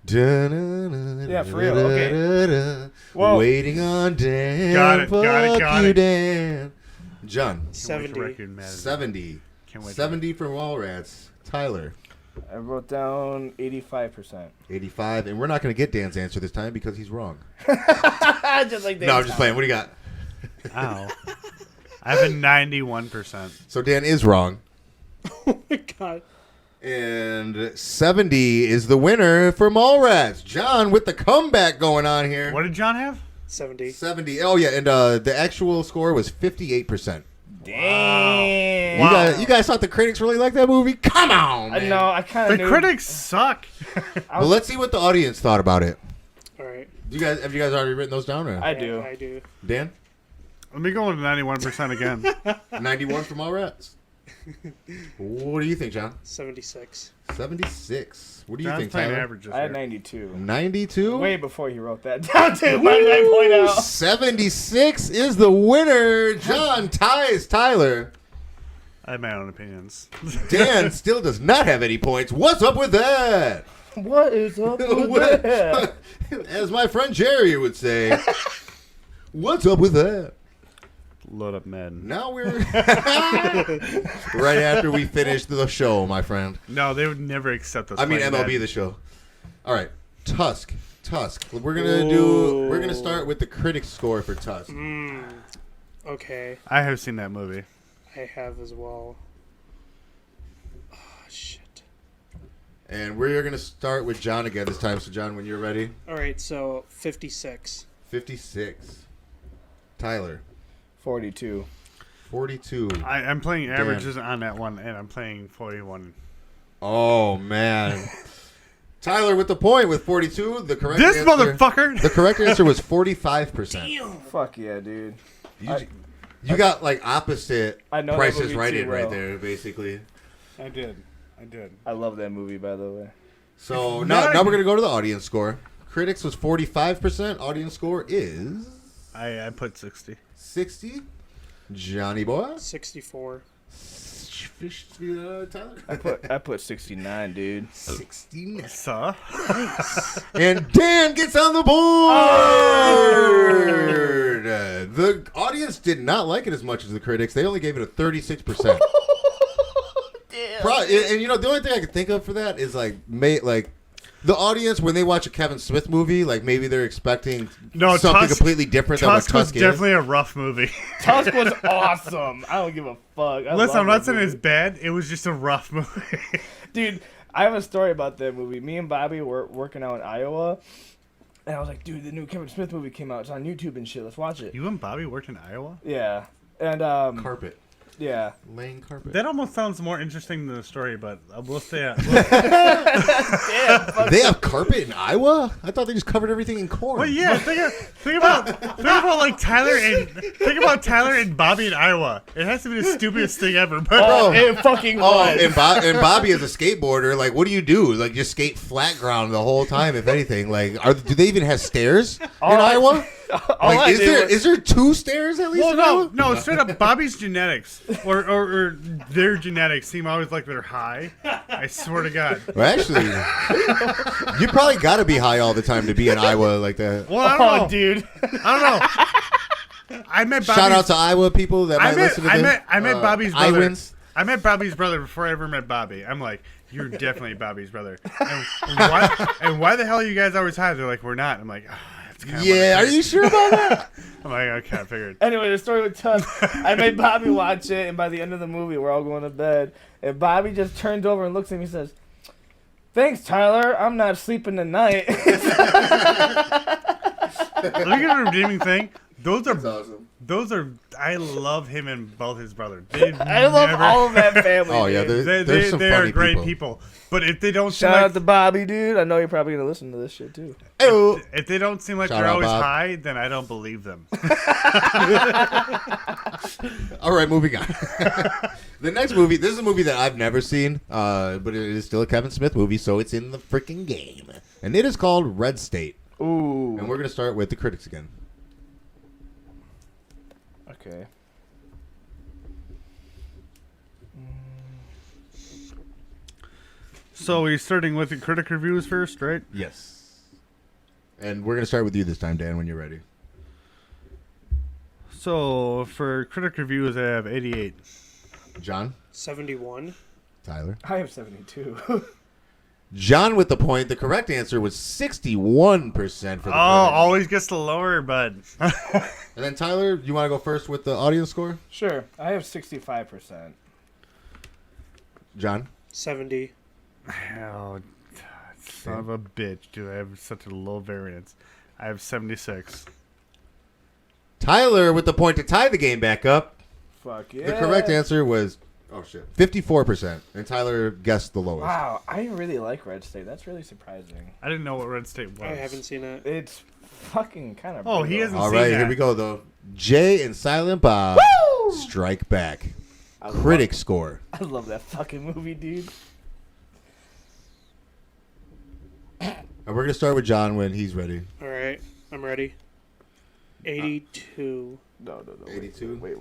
Yeah, for real. Okay. Whoa. Waiting on Dan. Got it. Fuck you, Dan. John. 70. 70. 70 for Mallrats. Tyler. I wrote down 85%. 85. And we're not going to get Dan's answer this time because he's wrong. Just like No, I'm just playing. What do you got? Ow. I have a 91%. So Dan is wrong. Oh my god. And 70 is the winner for Mallrats. John with the comeback going on here. What did John have? 70. 70. Oh, yeah. And the actual score was 58%. Damn. You guys thought the critics really liked that movie? Come on, man. No, I kind of The critics suck. Well, let's see what the audience thought about it. All right. Have you guys already written those down? Or? I do. I do. Dan? Let me go with 91% again. 91 from all rats. What do you think, John? 76. 76. What do you John's think, playing Tyler? averages I had here. 92. 92? Way before he wrote that down, too. Why did I point out? 76 is the winner. John ties Tyler. I have my own opinions. Dan still does not have any points. What's up with that? What is up with that? As my friend Jerry would say, what's up with that? Load up men. Now we're right after we finish the show, my friend. No, they would never accept us. I mean playing MLB men. the show. All right, Tusk. We're gonna start with the critics score for Tusk. Okay. I have seen that movie. I have as well. Oh, shit. And we're gonna start with John again this time. So John, when you're ready. All right, so 56. 56. Tyler. 42. 42. I'm playing averages on that one, and I'm playing 41. Oh man. Tyler with the point with 42. The correct This answer, motherfucker. The correct answer was 45%. Damn. Fuck yeah, dude. You got like opposite I know that prices movie right too in well. right there, basically. I did. I love that movie, by the way. So now we're gonna go to the audience score. Critics was 45%. Audience score is I put 60. 60. Johnny boy. 64. Tyler. I put 69, dude. 69. So? And Dan gets on the board. The audience did not like it as much as the critics. They only gave it a 36%. And you know, the only thing I can think of for that is like the audience when they watch a Kevin Smith movie, like maybe they're expecting something completely different than what Tusk was Tusk is. definitely a rough movie. Tusk was awesome. I don't give a fuck. Listen, I'm not saying it's bad. It was just a rough movie. Dude, I have a story about that movie. Me and Bobby were working out in Iowa, and I was like, dude, the new Kevin Smith movie came out. It's on YouTube and shit. Let's watch it. You and Bobby worked in Iowa? Yeah. And carpet. Yeah. Laying carpet. That almost sounds more interesting than the story, but we'll stay at. They have carpet in Iowa? I thought they just covered everything in corn. Well, yeah. Think about like Tyler and Bobby in Iowa. It has to be the stupidest thing ever. But it fucking was. And Bobby is a skateboarder. Like, what do you do? Like, just skate flat ground the whole time, if anything. Like, do they even have stairs in Iowa? Like, is there 2 stairs at least? Well, no, straight up. Bobby's genetics or their genetics seem always like they're high. I swear to God. Well, actually, you probably got to be high all the time to be in Iowa like that. Well, I don't know, dude. I don't know. I met Bobby's, Shout out to Iowa people that might listen to this. I met Bobby's brother. Iowans. I met Bobby's brother before I ever met Bobby. I'm like, you're definitely Bobby's brother. And why the hell are you guys always high? They're like, we're not. I'm like, yeah, are you sure about that? I'm like, okay, I figured. Anyway, the story with Tusk, I made Bobby watch it, and by the end of the movie, we're all going to bed, and Bobby just turns over and looks at me and says, "Thanks, Tyler. I'm not sleeping tonight." Look at the redeeming thing. Those are awesome. Those are. I love him and both his brothers. I love all of that family. Oh yeah, there's some they funny are great people. But if they don't shout out to Bobby, dude. I know you're probably gonna listen to this shit too. If they don't seem like Shout they're out, always Bob. high, then I don't believe them. All right, moving on. The next movie. This is a movie that I've never seen, but it is still a Kevin Smith movie, so it's in the freaking game, and it is called Red State. Ooh. And we're gonna start with the critics again. Okay. So we're starting with the critic reviews first, right? Yes. And we're gonna start with you this time, Dan, when you're ready. So for critic reviews, I have 88. John? 71. Tyler? I have 72. John with the point. The correct answer was 61% for the critics. Always gets the lower, bud. And then Tyler, you want to go first with the audience score? Sure. I have 65%. John? 70. Oh, son of a bitch, dude. I have such a low variance. I have 76. Tyler with the point to tie the game back up. Fuck yeah. The correct answer was 54%, and Tyler guessed the lowest. Wow, I really like Red State. That's really surprising. I didn't know what Red State was. I haven't seen it. It's fucking kind of. Oh, he hasn't All seen right, that. here we go though. Jay and Silent Bob strike back. Critic score. I love that fucking movie, dude. And we're gonna start with John when he's ready. All right, I'm ready. 82. No. 82. Wait.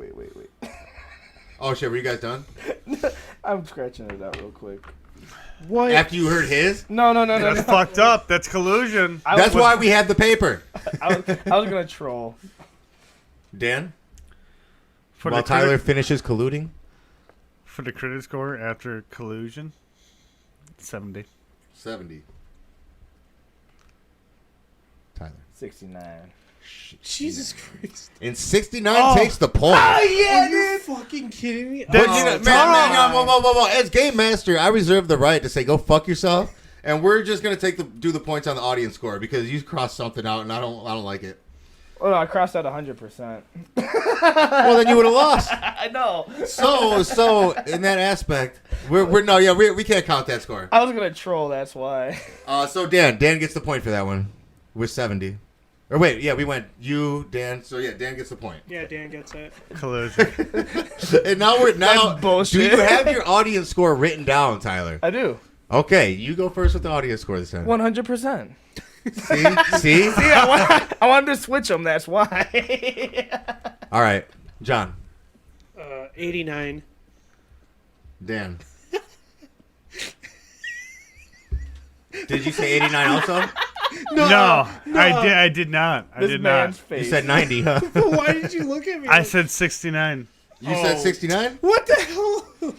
Oh shit, were you guys done? I'm scratching it out real quick. What? After you heard his? No. That's fucked up. That's collusion. That's why we have the paper. I was gonna troll. Dan? For While the Tyler critic- finishes colluding? For the critic score after collusion, 70. 70. Tyler. 69. Jesus Christ. And 69 takes the point. Oh, yeah, you fucking kidding me? But man, whoa. As game master, I reserve the right to say, go fuck yourself. And we're just going to do the points on the audience score because you crossed something out and I don't like it. Oh, no, I crossed out 100%. Well, then you would have lost. I know. So in that aspect, we can't count that score. I was gonna troll. That's why. So Dan gets the point for that one with 70. Or wait, yeah, we went you, Dan. So yeah, Dan gets the point. Yeah, Dan gets it. Collusion. And now That's bullshit. do you have your audience score written down, Tyler? I do. Okay, you go first with the audience score this time. 100%. See? I wanted to switch them. That's why. All right, John. 89. Dan. Did you say 89 also? No, I did not. I This did man's not. face. You said 90, huh? Why did you look at me? I said 69. You said 69? What the hell?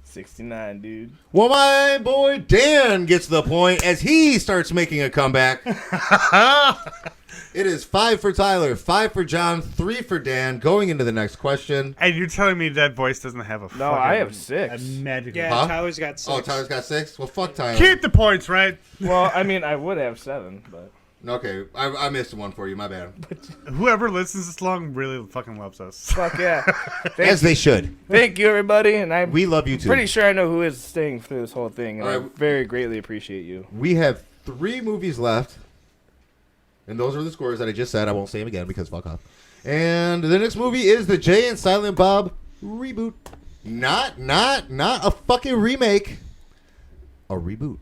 69, dude. Well, my boy Dan gets the point as he starts making a comeback. It is 5 for Tyler, 5 for John, 3 for Dan. Going into the next question. And you're telling me that voice doesn't have a No, I have 6. a magical. Yeah, Huh? Tyler's got 6. Oh, Tyler's got 6? Well, fuck Tyler. Keep the points, right? Well, I mean, I would have 7, but Okay, I missed one for you. My bad. Whoever listens this long really fucking loves us. fuck yeah. As they should. Thank you, everybody, and We love you too. pretty sure I know who is staying through this whole thing, and All I right. very greatly appreciate you. We have 3 movies left. And those are the scores that I just said. I won't say them again because fuck off. And the next movie is the Jay and Silent Bob reboot. Not a fucking remake. A reboot.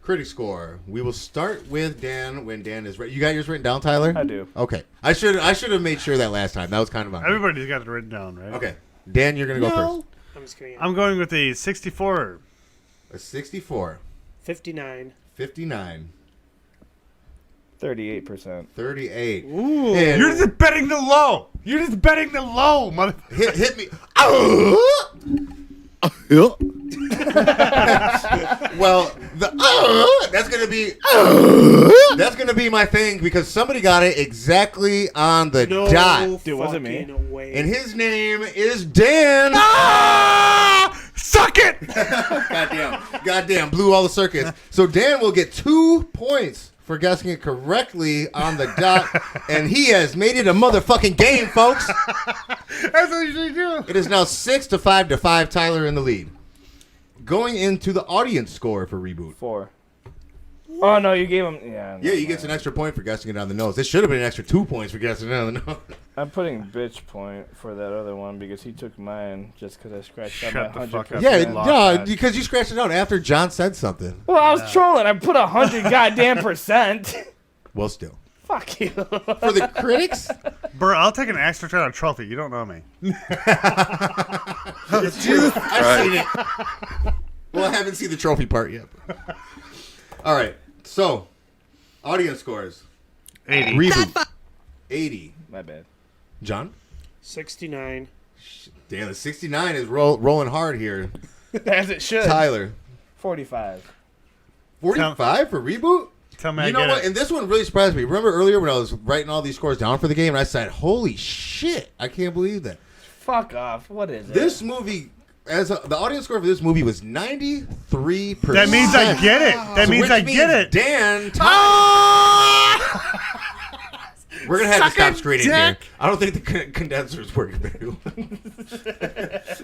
Critic score. We will start with Dan when Dan is ready. You got yours written down, Tyler? I do. Okay. I should have made sure that last time. That was kind of on me. Everybody's got it written down, right? Okay. Dan, you're going to go first. I'm just kidding. I'm going with the 64. A 64. 59. 59. 38%. 38. Ooh. And You're just betting the low. You're just betting the low, mother. hit me. Well, that's gonna be my thing because somebody got it exactly on the No dot. Dude, wasn't me. fucking way. And his name is Dan. Suck it! Goddamn, blew all the circuits. So Dan will get 2 points for guessing it correctly on the dot, and he has made it a motherfucking game, folks. That's what you should do. It is now 6 to 5. Tyler in the lead. Going into the audience score for reboot. 4. Oh, no, you gave him... Yeah, Yeah, he gets an extra point for guessing it on the nose. This should have been an extra 2 points for guessing it on the nose. I'm putting bitch point for that other one because he took mine just because I scratched out Shut my the fuck 100%. up. Yeah, lost no, that. because you scratched it out after John said something. Well, I was trolling. I put 100 goddamn percent. Well, still. Fuck you. For the critics? Bro, I'll take an extra try on trophy. You don't know me. I've seen it. Well, I haven't seen the trophy part yet. All right, so audience scores. 80. Reboot. 80. My bad. John? 69. Damn, the 69 is rolling hard here. As it should. Tyler? 45. 45 for reboot? Tell me You know what? And this one really surprised me. Remember earlier when I was writing all these scores down for the game, and I said, holy shit, I can't believe that. Fuck off. What is it? This movie, the audience score for this movie was 93%. That means I get it. That means I get it. Dan, We're gonna have to stop Suck a screening here. dick. I don't think the condenser's working very well.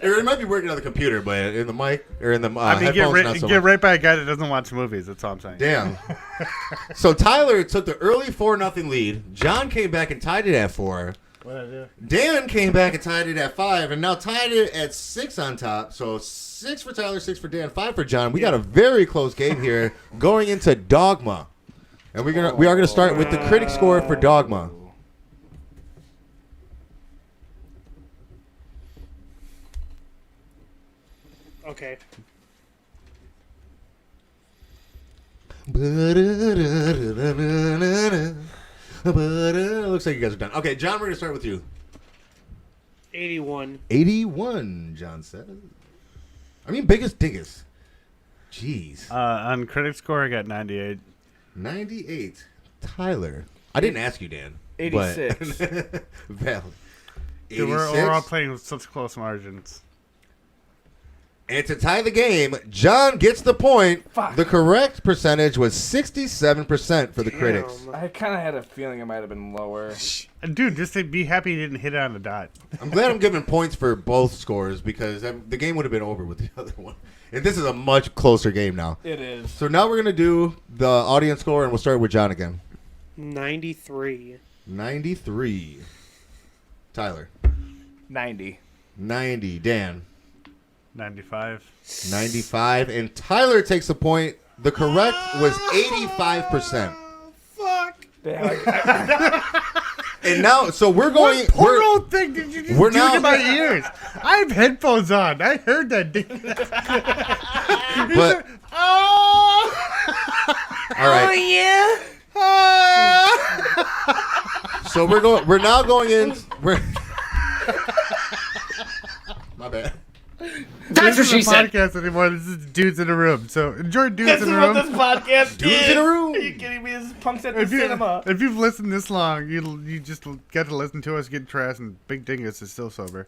It might be working on the computer, but in the mic or in the headphones, not so get much. right by a guy that doesn't watch movies. That's all I'm saying. Damn. So Tyler took the early 4-0 lead. John came back and tied it at 4. What'd I do? Dan came back and tied it at 5, and now tied it at 6 on top. So 6 for Tyler, 6 for Dan, 5 for John. We got a very close game here going into Dogma. And we are gonna start with the critic score for Dogma. Okay. Looks like you guys are done. Okay, John, we're gonna start with you. 81. 81, John says. I mean, biggest dingus. Jeez. On critic score, I got 98. 98. Tyler. I didn't ask you, Dan. 86. Valid. Dude, we're all playing with such close margins. And to tie the game, John gets the point. Fuck. The correct percentage was 67% for the critics. I kind of had a feeling it might have been lower. Dude, just to be happy you didn't hit it on the dot. I'm glad I'm giving points for both scores because the game would have been over with the other one. And this is a much closer game now. It is. So now we're going to do the audience score, and we'll start with John again. 93. 93. Tyler. 90. 90. Dan. 95. 95. And Tyler takes a point. The correct was 85%. Fuck. And now, so we're going. What poor old thing did you just we're do now- to my ears? I have headphones on. I heard that. But all right. So we're now going in. My bad. That's what she This isn't a said. podcast anymore. This is dudes in a room. So enjoy dudes This in is a what room. this podcast Dudes is. in a room. Are you kidding me? This is Punks at the If Cinema. you've listened this long, you just get to listen to us get trash, and Big Dingus is still sober.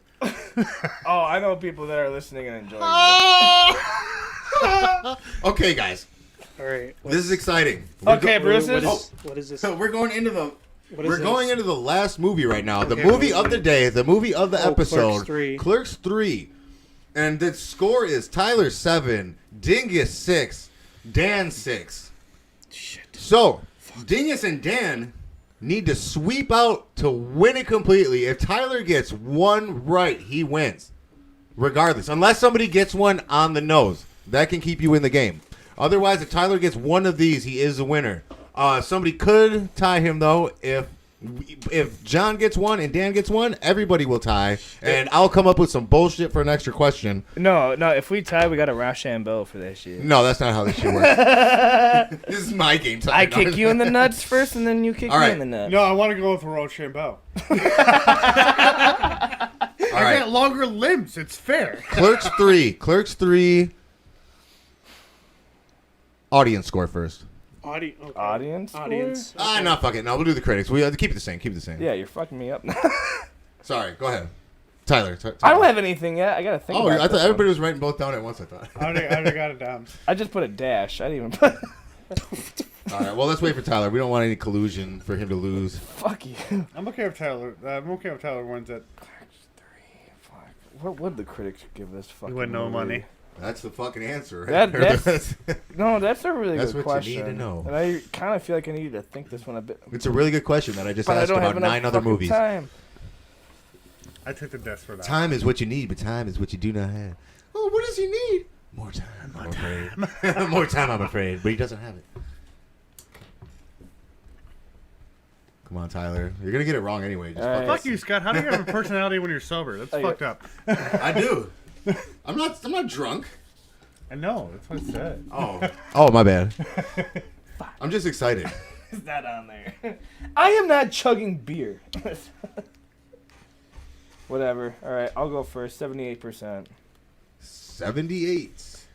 Oh, I know people that are listening and enjoying Okay, guys. All right. This is exciting. Okay, Bruce's. What is this? So we're going into the. What is We're this? going into the last movie right now. The Okay. movie of the day, the movie of the episode. Clerks 3. Clerks 3. And the score is Tyler 7, Dingus 6, Dan 6. Shit. So, Dingus and Dan need to sweep out to win it completely. If Tyler gets one right, he wins. Regardless. Unless somebody gets one on the nose. That can keep you in the game. Otherwise, if Tyler gets one of these, he is the winner. Somebody could tie him, though. If John gets one and Dan gets one, everybody will tie. And I'll come up with some bullshit for an extra question. No, if we tie, we got a Rochambeau for that shit. No, that's not how this shit works. This is my game time. I kick you in the nuts first, and then you kick All me right. in the nuts. No, I want to go with Rochambeau. All I right. got longer limbs. It's fair. Clerks 3. Clerks 3. Audience score first. Okay. Audience? Audience. No, fuck it. No, we'll do the critics. We keep it the same. Keep it the same. Yeah, you're fucking me up. Sorry. Go ahead. Tyler. I don't have anything yet. I gotta think about I thought this everybody one. was writing both down at once, I thought. I already got it down. I just put a dash. I didn't even put... All right, well, let's wait for Tyler. We don't want any collusion for him to lose. Fuck you. I'm okay with Tyler. Wins it. What would the critics give this fucking You win no movie? money. That's the fucking answer. Right? That's a really That's good what question. you need to know. And I kind of feel like I need to think this one a bit. It's a really good question that I just But I asked don't have about enough 9 other fucking movies. Time. I took the desk for that. Time is what you need, but time is what you do not have. Oh, what does he need? More time, I'm afraid. More time, I'm afraid. But he doesn't have it. Come on, Tyler. You're going to get it wrong anyway. Just Fuck you, Scott. How do you have a personality when you're sober? That's fucked up. I do. I'm not drunk. I know. That's what I said. Oh, my bad. I'm just excited. Is that on there? I am not chugging beer. Whatever. All right, I'll go first. 78%. 78.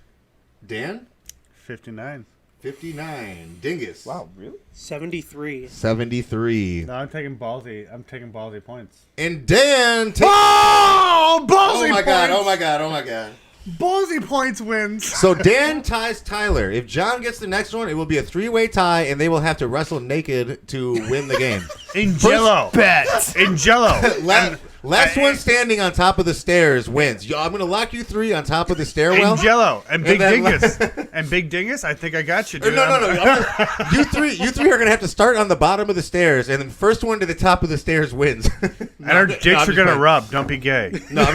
Dan? 59. 59. Dingus. Wow, really? 73. 73. No, I'm taking ballsy points. And Dan takes... Oh, ballsy Oh my god, points! oh my god, oh my god. Ballsy points wins. So Dan ties Tyler. If John gets the next one, it will be a 3-way tie, and they will have to wrestle naked to win the game. In Jello. Bet. In Jello. Last one standing on top of the stairs wins. I'm going to lock you 3 on top of the stairwell. And Jello. And Big then Dingus. And Big Dingus, I think I got you, dude. No. You three are going to have to start on the bottom of the stairs, and then first one to the top of the stairs wins. And our dicks are going to rub. Don't be gay. No,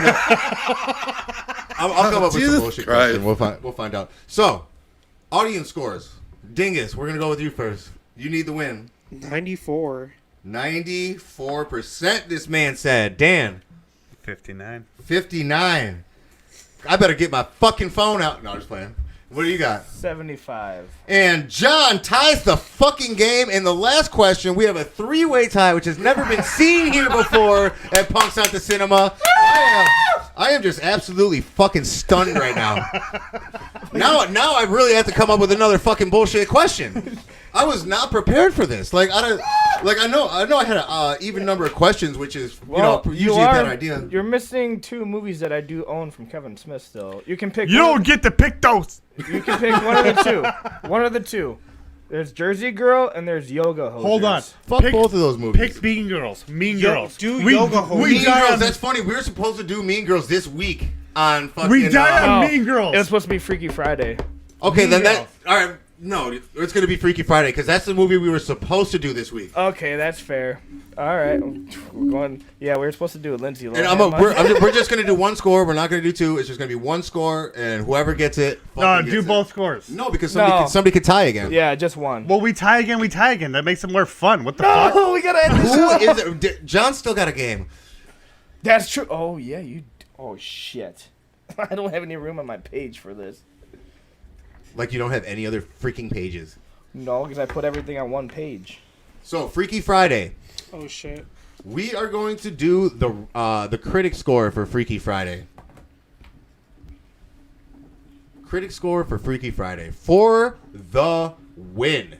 I'll come up with some bullshit question. We'll find out. So, audience scores. Dingus, we're going to go with you first. You need the win. 94. 94%, this man said. Dan. 59. 59. I better get my fucking phone out. No, I'm just playing. What do you got? 75. And John ties the fucking game. In the last question, we have a 3-way tie, which has never been seen here before at Punks at the Cinema. I am just absolutely fucking stunned right now. Now I really have to come up with another fucking bullshit question. I was not prepared for this. I know I had an even number of questions, which is usually a bad idea. You're missing 2 movies that I do own from Kevin Smith. Still, you can pick. You don't get to pick those. You can pick one of the 2. One of the 2. There's Jersey Girl and there's Yoga Hosers. Hold on. Fuck both of those movies. Pick Mean Girls. Mean Girls. Do Yoga Hosers. Mean Girls. That's funny. We were supposed to do Mean Girls this week on fucking. We died on Mean Girls. It was supposed to be Freaky Friday. Okay, Mean then Girls. all right. No, it's going to be Freaky Friday because that's the movie we were supposed to do this week. Okay, that's fair. All right, we're going. Yeah, we were supposed to do it, Lindsay. And we're just going to do 1 score. We're not going to do 2. It's just going to be 1 score, and whoever gets it. No, gets do it. both scores. No, because somebody could tie again. Yeah, just 1. Well, we tie again. That makes it more fun. What the fuck? No, we gotta end this. Who is it? John's still got a game. That's true. Oh yeah, you. Oh shit. I don't have any room on my page for this. Like you don't have any other freaking pages. No, because I put everything on 1 page. So Freaky Friday. Oh shit. We are going to do the critic score for Freaky Friday. Critic score for Freaky Friday for the win.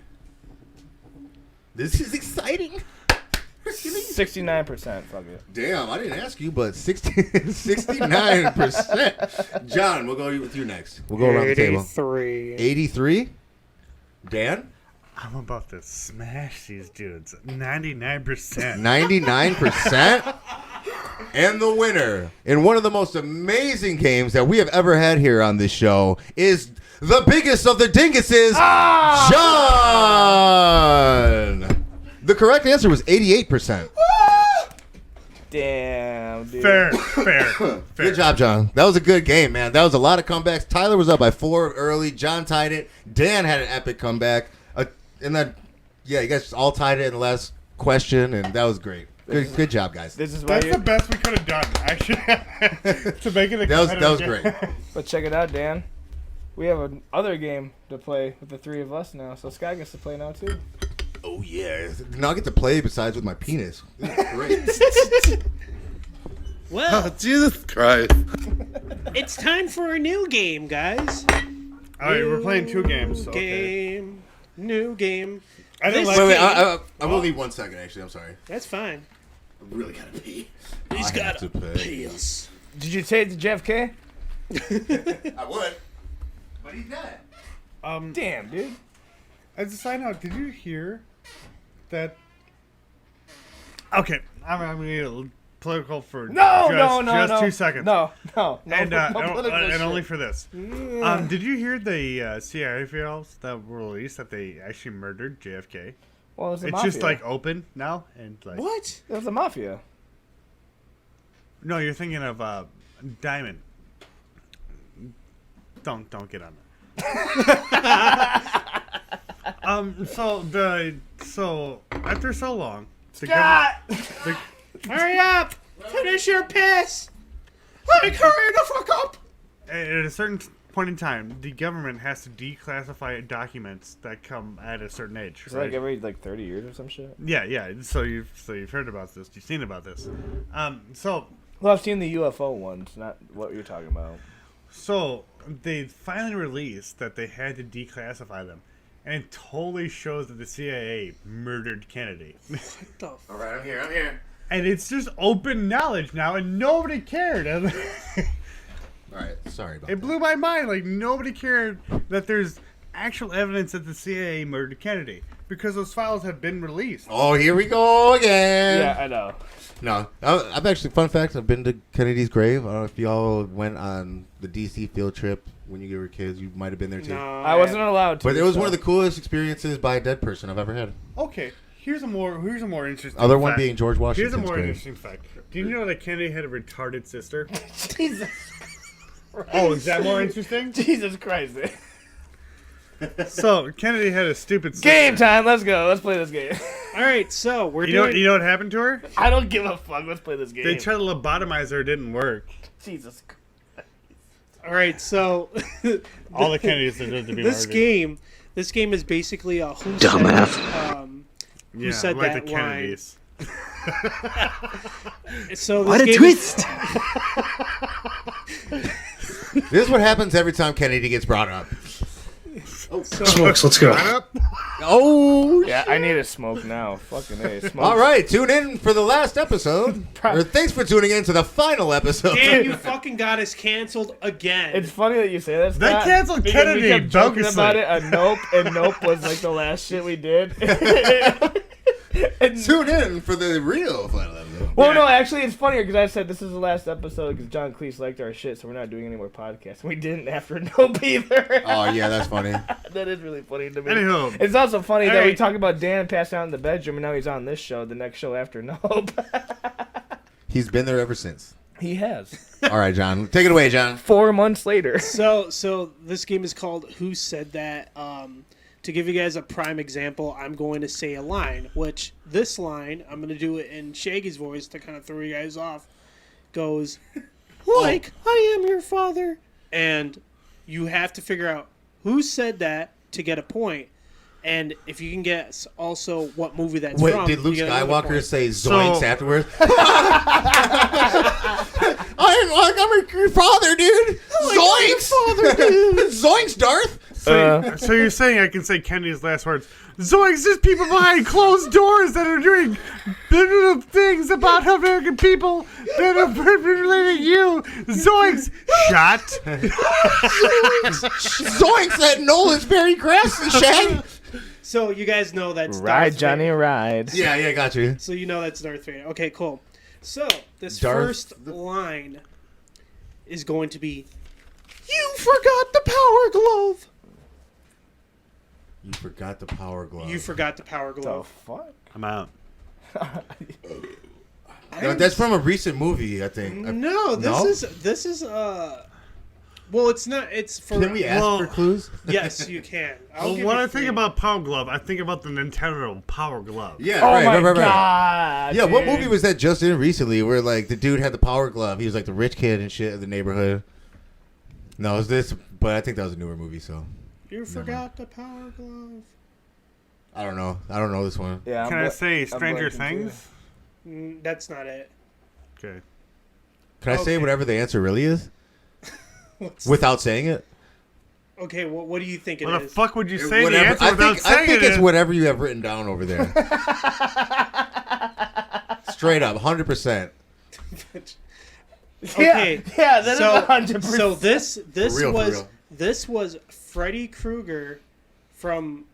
This is exciting. 69%. Fuck it. Damn, I didn't ask you, but 69%. John, we'll go with you next. We'll go around the table. 83. 83? Dan? I'm about to smash these dudes. 99%. 99%? And the winner in one of the most amazing games that we have ever had here on this show is the biggest of the Dinguses, John! The correct answer was 88%. Damn, dude. Fair. Good job, John. That was a good game, man. That was a lot of comebacks. Tyler was up by 4 early. John tied it. Dan had an epic comeback. And then, yeah, you guys all tied it in the last question, and that was great. Good job, guys. This is why That's the best we could have done, actually, to make it a that was great. But check it out, Dan. We have another game to play with the 3 of us now, so Sky gets to play now, too. Oh, yeah. Now I get to play besides with my penis. Great. Well, Jesus Christ. it's time for a new game, guys. All right, we're playing 2 games. New game. I don't This like Wait, game- I will need 1 second, actually. I'm sorry. That's fine. I really got to pee. He's I got have to to pay us. Did you take the JFK? I would. But he's dead. Damn, dude. As a side note, did you hear that? Okay, I'm gonna need a political for just 2 seconds. No, and political and shit. only for this. Did you hear the CIA files that were released that they actually murdered JFK? Well, it's It's just like open now and like What? It was the mafia. No, you're thinking of Diamond. Don't get on that. So after so long, Scott! Hurry up! Finish your piss! Like, hurry the fuck up! At a certain point in time, the government has to declassify documents that come at a certain age. It's like every 30 years or some shit. Yeah. So you've heard about this. You've seen about this. Well, I've seen the UFO ones, not what you're talking about. So they finally released that they had to declassify them, and it totally shows that the CIA murdered Kennedy. All right, I'm here. And it's just open knowledge now, and nobody cared. All All right, sorry about It blew my mind. Like, nobody cared that there's actual evidence that the CIA murdered Kennedy because those files have been released. Oh, here we go again. Yeah, I know. No, I've actually, fun fact, I've been to Kennedy's grave. I don't know if y'all went on the D.C. field trip when you were kids. You might have been there, too. No, I wasn't allowed to. But it was one of the coolest experiences by a dead person I've ever had. Okay, here's a more interesting Other one fact. being George Washington's Here's a more grave. interesting fact. Do you know that Kennedy had a retarded sister? Jesus Christ. Oh, is that more interesting? Jesus Christ. So, Kennedy had a stupid sister. Game time. Let's go. Let's play this game. All right, so we're You doing. know what happened to her? I don't give a fuck. Let's play this game. They tried to lobotomize her. It didn't work. Jesus Christ. All right, so All the Kennedys deserve to be this murdered. This game is basically a who Dumbass. said, Yeah, said like that the line. Kennedys. So this What a game twist! This is what happens every time Kennedy gets brought up. Smokes, let's go. Oh, Yeah, I need a smoke now. Fucking A. Smoke. all right, tune in for the last episode. Or thanks for tuning in to the final episode. Damn, you fucking got us canceled again. It's funny that you say that. They Scott, canceled because Kennedy We kept joking bogusly. about it. And Nope was like the last shit we did. And- Tune in for the real final episode. well, no, actually, it's funnier because I said this is the last episode because John Cleese liked our shit, so we're not doing any more podcasts. We didn't after Nope either. Oh, yeah, that's funny. That is really funny to me. Anywho. It's also funny that we Alright. talk about Dan passing out in the bedroom, and now he's on this show, the next show after Nope. He's been there ever since. He has. All right, John. Take it away, John. 4 months later. So this game is called Who Said That? To give you guys a prime example, I'm going to say a line, which this line, I'm going to do it in Shaggy's voice to kind of throw you guys off, goes, like, I am your father. And you have to figure out who said that to get a point. And if you can guess also what movie that's Wait, from. did Luke you get another Skywalker point. say zoinks So- afterwards? I'm your father, dude. Zoinks! Zoinks, Darth! So you're saying I can say Kennedy's last words? Zoinks, there's people behind closed doors that are doing little things about American people that are related to you. Zoinks! Shot. Zoinks, that Nolan's very grassy, Shag. So you guys know that's Ride, Darth Johnny, Vader. ride. Yeah, got you. So you know that's Darth Vader. Okay, cool. So this Darth- first line is going to be, "You forgot the power glove." You forgot the power glove. You forgot the power The glove. fuck? I'm out. No, that's from a recent movie, I think. No, this is well, it's not. It's for. Can we ask for clues? Yes, you can. I'll Well, give when you I think three. about Power Glove, I think about the Nintendo Power Glove. Yeah, Oh right, my right. god. Yeah, what dude. movie was that just in recently where, like, the dude had the power glove? He was, like, the rich kid and shit of the neighborhood. No, it was this, but I think that was a newer movie, so. You forgot the power glove. I don't know. I don't know this one. Yeah, Can I say Stranger Things? That's not it. Okay. Can I say Okay. whatever the answer really is? What's- Without saying it? Okay, what do you think it What the is? fuck would you say the Whatever. answer I without think saying it's it? whatever you have written down over there. Straight up, 100%. Okay. Yeah, that is so, 100%. So this For real. this was Freddy Krueger from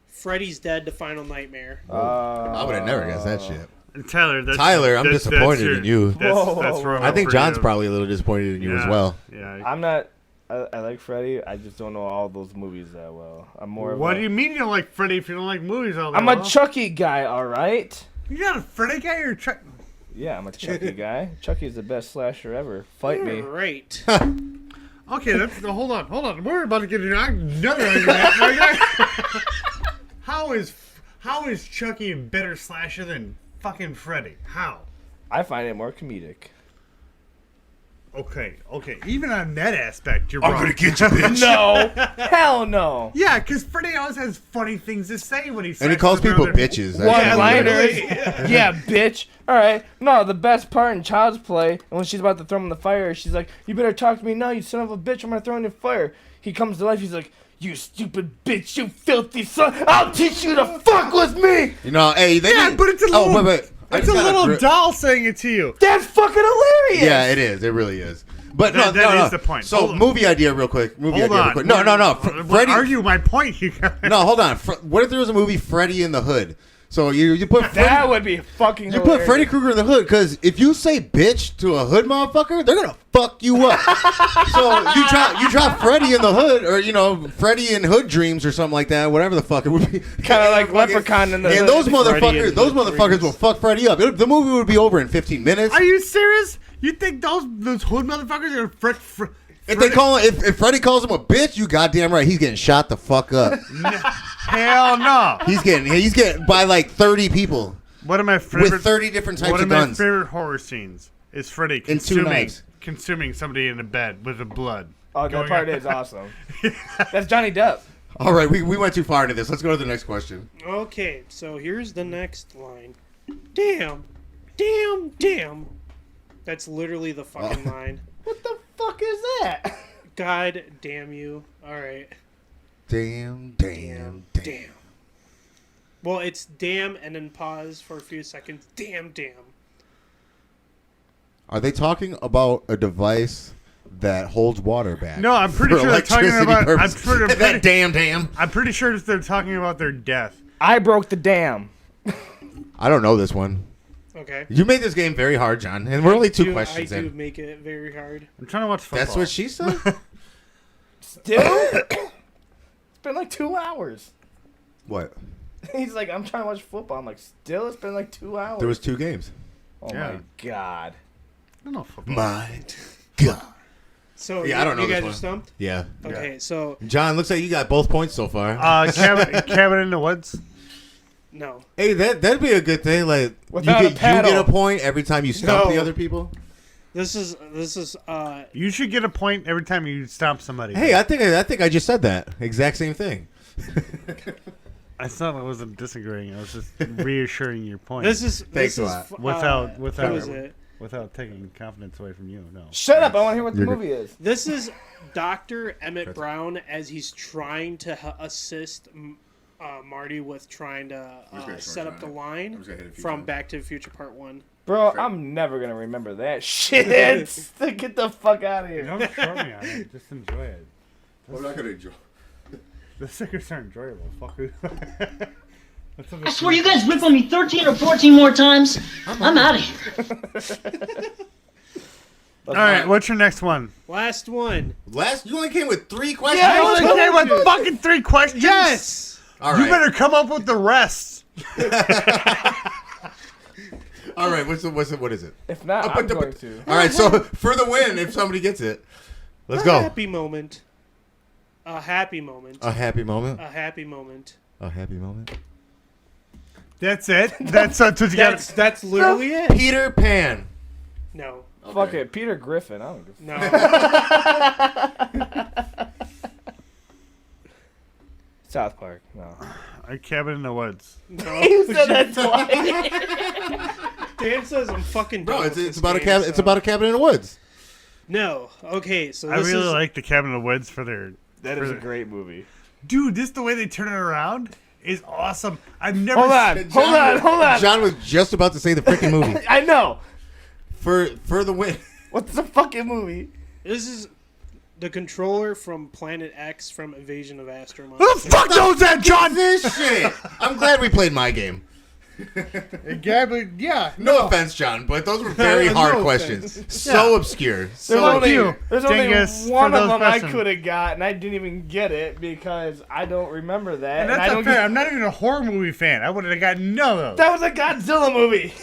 Freddy's Dead to Final Nightmare. I would have never guessed that shit. Tyler, I'm disappointed in you. That's wrong. I think for John's you. probably a little disappointed in you as well. Yeah. I'm not. I like Freddy. I just don't know all those movies that well. I'm more. What of do a, you mean you don't like Freddy if you don't like movies all that I'm a well? Chucky guy. All right. You got a Freddy guy or Chuck? Yeah, I'm a Chucky guy. Chucky's the best slasher ever. Fight me. Right. Okay, hold on. We're about to get another argument. How is Chucky a better slasher than fucking Freddy? How? I find it more comedic. Okay. Even on that aspect, you're wrong. I'm gonna get you, bitch. No, hell no. Yeah, because Freddy always has funny things to say when he And he calls people bitches. That's One-liners. Yeah, bitch. All right. No, the best part in Child's Play, and when she's about to throw him in the fire, she's like, "You better talk to me now, you son of a bitch. I'm gonna throw you in the fire." He comes to life. He's like, "You stupid bitch, you filthy son. I'll teach you to fuck with me." You know, hey, they Yeah, didn't- but it's a little. Oh, wait. It's a little doll saying it to you. That's fucking hilarious. Yeah, it is. It really is. But that no. is the point. So movie idea real quick. Hold on. No. Freddy. Argue my point. You got No, hold on. What if there was a movie Freddy in the Hood? So you put Freddy, That would be fucking you hilarious. put Freddy Krueger in the hood because if you say bitch to a hood motherfucker, they're gonna fuck you up. So you drop Freddy in the hood, or Freddy in Hood Dreams or something like that, whatever the fuck it would be. Kind of like Leprechaun in the And Hood. those motherfuckers will fuck Freddy up. The movie would be over in 15 minutes. Are you serious? You think those hood motherfuckers are If Freddy calls him a bitch, you goddamn right, he's getting shot the fuck up. Hell no. He's getting by like 30 people. One of my favorite with 30 different types of guns. One of my favorite horror scenes is Freddy And two knives. consuming somebody in the bed with the blood. Oh, that part is awesome. That's Johnny Depp. All right, we went too far into this. Let's go to the next question. Okay, so here's the next line. Damn. That's literally the fucking line. What the fuck is that? God damn you. All right. Damn. Well, it's damn and then pause for a few seconds. Damn. Are they talking about a device that holds water back? No, I'm pretty for sure they're talking electricity about. purposes? That damn. I'm pretty sure they're talking about their death. I broke the dam. I don't know this one. Okay. You made this game very hard, John, and we're only two questions I do in. make it very hard. I'm trying to watch football. That's what she said? Still? It's been like 2 hours. What? He's like, I'm trying to watch football. I'm like, still? It's been like 2 hours. There was 2 games. Oh my god. I don't know football. My God. So I don't know you this guys one. are stumped? Yeah. Okay, so John, looks like you got both points so far. Cabin in the Woods. no. Hey, that'd be a good thing. Like Without you a paddle. get a point every time you stump No. the other people. This is You should get a point every time you stomp somebody. Hey, I think I just said that exact same thing. I thought I wasn't disagreeing. I was just reassuring your point. Thanks a lot. Without taking confidence away from you. No. Shut up. I want to hear what the movie is. This is Dr. Emmett Brown as he's trying to assist Marty with trying to set up the line from Back to the Future Part 1. Bro, I'm never going to remember that shit. Get the fuck out of here. Don't throw me on it. Just enjoy it. I'm not gonna enjoy. The stickers are enjoyable. Fuck it. I swear you guys rip on me 13 or 14 more times, I'm out of here. All right, what's your next one? Last one. You only came with 3 questions. Yeah, I only came with fucking 3 questions. Yes. All You right. better come up with the rest. All right. What is it? If not, I'm going to. All right. So for the win, if somebody gets it, let's go. A happy moment. A happy moment. A happy moment. A happy moment. A happy moment. That's it. That's what you got. That's literally it. Peter Pan. No. Fuck it. Peter Griffin. I don't give No. South Park. No. A Cabin in the Woods. No. You said that twice. Dan says I'm fucking Bro, done it's with about a this cabin. game, It's so- about a cabin in the woods. No. Okay, so I this really is like the Cabin in the Woods for their. That for is a their- great movie. Dude, this the way they turn it around is awesome. I've never. Hold on. John was just about to say the freaking movie I know. for the win. What's the fucking movie? This is the controller from Planet X from Invasion of Astromon. Who the fuck knows that, John? This shit. I'm glad we played my game. Yeah. No offense, John, but those were very No hard offense. questions. So obscure. There's So only, you, there's Dingus, only one for of those them I questions. could have got, and I didn't even get it because I don't remember that. And And that's I not don't fair. get, I'm not even a horror movie fan. I would have gotten none of those. that was a Godzilla movie.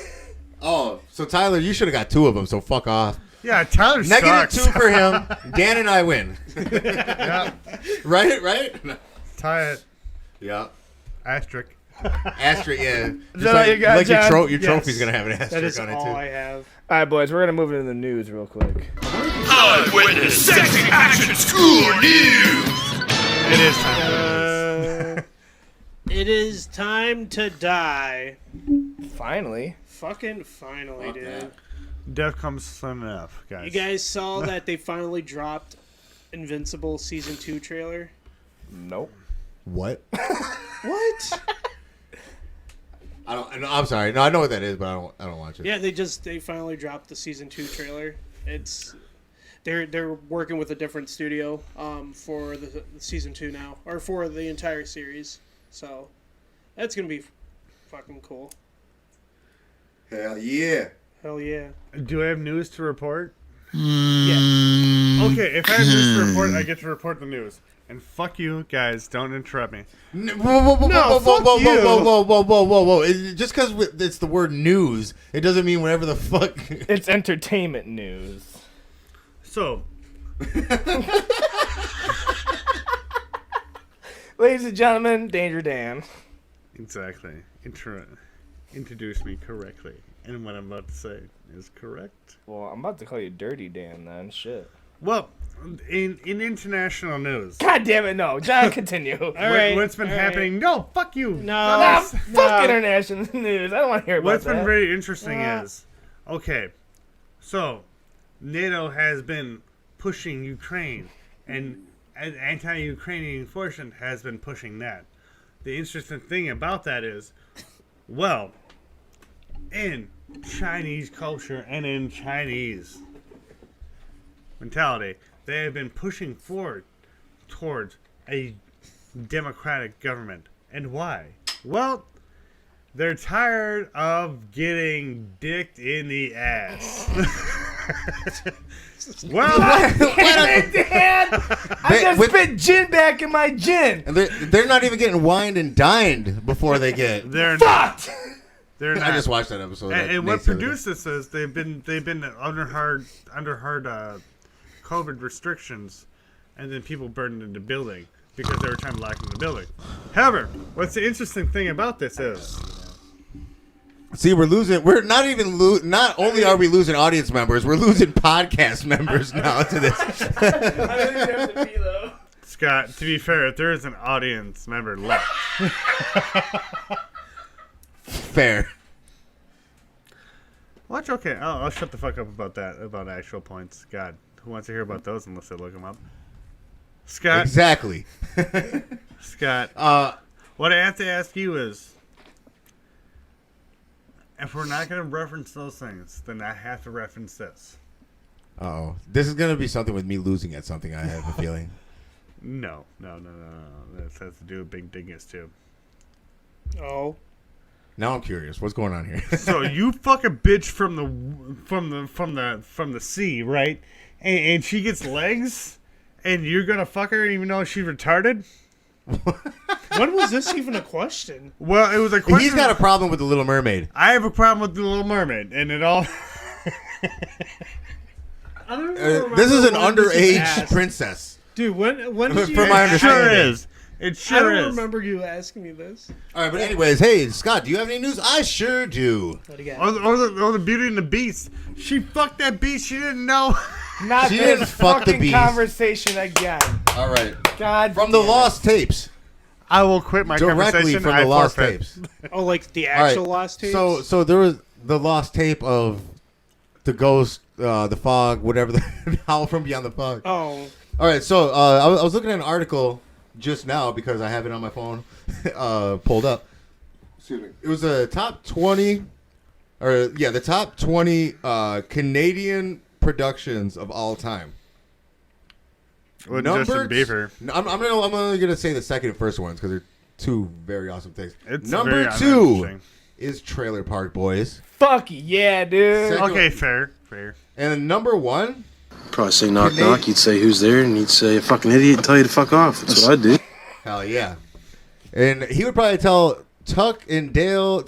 Oh, so Tyler, you should have got 2 of them. So fuck off. Yeah, Tyler Negative sucks. 2 for him. Dan and I win. Yeah. Right? Tie it. Yeah. Asterisk. Asterisk, yeah. Is that all you got, like John? your Yes. trophy's gonna have an asterisk That is on it all too. I have. All right, boys, we're gonna move into the news real quick. Eyewitness Sexy Action School News. It is time. It is time to die. Finally. Fucking finally, dude. Death comes soon enough, guys. You guys saw that they finally dropped Invincible Season 2 trailer? Nope. What? What? I'm sorry. No, I know what that is, but I don't watch it. Yeah, they finally dropped the Season 2 trailer. They're working with a different studio for the season 2 now, or for the entire series. So that's gonna be fucking cool. Hell yeah. Hell yeah. Do I have news to report? Yeah. Okay, if I have news to report, I get to report the news. And fuck you guys, don't interrupt me. Whoa. Just because it's the word news, it doesn't mean whatever the fuck. It's entertainment news. So, ladies and gentlemen, Danger Dan. Exactly. Introduce me correctly. And what I'm about to say is correct. Well, I'm about to call you Dirty Dan then. Shit. Well, in international news. God damn it, no. John, continue. What's been happening? No, fuck you. No, fuck international news. I don't want to hear about What's that. been very interesting is, okay, so NATO has been pushing Ukraine, and an anti-Ukrainian enforcement has been pushing that. The interesting thing about that is, well, in Chinese culture and in Chinese mentality, they have been pushing forward towards a democratic government. And why? Well, they're tired of getting dicked in the ass. Well, Dad, I just spit gin back in my gin. And they're not even getting wined and dined before they get. They're fucked. They're not. I just watched that episode. And what produced this is they've been under hard COVID restrictions, and then people burned into the building because they were trying to lock in the building. However, what's the interesting thing about this is, see, we're losing. We're not even not only are we losing audience members, we're losing podcast members now to this. I don't even have to pee though. Scott, to be fair, there is an audience member left. Fair. Watch, okay, I'll shut the fuck up about that, about actual points. God, who wants to hear about those unless they look them up? Scott. Exactly. Scott. What I have to ask you is, if we're not going to reference those things, then I have to reference this. Oh, this is going to be something with me losing at something, I have a feeling. No. This has to do with Big Dingus too. Oh. Now I'm curious. What's going on here? So you fuck a bitch from the sea, right? And she gets legs, and you're gonna fuck her even though she's retarded? When was this even a question? Well, it was a question. He's got a problem with the Little Mermaid. I have a problem with the Little Mermaid, and it all. I don't remember This is an when this was underage asked. princess. Dude, when did you From my ask- understanding. Sure is. It sure I don't is. remember you asking me this. All right, but anyways, hey, Scott, do you have any news? I sure do. What do you got? Or the Beauty and the Beast. She fucked that beast. She didn't know. Not She this didn't fuck the fucking bees. conversation again. All right. God. From the lost tapes. I will quit my Directly conversation. from I the lost forfeit. tapes. Oh, like the All right, actual lost tapes? So there was the lost tape of the ghost, the fog, whatever, the Howl from Beyond the Fog. Oh. All right, so I was looking at an article just now because I have it on my phone pulled up. Excuse me. It was a top 20, the top 20 Canadian productions of all time. With Justin Bieber. I'm only gonna say the second and first ones because they're two very awesome things. It's Number very 2 uninteresting. is Trailer Park Boys. Fuck yeah, dude. Second- Okay, fair. And then number 1. Probably say knock knock, you'd say who's there, and you'd say a fucking idiot and tell you to fuck off. That's what I do. Hell yeah. And he would probably tell Tucker and Dale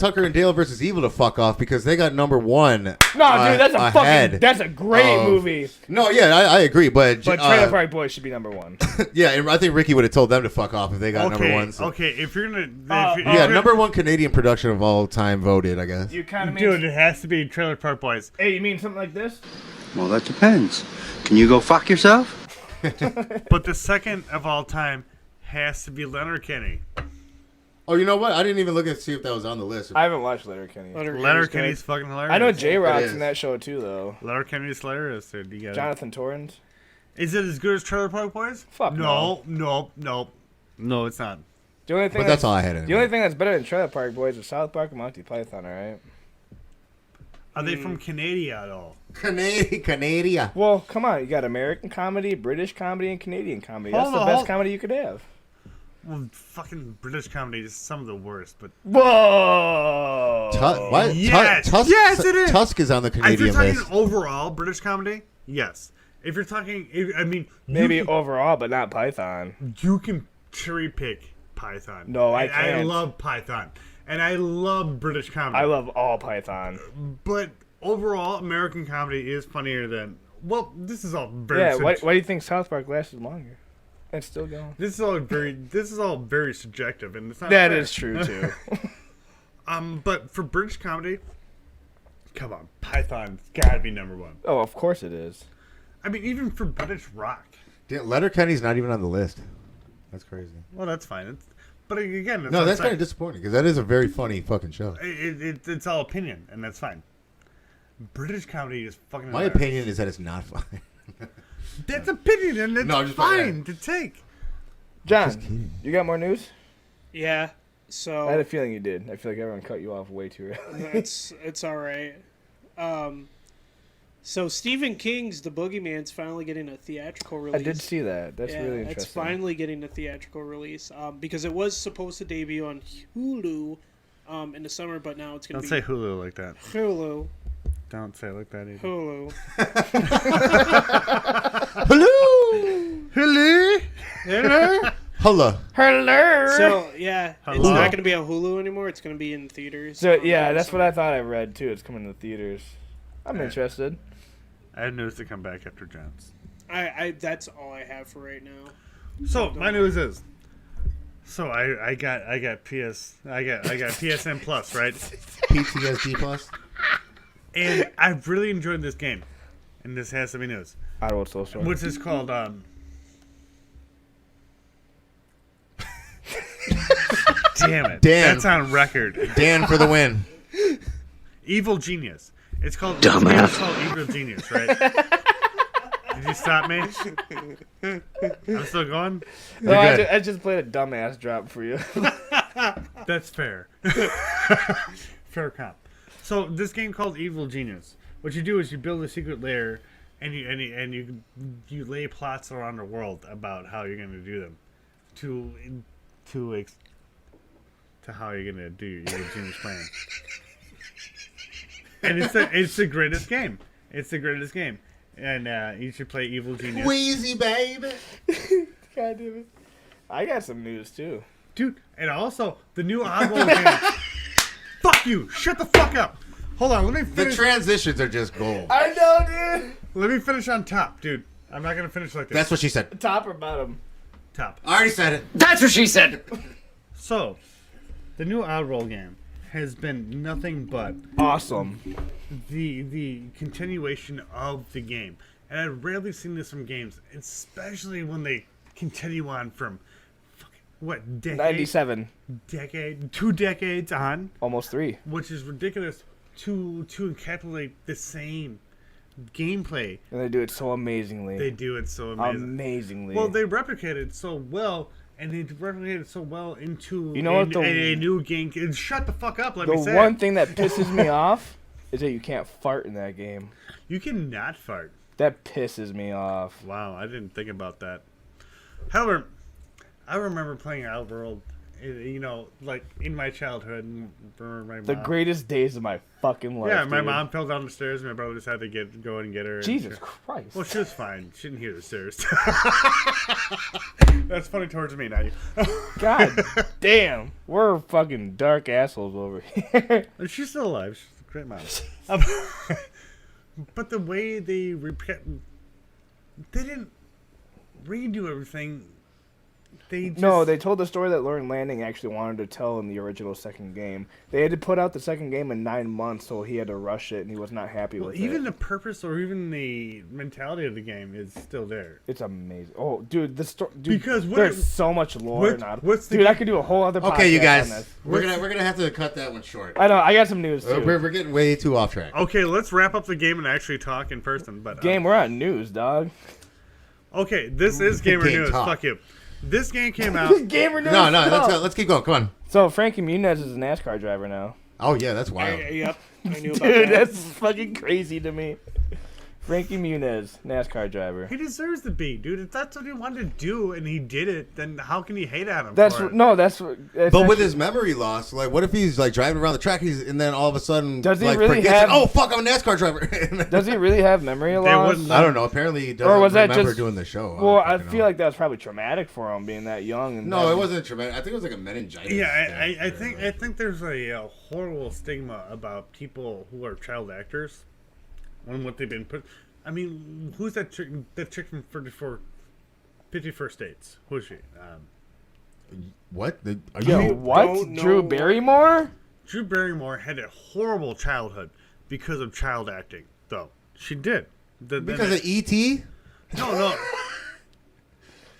versus Evil to fuck off because they got number 1. No, dude, that's a great movie. No, yeah, I agree, but Trailer Park Boys should be number 1. yeah, and I think Ricky would have told them to fuck off if they got number 1. So. Okay, if you're gonna, Number 1 Canadian production of all time voted, I guess. You kind of dude, it has to be Trailer Park Boys. Hey, you mean something like this? Well, that depends. Can you go fuck yourself? But the second of all time has to be Letterkenny. Oh, you know what? I didn't even look and see if that was on the list. I haven't watched Letterkenny. Letterkenny's fucking hilarious. I know J-Rock's in that show too, though. Letterkenny's hilarious, dude. You got Jonathan Torrens. Is it as good as Trailer Park Boys? Fuck no, it's not. The only thing that's all I had in The only thing that's better than Trailer Park Boys is South Park and Monty Python, all right? Are they from Canada at all? Canada. Well, come on. You got American comedy, British comedy, and Canadian comedy. That's the best comedy you could have. Well, fucking British comedy is some of the worst, but... Whoa! What? Yes! Yes, it is! Tusk is on the Canadian list. If you're list. talking overall British comedy, yes. If you're talking... I mean... Maybe overall, but not Python. You can cherry pick Python. No, I can't. I love Python. And I love British comedy. I love all Python. But overall, American comedy is funnier than... Well, this is all very... Yeah, why do you think South Park lasted longer? It's still going. This is all very subjective, and it's not. That fair. is true too. But for British comedy, come on, Python's gotta be number one. Oh, of course it is. I mean, even for British rock. Letterkenny's not even on the list. That's crazy. Well, that's fine. But again, that's kind of disappointing because that is a very funny fucking show. It's all opinion, and that's fine. British comedy is fucking. My opinion is that it's not funny. That's opinion, and it's fine to take. John, you got more news? Yeah. So I had a feeling you did. I feel like everyone cut you off way too early. It's all right. So Stephen King's The Boogeyman's finally getting a theatrical release. I did see that. That's really interesting. It's finally getting a theatrical release because it was supposed to debut on Hulu in the summer, but now it's going to be... Don't say Hulu like that. Hulu. Don't say it like that either. Hulu. Hulu. Hulu. Hello. Hello. Hello. So, yeah, it's not going to be on Hulu anymore. It's going to be in theaters. So, yeah, that's what I thought I read, too. It's coming to theaters. I'm interested. I have news to come back after John's. I that's all I have for right now. So, my news is... So, I got PSN Plus, right? PTSD Plus? And I've really enjoyed this game. And this has to be news. I don't know. Which is called, damn it. Dan. That's on record. Dan for the win. Evil Genius. It's called Evil Genius, right? Did you stop me? I'm still going? No, I just played a dumbass drop for you. That's fair. Fair comp. So this game called Evil Genius. What you do is you build a secret lair, and you lay plots around the world about how you're going to do them, to how you're going to do your Evil Genius plan. And it's the greatest game. It's the greatest game, and you should play Evil Genius. Wheezy baby. God damn it! I got some news too, dude. And also the new Oddworld game. Fuck you! Shut the fuck up! Hold on, let me finish. The transitions are just gold. I know, dude. Let me finish on top, dude. I'm not gonna finish like this. That's what she said. Top or bottom? Top. I already said it. That's what she said. So, the new Oddworld game has been nothing but awesome. The continuation of the game, and I've rarely seen this from games, especially when they continue on from what decade? 97. Decade, 2 decades on, almost 3, which is ridiculous to encapsulate the same gameplay. And they do it so amazingly. They do it so amazingly. Well, they replicate it so well. And they replicated so well into a new game. Shut the fuck up, let me say. The one thing that pisses me off is that you can't fart in that game. You cannot fart. That pisses me off. Wow, I didn't think about that. However, I remember playing Outworld, like in my childhood. And the greatest days of my fucking life. Yeah, my mom fell down the stairs, and my brother just had to go and get her. Jesus Christ. Well, she was fine. She didn't hear the stairs. That's funny towards me, not you. God damn. We're fucking dark assholes over here. She's still alive. She's a great mom. But the way they didn't redo everything. They told the story that Lauren Landing actually wanted to tell in the original second game. They had to put out the second game in 9 months, so he had to rush it, and he was not happy with it. Even the purpose or even the mentality of the game is still there. It's amazing. Oh, dude, the story. Because there's so much lore now. Dude, I could do a whole other podcast. Okay, you guys, on this. we're gonna have to cut that one short. I know. I got some news too. We're getting way too off track. Okay, let's wrap up the game and actually talk in person. But we're on news, dog. Okay, this is gamer news. Fuck you. This game came out. Gamer news. No, let's keep going. Come on. So Frankie Muniz is a NASCAR driver now. Oh yeah, that's wild. Yep, I knew about Dude, that. that's fucking crazy to me. Frankie Muniz, NASCAR driver. He deserves to be, dude. If that's what he wanted to do and he did it, then how can you hate at him? That's for it? no, that's. But with his memory loss, like, what if he's like driving around the track, and then all of a sudden, does he like, really forgets have? Oh fuck, I'm a NASCAR driver. Does he really have memory loss? I don't know. Apparently, he doesn't or was that remember just doing the show. Well, I feel like that was probably traumatic for him being that young. And no, it wasn't traumatic. I think it was like a meningitis. Yeah, I think there's a horrible stigma about people who are child actors on what they've been put. I mean, who's that chick? That chick from 50 First Dates? Who is she? What? What? Drew Barrymore? Drew Barrymore had a horrible childhood because of child acting, though. She did. Because of E.T.? No.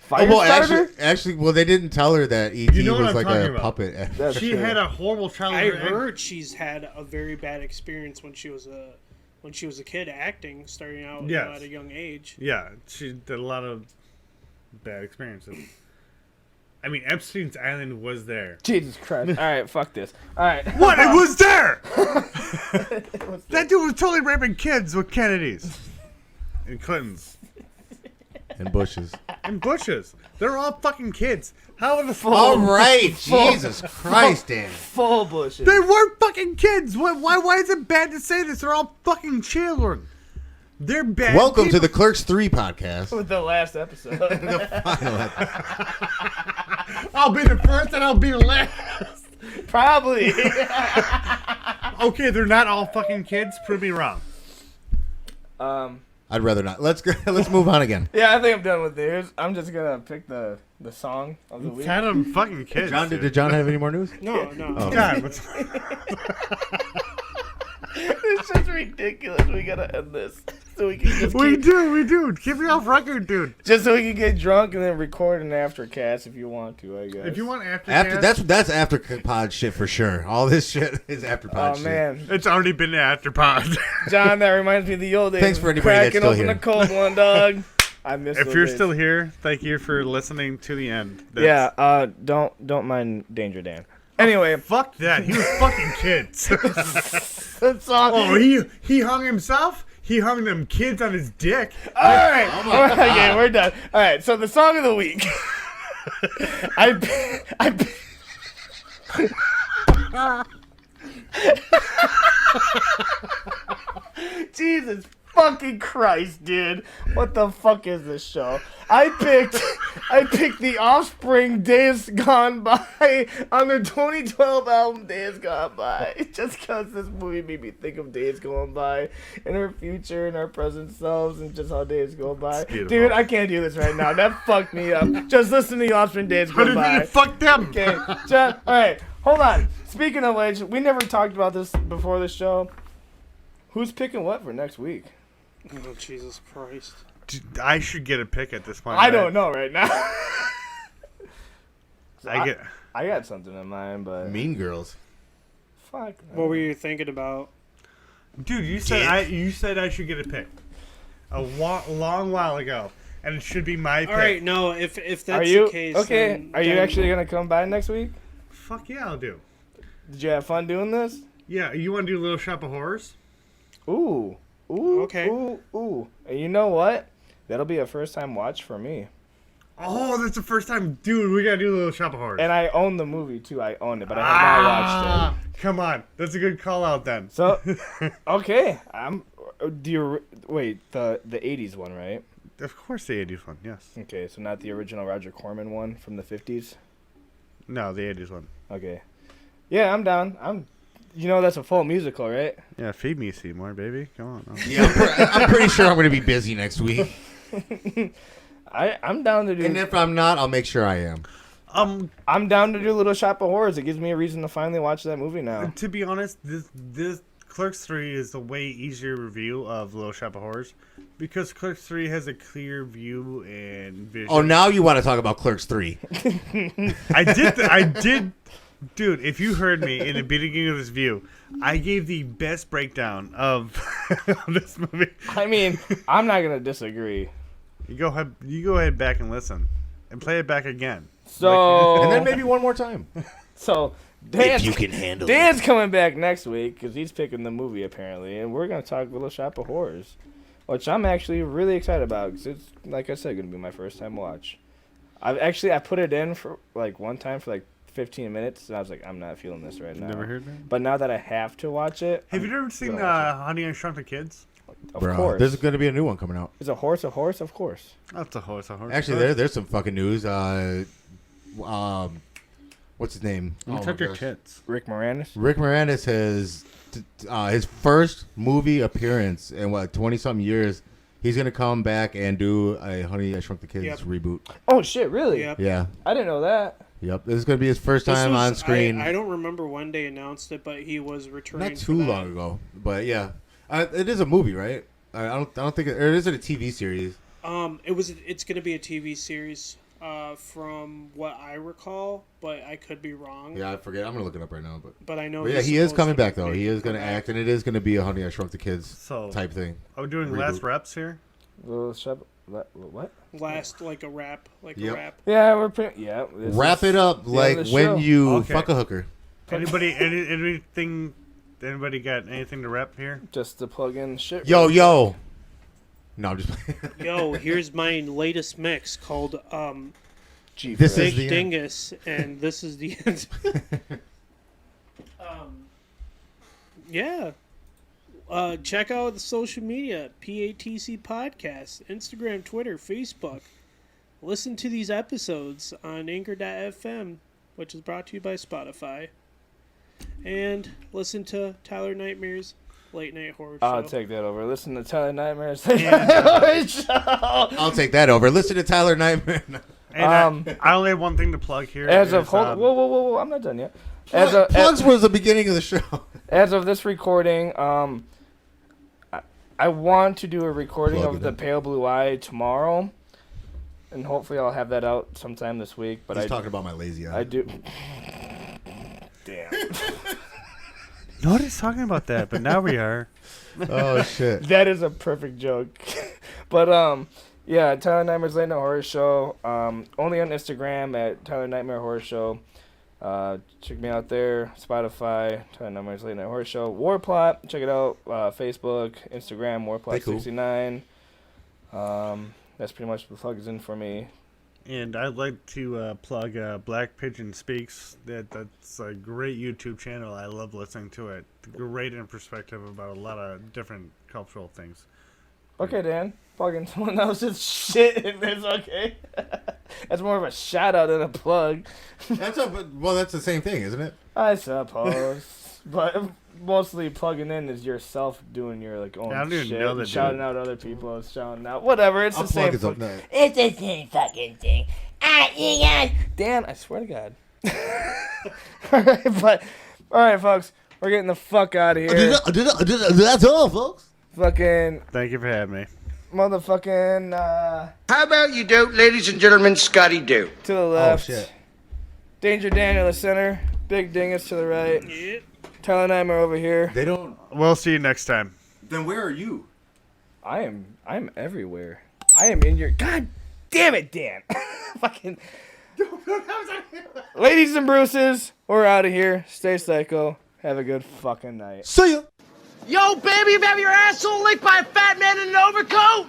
Well, they didn't tell her that E.T. was like a puppet. She had a horrible childhood. I heard she's had a very bad experience when she was a kid acting, starting out at a young age. Yeah, she did a lot of bad experiences. I mean, Epstein's Island was there. Jesus Christ. All right, fuck this. All right. What? It was there! That dude was totally raping kids with Kennedys. And Clintons. And Bushes. And Bushes. They're all fucking kids. How the fuck? All right. Jesus Christ, Dan. Full Bushes. They weren't fucking kids. Why is it bad to say this? They're all fucking children. They're bad. Welcome to the Clerks 3 podcast. With the last episode. The final episode. I'll be the first and I'll be the last. Probably. Okay, they're not all fucking kids. Prove me wrong. I'd rather not. Let's move on again. Yeah, I think I'm done with this. I'm just gonna pick the song of the week. Kind of fucking kids. John, did John have any more news? No. Oh. God, It's just ridiculous. We gotta end this. So we can just we do. Keep me off record, dude. Just so we can get drunk and then record an aftercast if you want to, I guess. If you want aftercast. That's after pod shit for sure. All this shit is after pod shit. Oh, man. It's already been after pod. John, that reminds me of the old days. Thanks for anybody that's still cracking open a cold one, dog. I miss If those you're days. still here, thank you for listening to the end. Yeah, don't mind Danger Dan. Anyway, fuck that. He was fucking kids. That song. Oh, he hung himself? He hung them kids on his dick. All right. Okay, we're done. All right, so the song of the week. Jesus fucking Christ, dude. What the fuck is this show? I picked The Offspring Days Gone By on their 2012 album Days Gone By. Just because this movie made me think of days going by in our future and our present selves and just how days go by. Dude, I can't do this right now. That fucked me up. Just listen to The Offspring Days Gone By. How did you fuck them? Okay, John, alright, hold on. Speaking of which, we never talked about this before the show. Who's picking what for next week? Oh, Jesus Christ. Dude, I should get a pick at this point. I don't know right now. I got something in mind, but Mean Girls. Fuck. What were you thinking about? Dude, you said I should get a pick a long while ago, and it should be my pick. All right, no, if that's the case, okay? Are you actually gonna come by next week? Fuck yeah, I'll do. Did you have fun doing this? Yeah, you want to do a Little Shop of Horrors? Ooh, okay. Ooh. And you know what? That'll be a first time watch for me. Oh, that's the first time, dude. We gotta do a Little Shop of Horrors. And I own the movie too. I own it, but I have not watched it. Come on, that's a good call out then. So, okay, wait the 80s one, right? Of course, the 80s one. Yes. Okay, so not the original Roger Corman one from the 50s. No, the 80s one. Okay. Yeah, I'm down. That's a full musical, right? Yeah, feed me, Seymour, baby. Come on. Yeah, I'm pretty sure I'm going to be busy next week. I'm down to do. And if I'm not, I'll make sure I am. I'm down to do Little Shop of Horrors. It gives me a reason to finally watch that movie now. To be honest, this Clerks 3 is a way easier review of Little Shop of Horrors because Clerks 3 has a clear view and vision. Oh, now you want to talk about Clerks 3. I did. Dude, if you heard me in the beginning of this view, I gave the best breakdown of this movie. I mean, I'm not going to disagree. You go ahead back and listen and play it back again. So and then maybe one more time. So if you can handle Dan's coming back next week because he's picking the movie apparently, and we're gonna talk Little Shop of Horrors. which I'm actually really excited about because it's, like I said, going to be my first time watch. I put it in for like one time for like 15 minutes, and I was like, I'm not feeling this right now. Never heard that? But now that I have to watch it, have you ever seen Honey, I Shrunk the Kids? Of course. There's going to be a new one coming out. Is a horse a horse? Of course. That's a horse. Actually, there's some fucking news. What's his name? Tuck your tits. Rick Moranis. Rick Moranis has his first movie appearance in 20-something years. He's gonna come back and do a Honey, I Shrunk the Kids reboot. Oh shit! Really? Yep. Yeah. I didn't know that. Yep. This is gonna be his first time on screen. I don't remember when they announced it, but he was returning. Not too long ago, but yeah, it is a movie, right? I don't think or is it a TV series? It's gonna be a TV series. From what I recall, but I could be wrong. Yeah, I forget. I'm gonna look it up right now, but I know. But yeah, he is coming back though. He is gonna act, and it is gonna be a Honey, I Shrunk the Kids type thing. Are we doing last reps here? What? Last like a rap, a rap. Yeah, we're pretty. Yeah. Wrap it up like when you fuck a hooker. Anybody? Anything? Anybody got anything to rep here? Just to plug in shit. Yo. No, I'm just. Yo, here's my latest mix called This Big is the Dingus, and this is the end. Yeah. Check out the social media, PATC Podcast, Instagram, Twitter, Facebook. Listen to these episodes on Anchor.fm, which is brought to you by Spotify. And listen to Tyler Nightmare's Late Night Horror Show. I'll take that over. Listen to Tyler Nightmare's Late Night Horror Show. I'll take that over. Listen to Tyler Nightmare. And I only have one thing to plug here. Whoa, I'm not done yet. Plugs was the beginning of the show. As of this recording, I want to do a recording of The Pale Blue Eye tomorrow, and hopefully I'll have that out sometime this week. But He's talking about my lazy eye. I do. Damn. Nobody's talking about that, but now we are. Oh shit. That is a perfect joke. But yeah, Tyler Nightmare's Late Night Horror Show. Only on Instagram at Tyler Nightmare Horror Show. Check me out there. Spotify, Tyler Nightmare's Late Night Horror Show. Warplot, check it out. Facebook, Instagram, Warplot69. That's pretty much the plugs in for me. And I'd like to plug Black Pigeon Speaks. That's a great YouTube channel. I love listening to it. Great in perspective about a lot of different cultural things. Okay, Dan. Plugging someone else's shit in this, okay? That's more of a shout out than a plug. That's the same thing, isn't it? I suppose. But mostly plugging in is yourself doing your own I don't even shit. know that, shouting out other people, shouting out whatever. It's the same. It's the same fucking thing. Dan, I swear to God. All right, folks, we're getting the fuck out of here. That's all, folks. Fucking. Thank you for having me. Motherfucking. How about you do, ladies and gentlemen, Scotty do. To the left. Oh shit. Danger Daniel the center. Big Dingus to the right. Yeah. Tyler Nightmare over here. They don't. We'll see you next time. Then where are you? I'm everywhere. I am in your. God damn it, Dan. Fucking. Ladies and Bruces, we're out of here. Stay psycho. Have a good fucking night. See ya. Yo, baby, you have your asshole licked by a fat man in an overcoat?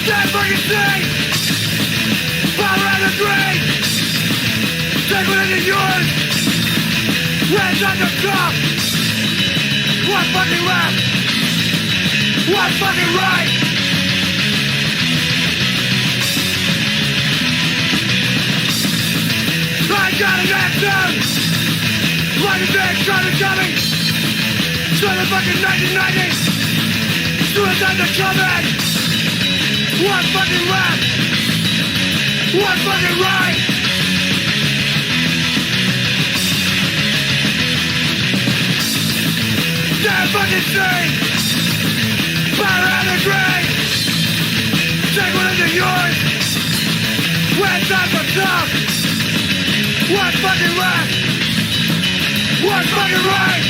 That fucking thing! Fall around the drain! Take what is yours! Hands on the top! One fucking left! One fucking right! I got an anthem! Like a big shot coming! So the fucking 1990s! Suicide the coming! One fucking left! One fucking right! That fucking thing! Fire out the grave! Take one into yours! When time for tough! One fucking left! One fucking right!